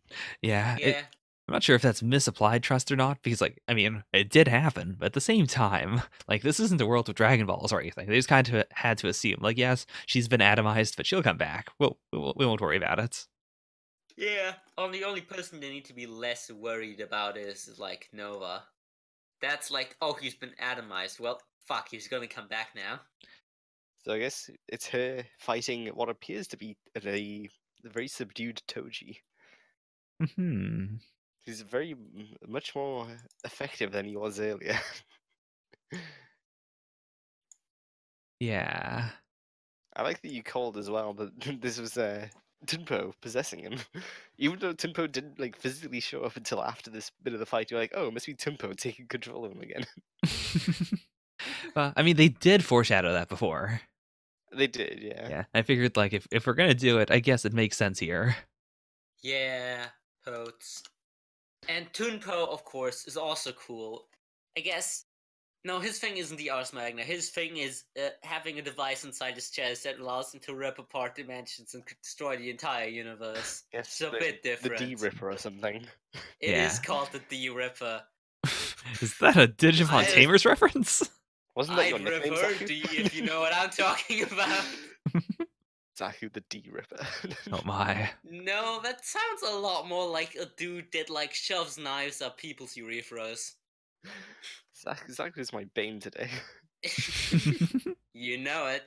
Yeah. yeah. I'm not sure if that's misapplied trust or not, because, like, I mean, it did happen, but at the same time, like, this isn't a world with Dragon Balls or anything. They just kind of had to assume, like, yes, she's been atomized, but she'll come back. We won't worry about it. Yeah, the only person they need to be less worried about is like Nova. That's like, oh, he's been atomized. Well, fuck, he's gonna come back now. So I guess it's her fighting what appears to be a very subdued Toji. Hmm. He's much more effective than he was earlier. Yeah. I like that you called as well that this was Tunpo possessing him. Even though Tunpo didn't like physically show up until after this bit of the fight, you're like, oh, it must be Tunpo taking control of him again. Well, I mean, they did foreshadow that before. They did, yeah. Yeah. I figured, like, if we're gonna do it, I guess it makes sense here. Yeah, totes. And Tunpo, of course, is also cool. I guess. No, his thing isn't the Ars Magna. His thing is having a device inside his chest that allows him to rip apart dimensions and destroy the entire universe. Yes, It's a bit different. The D-Ripper or something. It Yeah. is called the D-Ripper. Is that a Digimon Tamers reference? Wasn't that your I'd nickname, refer Zaku? to you if you know what I'm talking about. Zaku the D-Ripper. Oh my. No, that sounds a lot more like a dude that like shoves knives up people's urethras. Zaku's my bane today. You know it.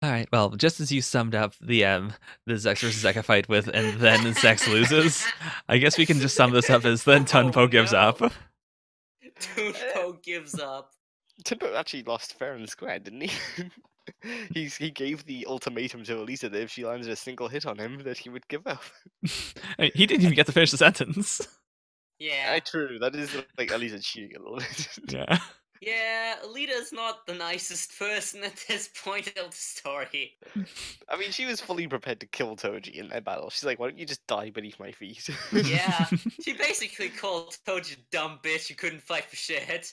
All right. Well, just as you summed up the Zechs versus Zekka fight with, and then Zechs loses, I guess we can just sum this up as then Tunpo gives no. up. Tunpo gives up. Tunpo actually lost fair and square, didn't he? He gave the ultimatum to Alita that if she landed a single hit on him, that he would give up. I mean, he didn't even get to finish the sentence. Yeah. True. That is like Alita cheating a little bit. Yeah. Yeah, Alita's not the nicest person at this point of the story. I mean, she was fully prepared to kill Toji in that battle. She's like, "Why don't you just die beneath my feet?" Yeah, she basically called Toji a dumb bitch who couldn't fight for shit.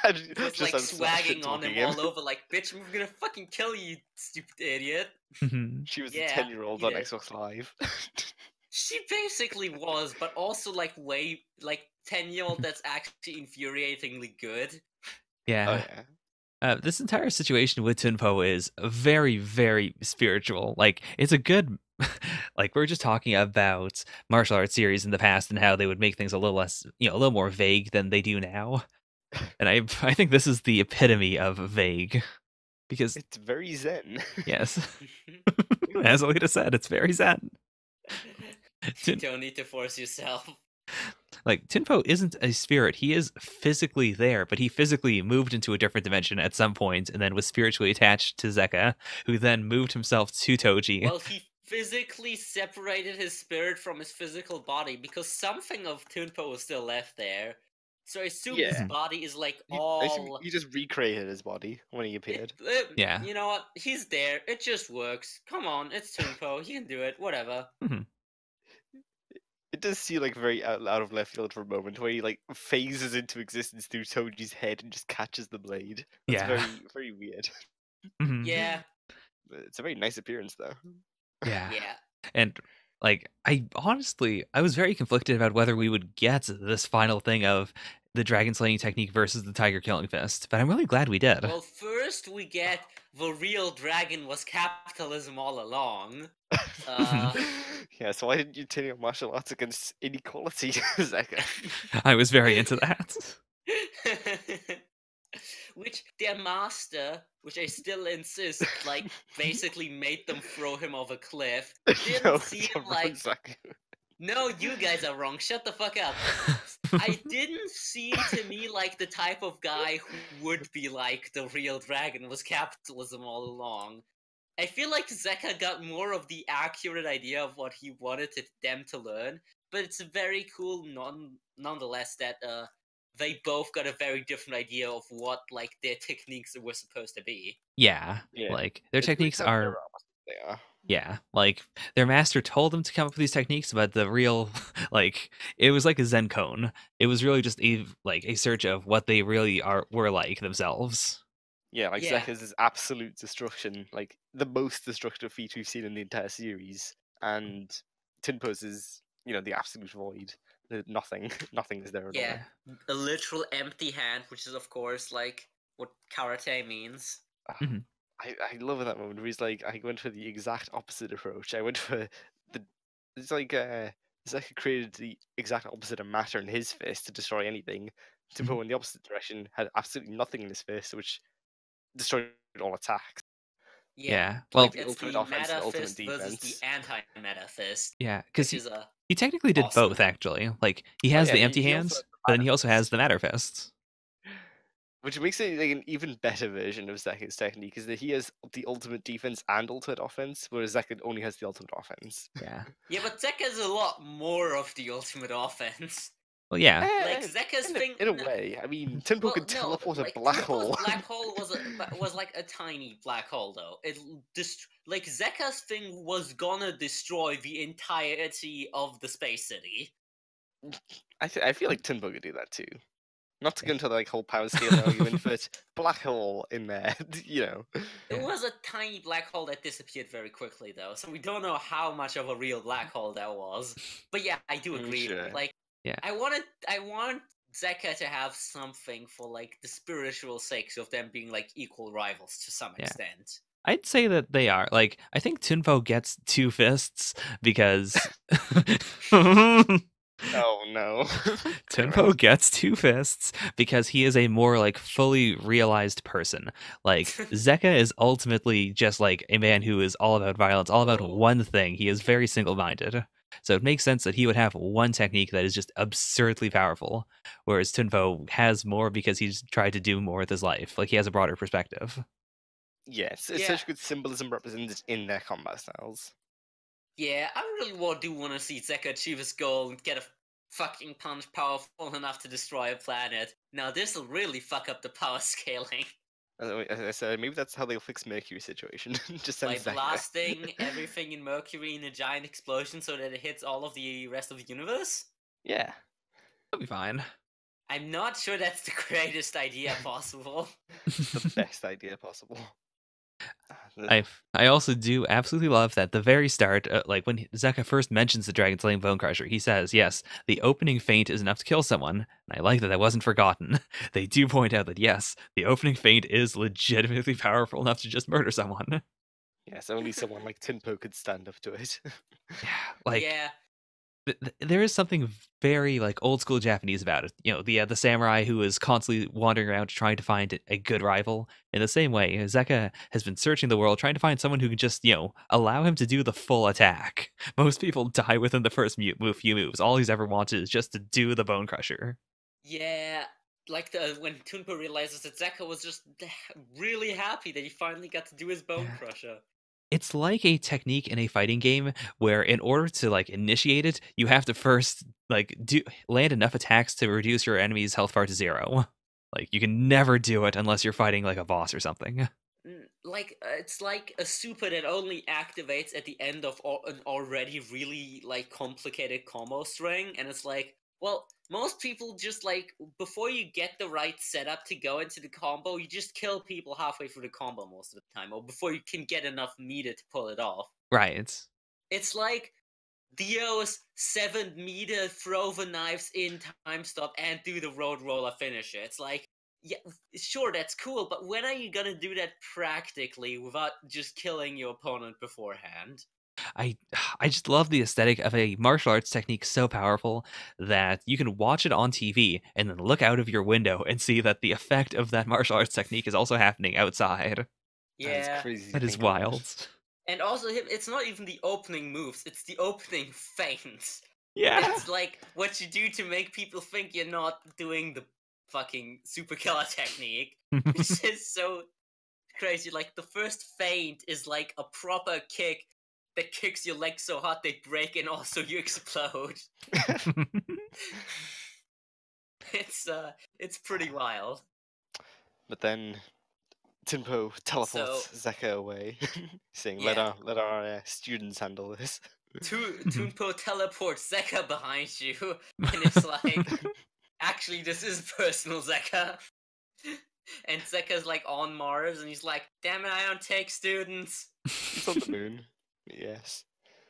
Was like swagging on him all over, like, bitch, I'm gonna fucking kill you, stupid idiot. She was Yeah, a 10-year-old he on did. Xbox Live. She basically was, but also like 10-year-old that's actually infuriatingly good. Yeah. Oh yeah. This entire situation with Tunpo is very, very spiritual. Like, it's a good, like, we are just talking about martial arts series in the past and how they would make things a little less, a little more vague than they do now. And I think this is the epitome of vague, because It's very zen. yes, as Alita said, it's very zen. You don't need to force yourself. Like, Tunpo isn't a spirit. He is physically there, but he physically moved into a different dimension at some point and then was spiritually attached to Zekka, who then moved himself to Toji. Well, he physically separated his spirit from his physical body because something of Tunpo was still left there. So I assume his Yeah. body is like I assume all. he just recreated his body when he appeared. Yeah. You know what? He's there. It just works. Come on, it's Tunpo. He can do it. Whatever. Mhm. It does seem like very out of left field for a moment, where he like phases into existence through Toji's head and just catches the blade. That's Yeah. very, very weird. Mhm. Yeah. It's a very nice appearance, though. Yeah. Yeah. And like, I was very conflicted about whether we would get this final thing of the dragon slaying technique versus the tiger killing fist, but I'm really glad we did. Well, first we get the real dragon was capitalism all along. Yeah, so why didn't you turn your martial arts against inequality, Zekka? I was very into that. Which their master, which I still insist, like basically made them throw him off a cliff. Didn't No, seem you're wrong, like. Zekka. No, you guys are wrong. Shut the fuck up. I didn't seem to me like the type of guy who would be like the real dragon was capitalism all along. I feel like Zekka got more of the accurate idea of what he wanted them to learn, but it's very cool nonetheless that they both got a very different idea of what like their techniques were supposed to be. Yeah. Yeah. Like, their It's weird techniques how are. they're opposite they are. Yeah, like their master told them to come up with these techniques, but the real, like, it was like a Zen cone. It was really just a search of what they really were like themselves. Yeah, like Yeah. Zekka's is absolute destruction, like the most destructive feat we've seen in the entire series, and Tunpo's is, the absolute void. Nothing, nothing is there at Yeah, all. a literal empty hand, which is of course like what karate means. Mhm. I love that moment where he's like, I went for the exact opposite approach. I went for the. It's like Zekka created the exact opposite of matter in his fist to destroy anything. Tunpo went in the opposite direction, had absolutely nothing in his fist, which destroyed all attacks. Yeah. Well, Well, the it's ultimate the offense and meta the ultimate fist versus the defense. anti-meta fist, yeah, because which is a he technically did awesome. both, actually. Like, he Oh, has yeah, the empty he also hands, has the but then he matter also has fist. the matter fists. Which makes it like an even better version of Zekka's technique, is that he has the ultimate defense and ultimate offense, whereas Zekka only has the ultimate offense. Yeah. Yeah, but Zekka's a lot more of the ultimate offense. Well, yeah. Like Zekka's thing. In a way, I mean, Tunpo Well, could no, teleport like a black Tunpo's hole. black hole was like a tiny black hole though. Like Zekka's thing was gonna destroy the entirety of the space city. I feel like Tunpo could do that too. Not to go into the like whole power scale argument, but black hole in there, It Yeah. was a tiny black hole that disappeared very quickly, though, so we don't know how much of a real black hole that was. But yeah, I do agree. Sure. Like, Yeah. I want Zekka to have something for like the spiritual sakes of them being like equal rivals to some Yeah. extent. I'd say that they are. Like, I think Tunpo gets two fists because Oh no. Tunpo gets two fists because he is a more like fully realized person. Like, Zekka is ultimately just like a man who is all about violence, all about one thing. He is very single-minded. So it makes sense that he would have one technique that is just absurdly powerful, whereas Tunpo has more because he's tried to do more with his life. Like, he has a broader perspective. Yes, it's Yeah. such good symbolism represented in their combat styles. Yeah, I really do want to see Zekka achieve his goal and get a fucking punch powerful enough to destroy a planet. Now this will really fuck up the power scaling. As I said, maybe that's how they'll fix Mercury's situation. Just send By Zekka. blasting everything in Mercury in a giant explosion so that it hits all of the rest of the universe? Yeah. That'll be fine. I'm not sure that's the greatest idea possible. The best idea possible. I also do absolutely love that the very start, like when Zekka first mentions the Dragon Slaying Bone Crusher, he says, yes, the opening feint is enough to kill someone. And I like that that wasn't forgotten. They do point out that, yes, the opening feint is legitimately powerful enough to just murder someone. Yes, only someone like Tunpo could stand up to it. Yeah, like, yeah, there is something very like old school Japanese about it. You know, the samurai who is constantly wandering around trying to find a good rival. In the same way, Zekka has been searching the world trying to find someone who can just, allow him to do the full attack. Most people die within the first few moves. All he's ever wanted is just to do the Bone Crusher. yeah. Like when Tunpo realizes that Zekka was just really happy that he finally got to do his Bone Yeah. Crusher. It's like a technique in a fighting game where in order to like initiate it, you have to first like land enough attacks to reduce your enemy's health bar to 0. Like you can never do it unless you're fighting like a boss or something. Like it's like a super that only activates at the end of an already really like complicated combo string, and it's like, well, most people just like before you get the right setup to go into the combo, you just kill people halfway through the combo most of the time, or before you can get enough meter to pull it off. Right. It's like Dio's 7 meter throw the knives in time stop and do the road roller finisher. It's like, yeah, sure, that's cool, but when are you gonna do that practically without just killing your opponent beforehand? I just love the aesthetic of a martial arts technique so powerful that you can watch it on TV and then look out of your window and see that the effect of that martial arts technique is also happening outside. Yeah, That's crazy. That is wild. And also, it's not even the opening moves; it's the opening feints. Yeah. It's like what you do to make people think you're not doing the fucking super killer technique. It's just so crazy. Like the first feint is like a proper kick that kicks your legs so hard they break and also you explode. It's pretty wild. But then Tunpo teleports Zekka away, saying, Yeah. "Let our students handle this." Tunpo teleports Zekka behind you, and it's like, actually, this is personal Zekka. And Zekka's like on Mars, and he's like, damn it, I don't take students. He's on the moon. Yes.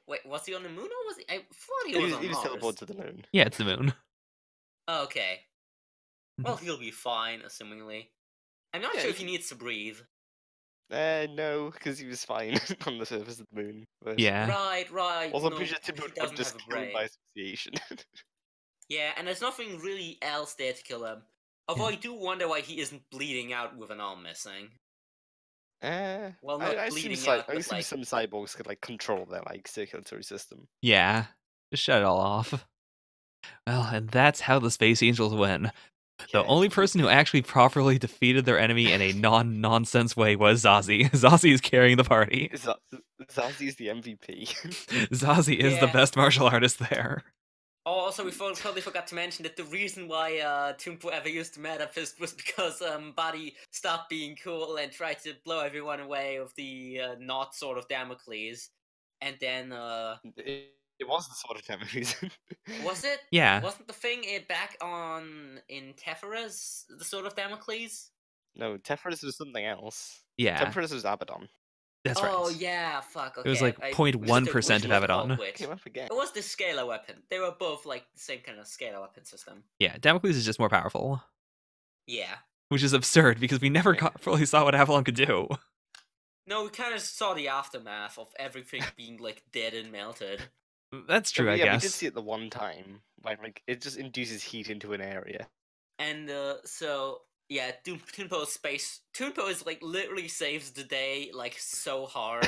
Wait, was he on the moon or was he? I thought he was on He was Mars. teleported to the moon. Yeah, it's the moon. Oh, okay. Well, he'll be fine, assumingly. I'm not sure if he needs to breathe. No, because he was fine on the surface of the moon. But... Yeah. Right. Also, No, I'm pretty sure Tunpo would just kill him by association. Yeah, and there's nothing really else there to kill him. Although I do wonder why he isn't bleeding out with an arm missing. Well, not I bleeding assume, out, I but assume like... some cyborgs could like control their like circulatory system. Yeah. Just shut it all off. Well, and that's how the Space Angels win. The only person who actually properly defeated their enemy in a non-nonsense way was Zazie. Zazie is carrying the party. Zazie is the MVP. Zazie is the best martial artist there. Also, we totally forgot to mention that the reason why Tunpo ever used the Meta Fist was because Body stopped being cool and tried to blow everyone away with the not sort of Damocles. And then... It was the Sword of Damocles. Was it? Yeah. Wasn't the thing back in Tiphares the Sword of Damocles? No, Tiphares was something else. Yeah. Tiphares was Abaddon. That's right. Oh, yeah, fuck, okay. It was like 0.1% of Abaddon. Okay, I forget. It was the scalar weapon. They were both like the same kind of scalar weapon system. Yeah, Damocles is just more powerful. Yeah. Which is absurd because we never fully saw what Avalon could do. No, we kind of saw the aftermath of everything being like dead and melted. That's true, I guess. We did see it the one time. Like it just induces heat into an area. And so yeah, Tunpo's space. Tunpo is like literally saves the day like so hard,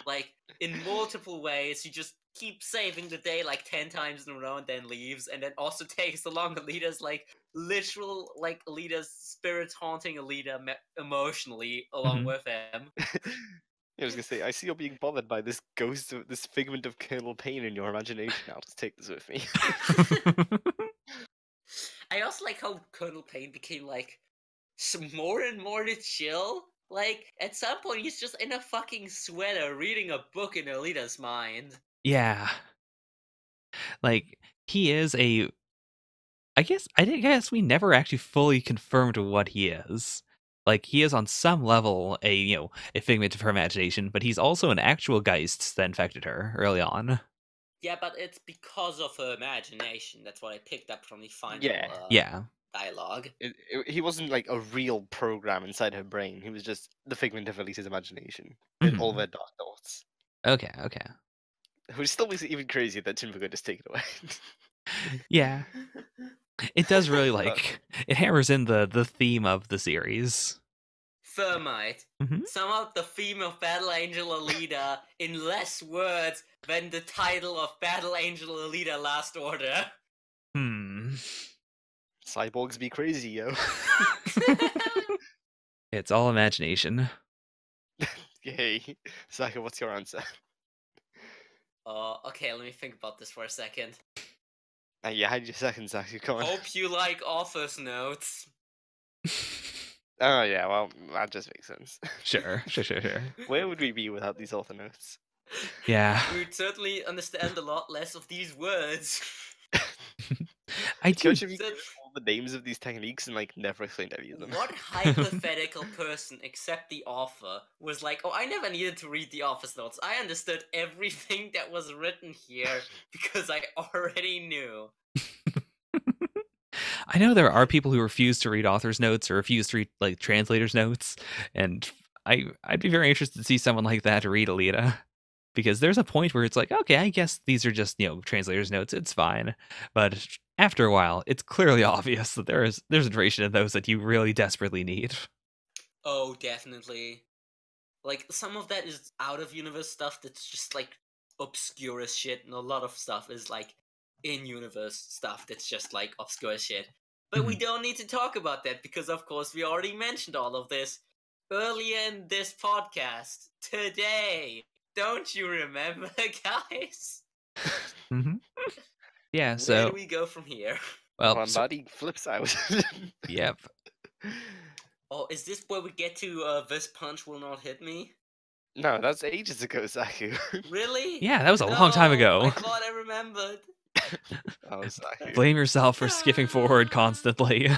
like in multiple ways. He just keeps saving the day like 10 times in a row and then leaves, and then also takes along Alita's like literal like Alita's spirit haunting Alita emotionally along with him. I was gonna say, I see you're being bothered by this ghost, this figment of Colonel Pain in your imagination. I'll just take this with me. I also like how Colonel Pain became like more and more to chill. Like at some point, he's just in a fucking sweater reading a book in Alita's mind. Yeah, like he is a. I guess we never actually fully confirmed what he is. Like, he is on some level a figment of her imagination, but he's also an actual Geist that infected her early on. Yeah, but it's because of her imagination. That's what I picked up from the final dialogue. He wasn't like a real program inside her brain. He was just the figment of Alita's imagination. All their dark thoughts. Okay. Which still makes it even crazier that Tunpò could just take it away. Yeah. It does really it hammers in the theme of the series. Thermite. Sum up the theme of Battle Angel Alita in less words than the title of Battle Angel Alita Last Order. Cyborgs be crazy, yo. It's all imagination. Okay, Saka, what's your answer? Okay, let me think about this for a second. You had your second, Saka. Come on. Hope you like author's notes. Oh yeah, well that just makes sense. Sure. Where would we be without these author notes? Yeah. We'd certainly understand a lot less of these words. I do. Coach, have you given all the names of these techniques and like never explained any of them? What hypothetical person except the author was like, oh, I never needed to read the author's notes. I understood everything that was written here because I already knew. I know there are people who refuse to read author's notes or refuse to read like translators' notes, and I'd be very interested to see someone like that read Alita, because there's a point where it's like, okay, I guess these are just translators' notes. It's fine, but after a while, it's clearly obvious that there's a duration of those that you really desperately need. Oh, definitely. Like some of that is out of universe stuff that's just like obscure as shit, and a lot of stuff is like in-universe stuff that's just like obscure shit. But we don't need to talk about that because, of course, we already mentioned all of this earlier in this podcast today. Don't you remember, guys? Yeah, so where do we go from here? Well, body flips out. Yep. Oh, is this where we get to this punch will not hit me? No, that's ages ago, Zaku. Really? Yeah, that was a long time ago. I thought I remembered. Oh, Zaku. Blame yourself for skipping forward constantly.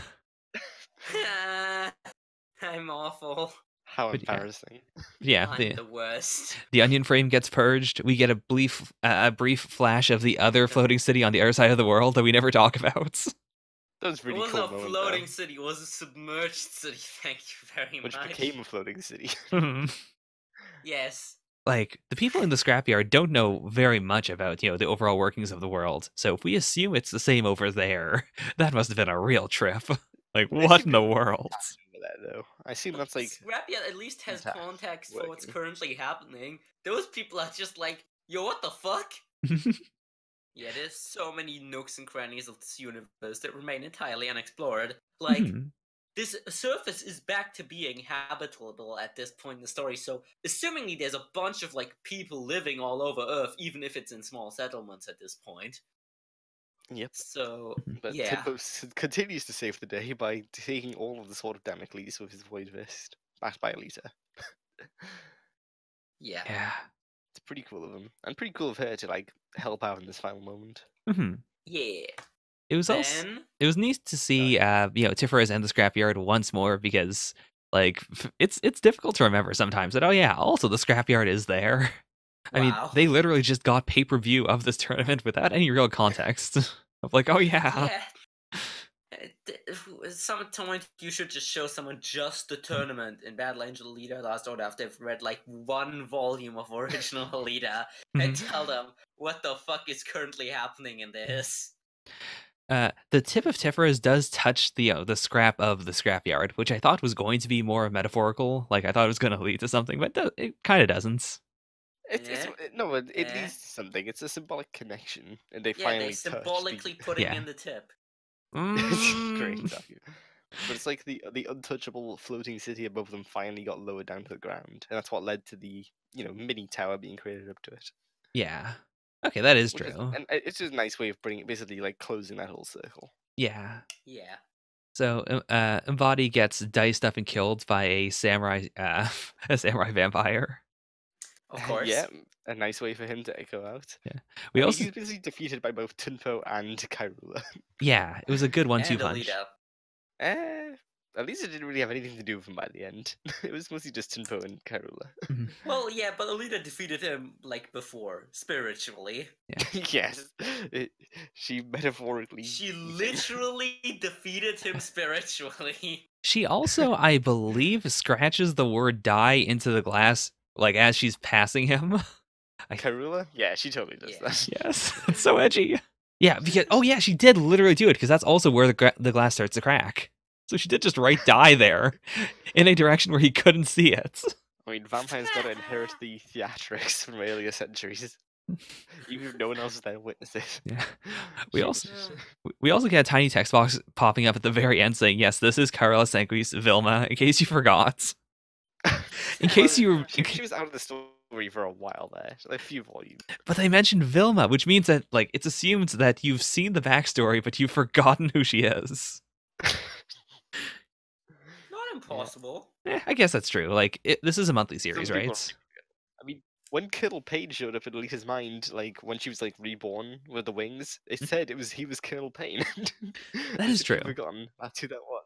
I'm awful. How embarrassing. Yeah, I'm the worst. The onion frame gets purged. We get a brief flash of the other floating city on the other side of the world that we never talk about. That was really cool. It cool. wasn't a floating city, it was a submerged city. Thank you very much. Which became a floating city. Yes. Like, the people in the scrapyard don't know very much about, the overall workings of the world. So if we assume it's the same over there, that must have been a real trip. Like, what in the world? That, though. I assume that's like Scrapyard at least has context for what's currently happening. Those people are just like, yo, what the fuck? Yeah, there's so many nooks and crannies of this universe that remain entirely unexplored. Like, this surface is back to being habitable at this point in the story, so assumingly there's a bunch of, like, people living all over Earth, even if it's in small settlements at this point. Yep. So, but yeah. Tunpo continues to save the day by taking all of the Sword of Damocles with his Void Fist, backed by Alita. Yeah. It's pretty cool of him, and pretty cool of her to, like, help out in this final moment. Yeah. It was it was neat to see Tiphares and the scrapyard once more, because like it's difficult to remember sometimes that also the scrapyard is there. I mean, they literally just got pay-per-view of this tournament without any real context of like, Some point you should just show someone just the tournament in Battle Angel Alita Last Order after they've read like one volume of original Alita and tell them what the fuck is currently happening in this. The tip of Tiphares does touch the scrap of the scrapyard, which I thought was going to be more metaphorical. Like, I thought it was going to lead to something, but it kind of doesn't. It leads to something. It's a symbolic connection, and they finally symbolically putting in the tip. Great, but it's like the untouchable floating city above them finally got lowered down to the ground, and that's what led to the mini tower being created up to it. Yeah. Okay, that is true. And it's just a nice way of basically like closing that whole circle. Yeah. Yeah. So, Embody gets diced up and killed by a samurai vampire. Of course. Yeah, a nice way for him to echo out. Yeah. He's basically defeated by both Tunpo and Caerula. Yeah, it was a good 1-2 punch. Alita didn't really have anything to do with him by the end. It was mostly just Tunpo and Caerula. Well, yeah, but Alita defeated him like before, spiritually. Yeah. Yes, she metaphorically. She literally defeated him spiritually. She also, I believe, scratches the word "die" into the glass, like as she's passing him. Caerula? Yeah, she totally does that. Yes, it's so edgy. Yeah, because she did literally do it, because that's also where the glass starts to crack. So she did just write "die" there, in a direction where he couldn't see it. I mean, vampires got to inherit the theatrics from earlier centuries, even if no one else is there to witness it. Yeah. We also get a tiny text box popping up at the very end saying, "Yes, this is Caerula Senkui's Vilma," in case you forgot. In case you were, She was out of the story for a while there, like a few volumes. but they mentioned Vilma, which means that like it's assumed that you've seen the backstory, but you've forgotten who she is. Not impossible. I guess that's true. Like this is a monthly series, Some people right? I mean, when Colonel Payne showed up in Alita's mind, like when she was like reborn with the wings, it said he was Colonel Payne. That is true. Forgotten that's who that was.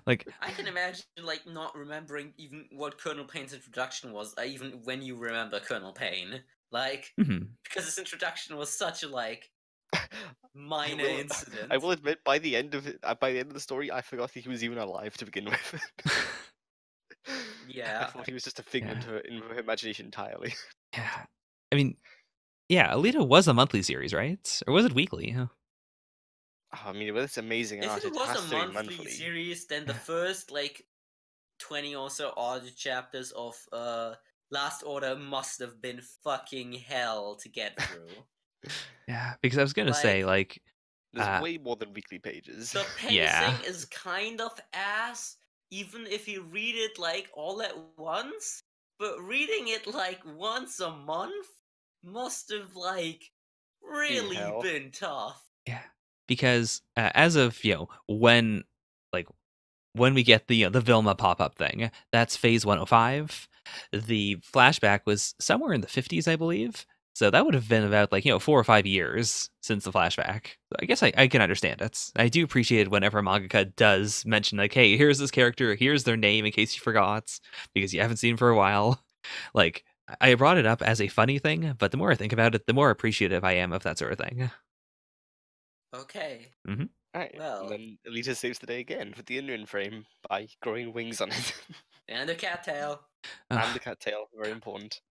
Like I can imagine like not remembering even what Colonel Payne's introduction was, even when you remember Colonel Payne, like because his introduction was such a like minor incident. I will admit, by the end of the story, I forgot that he was even alive to begin with. Yeah, I thought he was just a figment in her imagination entirely. Yeah, I mean, yeah, Alita was a monthly series, right? Or was it weekly? Oh, I mean, with this amazing art, if it was has a to be monthly series, then the first like 20 or so odd chapters of Last Order must have been fucking hell to get through. Yeah, because I was gonna say like there's way more than weekly pages. The pacing is kind of ass, even if you read it like all at once. But reading it like once a month must have like really been tough. Yeah, because as of when we get the the Vilma pop up thing, that's phase 105. The flashback was somewhere in the 50s, I believe. So that would have been about like 4 or 5 years since the flashback. So I guess I can understand it. I do appreciate it whenever a mangaka does mention like, hey, here's this character, here's their name in case you forgot because you haven't seen them for a while. Like I brought it up as a funny thing, but the more I think about it, the more appreciative I am of that sort of thing. Okay. Mm-hmm. Right. Well, and then Alita saves the day again with the Indian frame by growing wings on it. And a cattail. And the cattail, very important.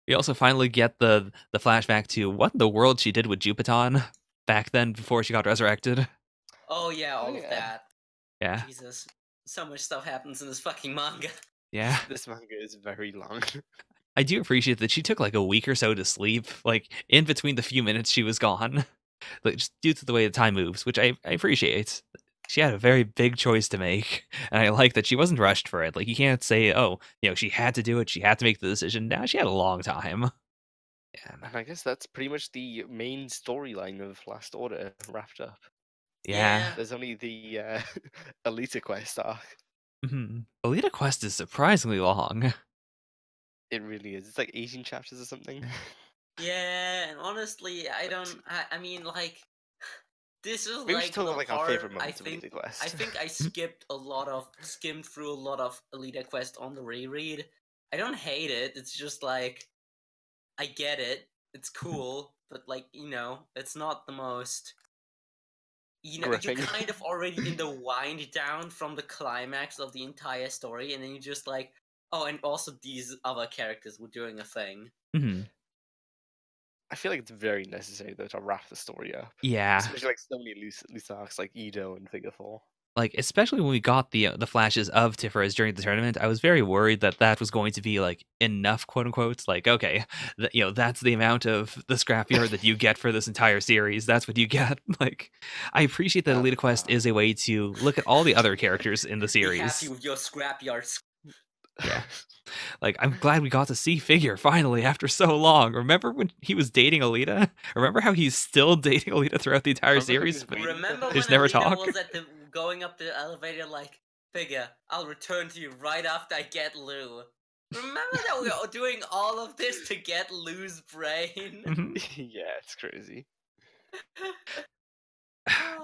We also finally get the flashback to what in the world she did with Jupiton back then before she got resurrected. Oh yeah, all of that. Yeah. Jesus. So much stuff happens in this fucking manga. Yeah. This manga is very long. I do appreciate that she took like a week or so to sleep, like in between the few minutes she was gone. Like just due to the way the time moves, which I appreciate. She had a very big choice to make, and I like that she wasn't rushed for it. Like you can't say, "Oh, she had to do it. She had to make the decision." Now she had a long time. Yeah, and I guess that's pretty much the main storyline of Last Order wrapped up. Yeah. There's only the Alita Quest arc. Mm-hmm. Alita Quest is surprisingly long. It really is. It's like 18 chapters or something. Yeah, and honestly, I mean, like, this is Maybe like the like our part, favorite moments of Alita Quest. I think I skimmed through a lot of Alita Quest on the reread. I don't hate it. It's just like, I get it. It's cool, but like, it's not the most. You're kind of already in the wind down from the climax of the entire story, and then you're just like, oh, and also these other characters were doing a thing. Mm-hmm. I feel like it's very necessary though to wrap the story up. Yeah. Especially like so many loose arcs like Edo and Figure 4. Like especially when we got the flashes of Tiphares during the tournament, I was very worried that was going to be like enough, quote unquote. Like okay, that's the amount of the scrapyard that you get for this entire series. That's what you get. Like I appreciate that Alita Quest is a way to look at all the other characters in the series. Be happy with your scrapyard. Yeah. Like, I'm glad we got to see Figure finally after so long. Remember when he was dating Alita? Remember how he's still dating Alita throughout the entire series? Remember when just never Alita talk? was going up the elevator like, Figure, I'll return to you right after I get Lou. Remember that we were doing all of this to get Lou's brain? Yeah, it's crazy.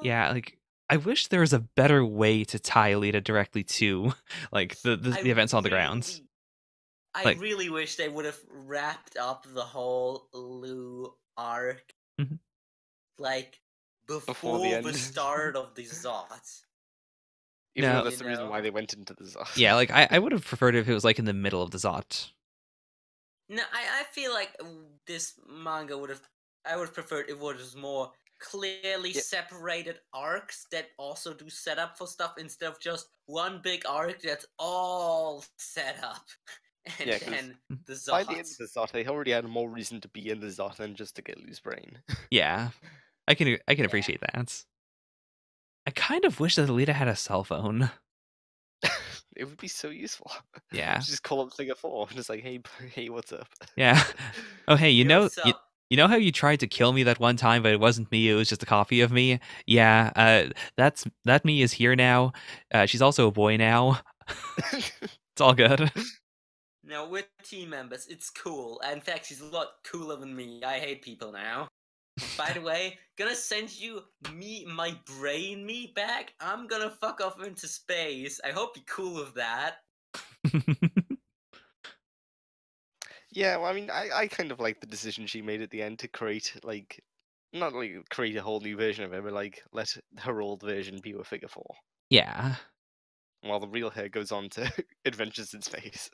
Yeah, like I wish there was a better way to tie Alita directly to like the events on the grounds. I really wish they would have wrapped up the whole Lou arc like before the start of the ZOTT. Even though that's the reason why they went into the ZOTT. Yeah, like I would have preferred if it was like in the middle of the ZOTT. No, I feel like this manga I would have preferred it was more clearly separated arcs that also do setup for stuff instead of just one big arc that's all set up. And then the ZOTT. By the end of the ZOTT, they already had more reason to be in the ZOTT than just to get Lou's brain. Yeah, I can appreciate that. I kind of wish that Alita had a cell phone. It would be so useful. Yeah. Just call up Figure 4 and just like, hey, what's up? Yeah. Oh, hey, you Yo, know, so you know how you tried to kill me that one time, but it wasn't me. It was just a copy of me. Yeah. That me is here now. She's also a boy now. It's all good. now we're team members. It's cool. In fact, she's a lot cooler than me. I hate people now. By the way, gonna send you my brain back. I'm gonna fuck off into space. I hope you're cool with that. Yeah, well, I mean, I kind of like the decision she made at the end to create, like, not like create a whole new version of her, but like let her old version be with Figure 4, Yeah. while the real her goes on to adventures in space.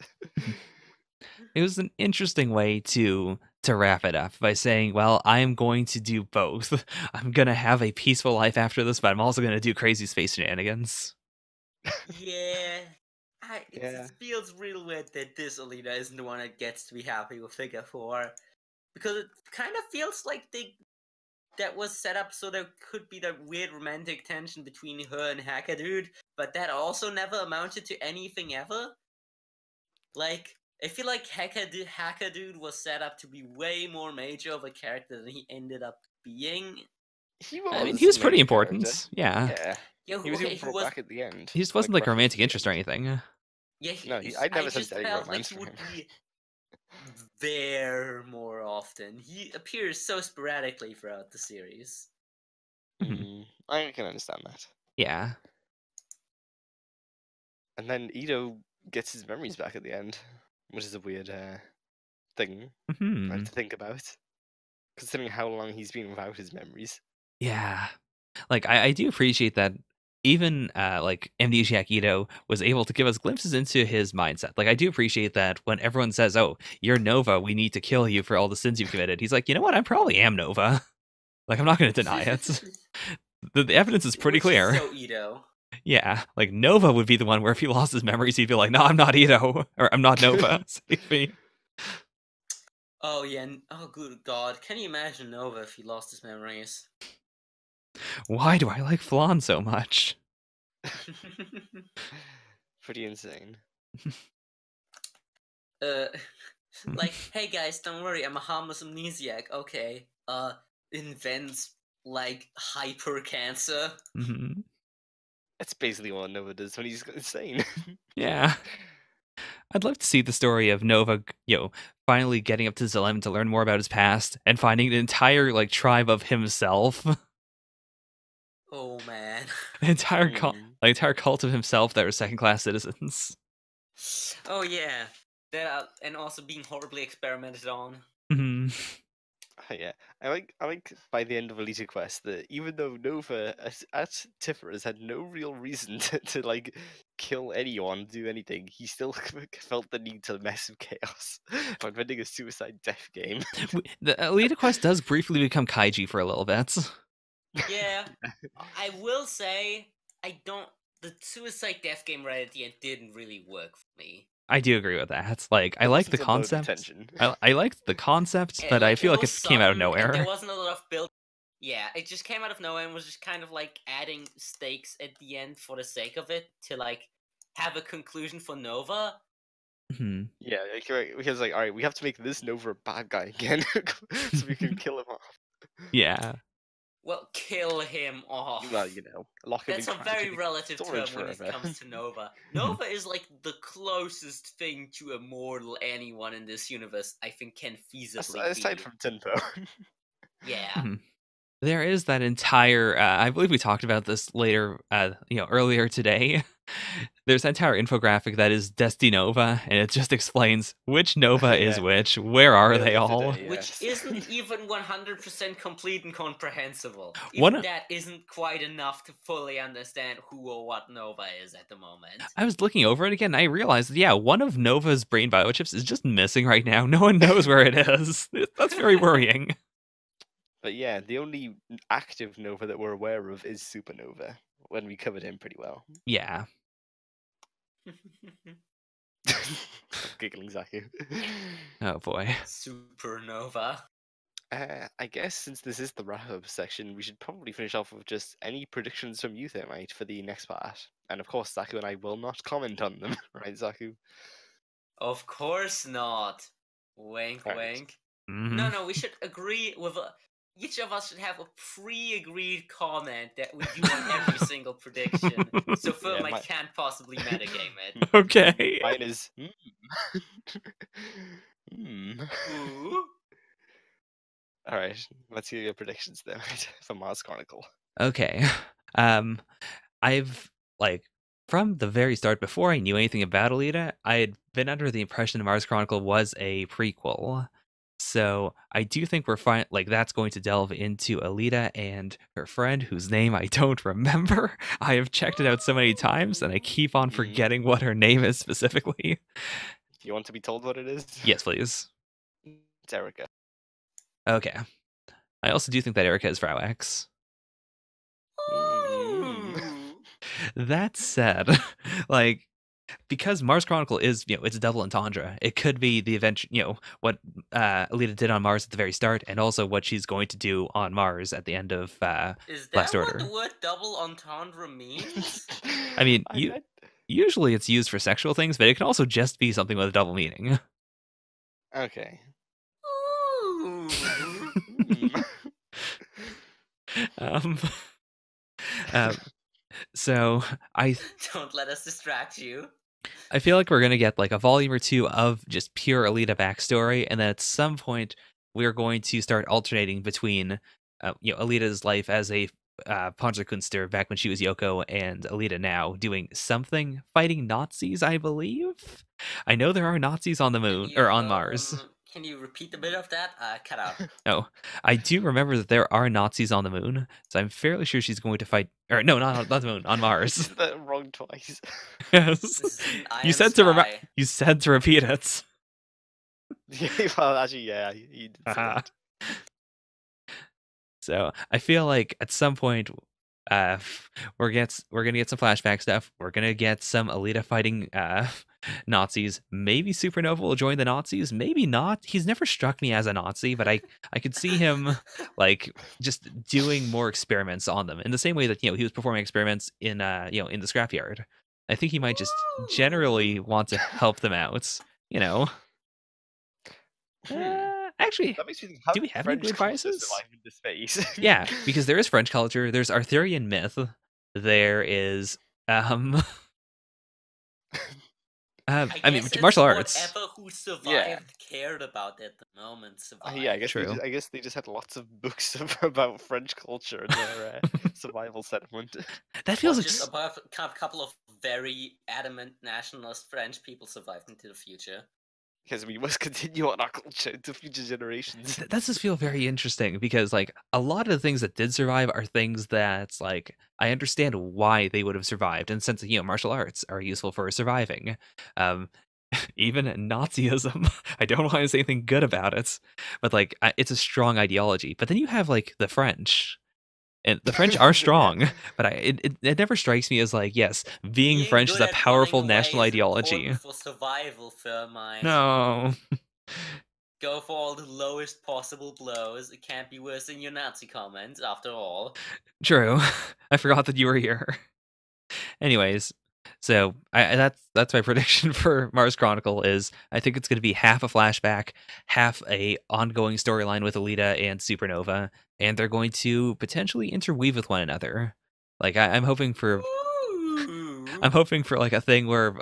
It was an interesting way to wrap it up by saying, well, I am going to do both. I'm going to have a peaceful life after this, but I'm also going to do crazy space shenanigans. Yeah. It Yeah. feels real weird that this Alita isn't the one that gets to be happy with Figure 4. Because it kind of feels like that was set up so there could be that weird romantic tension between her and Hacker Dude, but that also never amounted to anything ever. Like, I feel like Hacker Dude was set up to be way more major of a character than he ended up being. He I mean, was he was a pretty major important. character. Yeah. Yeah. Yeah, He was okay, even brought back at the end. He just wasn't like a romantic interest or anything. Yeah, No, I never sensed any felt like romance he for would him. be there more often. He appears so sporadically throughout the series. I can understand that. Yeah. And then Ito gets his memories back at the end, which is a weird thing to think about, considering how long he's been without his memories. Yeah. Like, I do appreciate that even like Amnesiac Ito was able to give us glimpses into his mindset. Like, I do appreciate that when everyone says, oh, you're Nova, we need to kill you for all the sins you've committed. He's like, you know what? I probably am Nova. Like, I'm not going to deny it. The evidence is pretty Which clear. Is so Ito. Yeah, like Nova would be the one where if he lost his memories, he'd be like, no, I'm not Ito, or I'm not Nova. Save me. Oh yeah, oh good god. Can you imagine Nova if he lost his memories? Why do I like Flan so much? Pretty insane. Like, hey guys, don't worry, I'm a harmless amnesiac. Okay. Invents like hyper cancer. That's basically what Nova does when he's insane. Yeah. I'd love to see the story of Nova, finally getting up to Zalem to learn more about his past and finding an entire like tribe of himself. Oh man. An entire cult of himself that are second-class citizens. Oh yeah. That and also being horribly experimented on. Yeah, I like by the end of Alita Quest that even though Nova at Tiphares had no real reason to like kill anyone, do anything, he still felt the need to mess with chaos by inventing a suicide death game. The Alita Quest does briefly become Kaiji for a little bit. Yeah, I will say the suicide death game right at the end didn't really work for me. I do agree with that. Like, I like the concept. I liked the concept, but I feel like it came out of nowhere. There wasn't a lot of build. Yeah, it just came out of nowhere and was just kind of like adding stakes at the end for the sake of it to like have a conclusion for Nova. Yeah, because like, all right, we have to make this Nova a bad guy again, so we can kill him off. Yeah. Well, kill him off. Well, lock him in. That's a very relative term when it comes to Nova. Nova is like the closest thing to immortal anyone in this universe I think can feasibly be. Aside from Tunpo. Yeah. There is that entire, I believe we talked about this later, earlier today. There's an entire infographic that is Destinova, and it just explains which Nova is which, where are they all. Today, yes. Which isn't even 100% complete and comprehensible. That isn't quite enough to fully understand who or what Nova is at the moment. I was looking over it again, and I realized, one of Nova's brain biochips is just missing right now. No one knows where it is. That's very worrying. But yeah, the only active Nova that we're aware of is Supernova, when we covered him pretty well. Yeah. Giggling Zaku. Oh boy. Supernova. I guess since this is the wrap-up section, we should probably finish off with just any predictions from you, Thermite, for the next part. And of course, Zaku and I will not comment on them, right, Zaku? Of course not. Wink, Right. wink. Mm-hmm. No, we should agree with each of us should have a pre-agreed comment that we do on every single prediction. So Thermite can't possibly metagame it. Okay. Mine is. Ooh. All right, let's hear your predictions then for Mars Chronicle. Okay. I've from the very start, before I knew anything about Alita, I had been under the impression Mars Chronicle was a prequel. So I do think we're fine. That's going to delve into Alita and her friend, whose name I don't remember. I have checked it out so many times, and I keep on forgetting what her name is specifically. Do you want to be told what it is? Yes, please. It's Erica. Okay. I also do think that Erica is Frau X. That said, because Mars Chronicle is, it's a double entendre. It could be the event, what Alita did on Mars at the very start, and also what she's going to do on Mars at the end of Is that Last what Order. the word double entendre means? I mean, usually it's used for sexual things, but it can also just be something with a double meaning. Okay. So I don't let us distract you. I feel like we're gonna get a volume or two of just pure Alita backstory, and then at some point we're going to start alternating between Alita's life as a Panzerkünstler back when she was Yoko, and Alita now doing something, fighting Nazis, I believe. I know there are Nazis on the moon or on Mars. Can you repeat a bit of that? Cut out. Oh, I do remember that there are Nazis on the moon, so I'm fairly sure she's going to fight. Or no, not the moon, on Mars. You said that wrong twice. Yes. You said to repeat it. Well, actually, yeah, you did say that. So I feel like at some point, we're gonna get some flashback stuff. We're gonna get some Alita fighting Nazis. Maybe Supernova will join the Nazis. Maybe not. He's never struck me as a Nazi, but I could see him just doing more experiments on them in the same way that he was performing experiments in in the scrapyard. I think he might just generally want to help them out. Actually, that makes me think, do we have any good biases? Into space? Yeah, because there is French culture. There's Arthurian myth. There is I mean, martial arts. Whatever who survived cared about at the moment survived. Yeah, I guess they just had lots of books about French culture in their survival settlement. That feels just above a couple of very adamant nationalist French people survived into the future. Because we must continue on our culture into future generations. That does feel very interesting because, a lot of the things that did survive are things that, I understand why they would have survived, and since martial arts are useful for surviving. Even Nazism, I don't want to say anything good about it, but it's a strong ideology. But then you have the French. And the French are strong, but it never strikes me as yes, being French is a powerful national ideology. For survival, Thermite. No. Go for all the lowest possible blows. It can't be worse than your Nazi comments, after all. True. I forgot that you were here. Anyways, so that's my prediction for Mars Chronicle is I think it's going to be half a flashback, half a ongoing storyline with Alita and Supernova, and they're going to potentially interweave with one another. I'm hoping for a thing where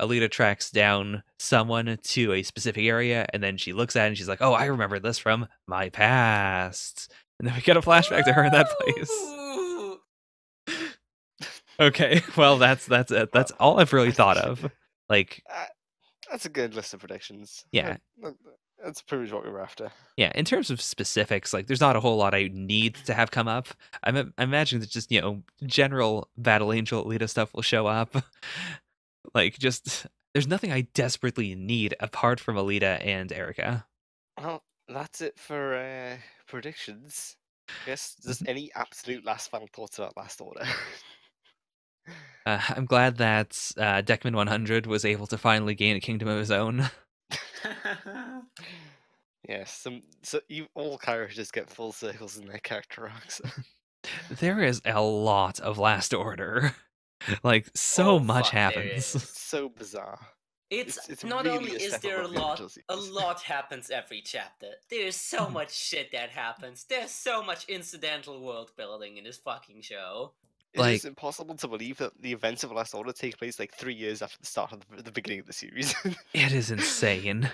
Alita tracks down someone to a specific area, and then she looks at it and she's like, "Oh, I remember this from my past," and then we get a flashback to her in that place. Okay, well that's it. That's all I've really thought of. That's a good list of predictions. Yeah, that's pretty much what we were after. Yeah, in terms of specifics, there's not a whole lot I need to have come up. I'm imagining that just general Battle Angel Alita stuff will show up. There's nothing I desperately need apart from Alita and Erica. Well, that's it for predictions. I guess just any absolute last final thoughts about Last Order. I'm glad that Deckman 100 was able to finally gain a kingdom of his own. Yes, so you all characters get full circles in their character arcs. There is a lot of Last Order. Like, so Oh much fuck, there happens. is. So bizarre. It's not really only a is step there above the original a series. lot happens every chapter. There's so much shit that happens. There's so much incidental world building in this fucking show. It Like- is impossible to believe that the events of Last Order take place like 3 years after the start of the beginning of the series. It is insane.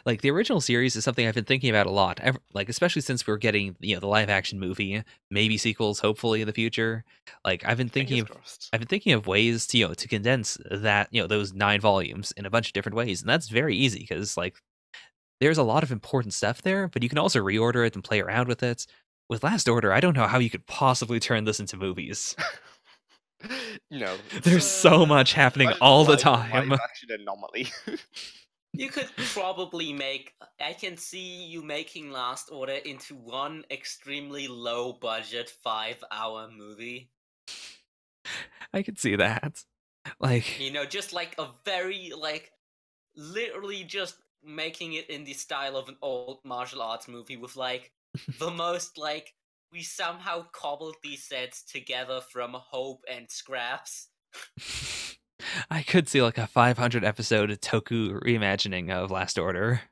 Like, the original series is something I've been thinking about a lot. Like, especially since we're getting, the live action movie, maybe sequels, hopefully in the future. Like, I've been thinking Fingers of crossed. ways to, to condense that, those 9 volumes in a bunch of different ways, and that's very easy because, like, there's a lot of important stuff there, but you can also reorder it and play around with it. With Last Order, I don't know how you could possibly turn this into movies. No. There's so much happening Imagine all the live time. action Anomaly. You could probably make. I can see you making Last Order into one extremely low budget 5-hour movie. I could see that. Like, You know, just like a very, like, literally just making it in the style of an old martial arts movie with, like, the most, like, we somehow cobbled these sets together from hope and scraps. I could see like a 500 episode Toku reimagining of Last Order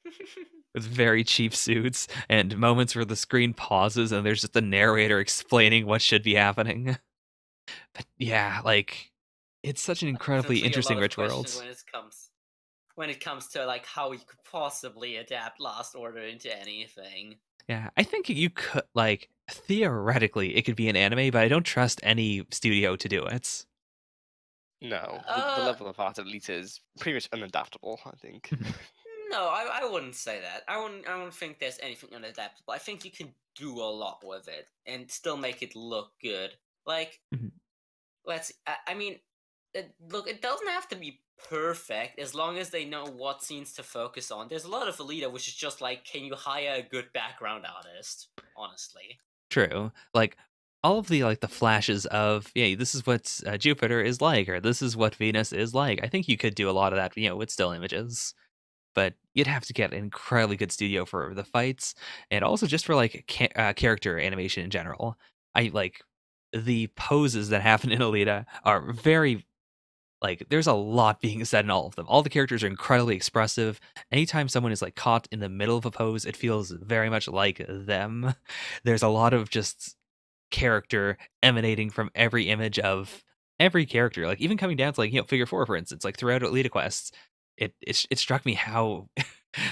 with very cheap suits and moments where the screen pauses and there's just a narrator explaining what should be happening. But yeah, like, it's such an incredibly Definitely a interesting lot of rich world. questions when it comes to like how you could possibly adapt Last Order into anything. Yeah, I think you could, like, theoretically it could be an anime, but I don't trust any studio to do it. No, the level of art of Alita is pretty much unadaptable, I think. No, I wouldn't say that. I wouldn't think there's anything unadaptable. I think you can do a lot with it and still make it look good. Like, Mhm. I mean, look, it doesn't have to be perfect as long as they know what scenes to focus on. There's a lot of Alita which is just like, can you hire a good background artist? Honestly. True. Like, all of the flashes of, yeah, this is what Jupiter is like, or this is what Venus is like. I think you could do a lot of that, with still images. But you'd have to get an incredibly good studio for the fights, and also just for like character animation in general. I like the poses that happen in Alita are very, like, there's a lot being said in all of them. All the characters are incredibly expressive. Anytime someone is like caught in the middle of a pose, it feels very much like them. There's a lot of just character emanating from every image of every character. Like, even coming down to, like, Figure 4, for instance, like throughout Alita Quest, it struck me how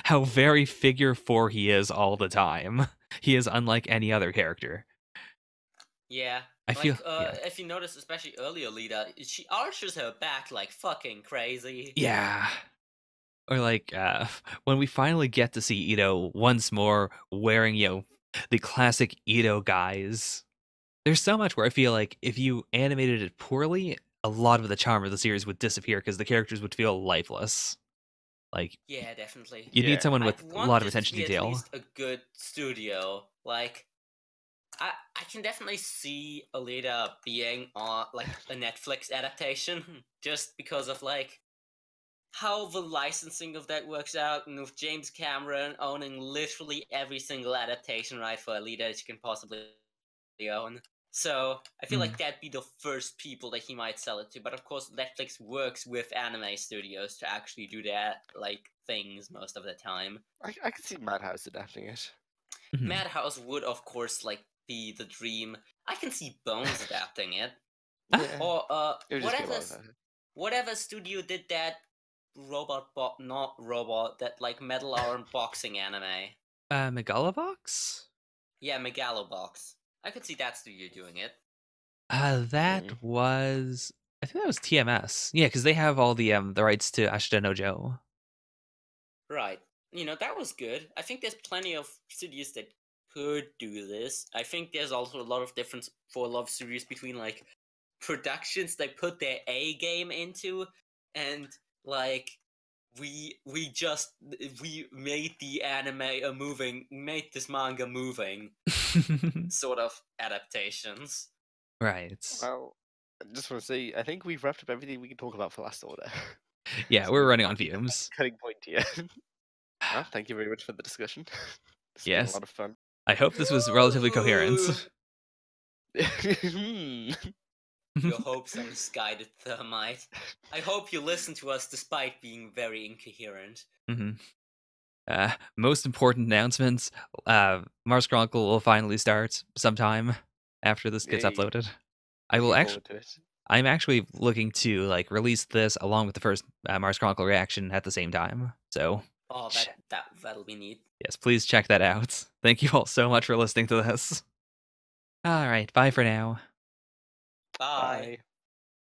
how very Figure 4 he is all the time. He is unlike any other character. Yeah. I feel, if you notice, especially early Alita, she arches her back like fucking crazy. yeah. Or like when we finally get to see Ito once more wearing, the classic Ito guise. There's so much where I feel like if you animated it poorly, a lot of the charm of the series would disappear because the characters would feel lifeless. Like, Yeah, definitely. you need Yeah. someone with I'd a want lot of this to attention to be detail. At least a good studio. Like, I can definitely see Alita being on like a Netflix adaptation, just because of like how the licensing of that works out, and with James Cameron owning literally every single adaptation right for Alita that you can possibly own. So I feel like that'd be the first people that he might sell it to. But of course, Netflix works with anime studios to actually do that like things most of the time. I can see Madhouse adapting it. Madhouse would, of course, like be the dream. I can see Bones adapting it, Yeah. or It would just be a lot of that. whatever studio did that not robot, that like metal arm boxing anime. Megalobox? Yeah, Megalobox. I could see that studio doing it. That was, I think that was TMS. Yeah, because they have all the rights to Ashita no Joe. Right. You know, that was good. I think there's plenty of studios that could do this. I think there's also a lot of difference for a lot of studios between like productions they put their A game into and like we made the anime made this manga moving sort of adaptations. Right. Well, I just want to say, I think we've wrapped up everything we can talk about for Last Order. Yeah, we're running on fumes. Cutting point here. Well, thank you very much for the discussion. It's been a Yes. lot of fun. I hope this was relatively coherent. Your hopes are misguided, Thermite. I hope you listen to us despite being very incoherent. Most important announcements. Mars Chronicle will finally start sometime after this gets Yay. uploaded. I will Looking actually. forward to it. I'm actually looking to like release this along with the first Mars Chronicle reaction at the same time. So Oh, that'll be neat. yes, please check that out. Thank you all so much for listening to this. All right, bye for now. Bye. Bye.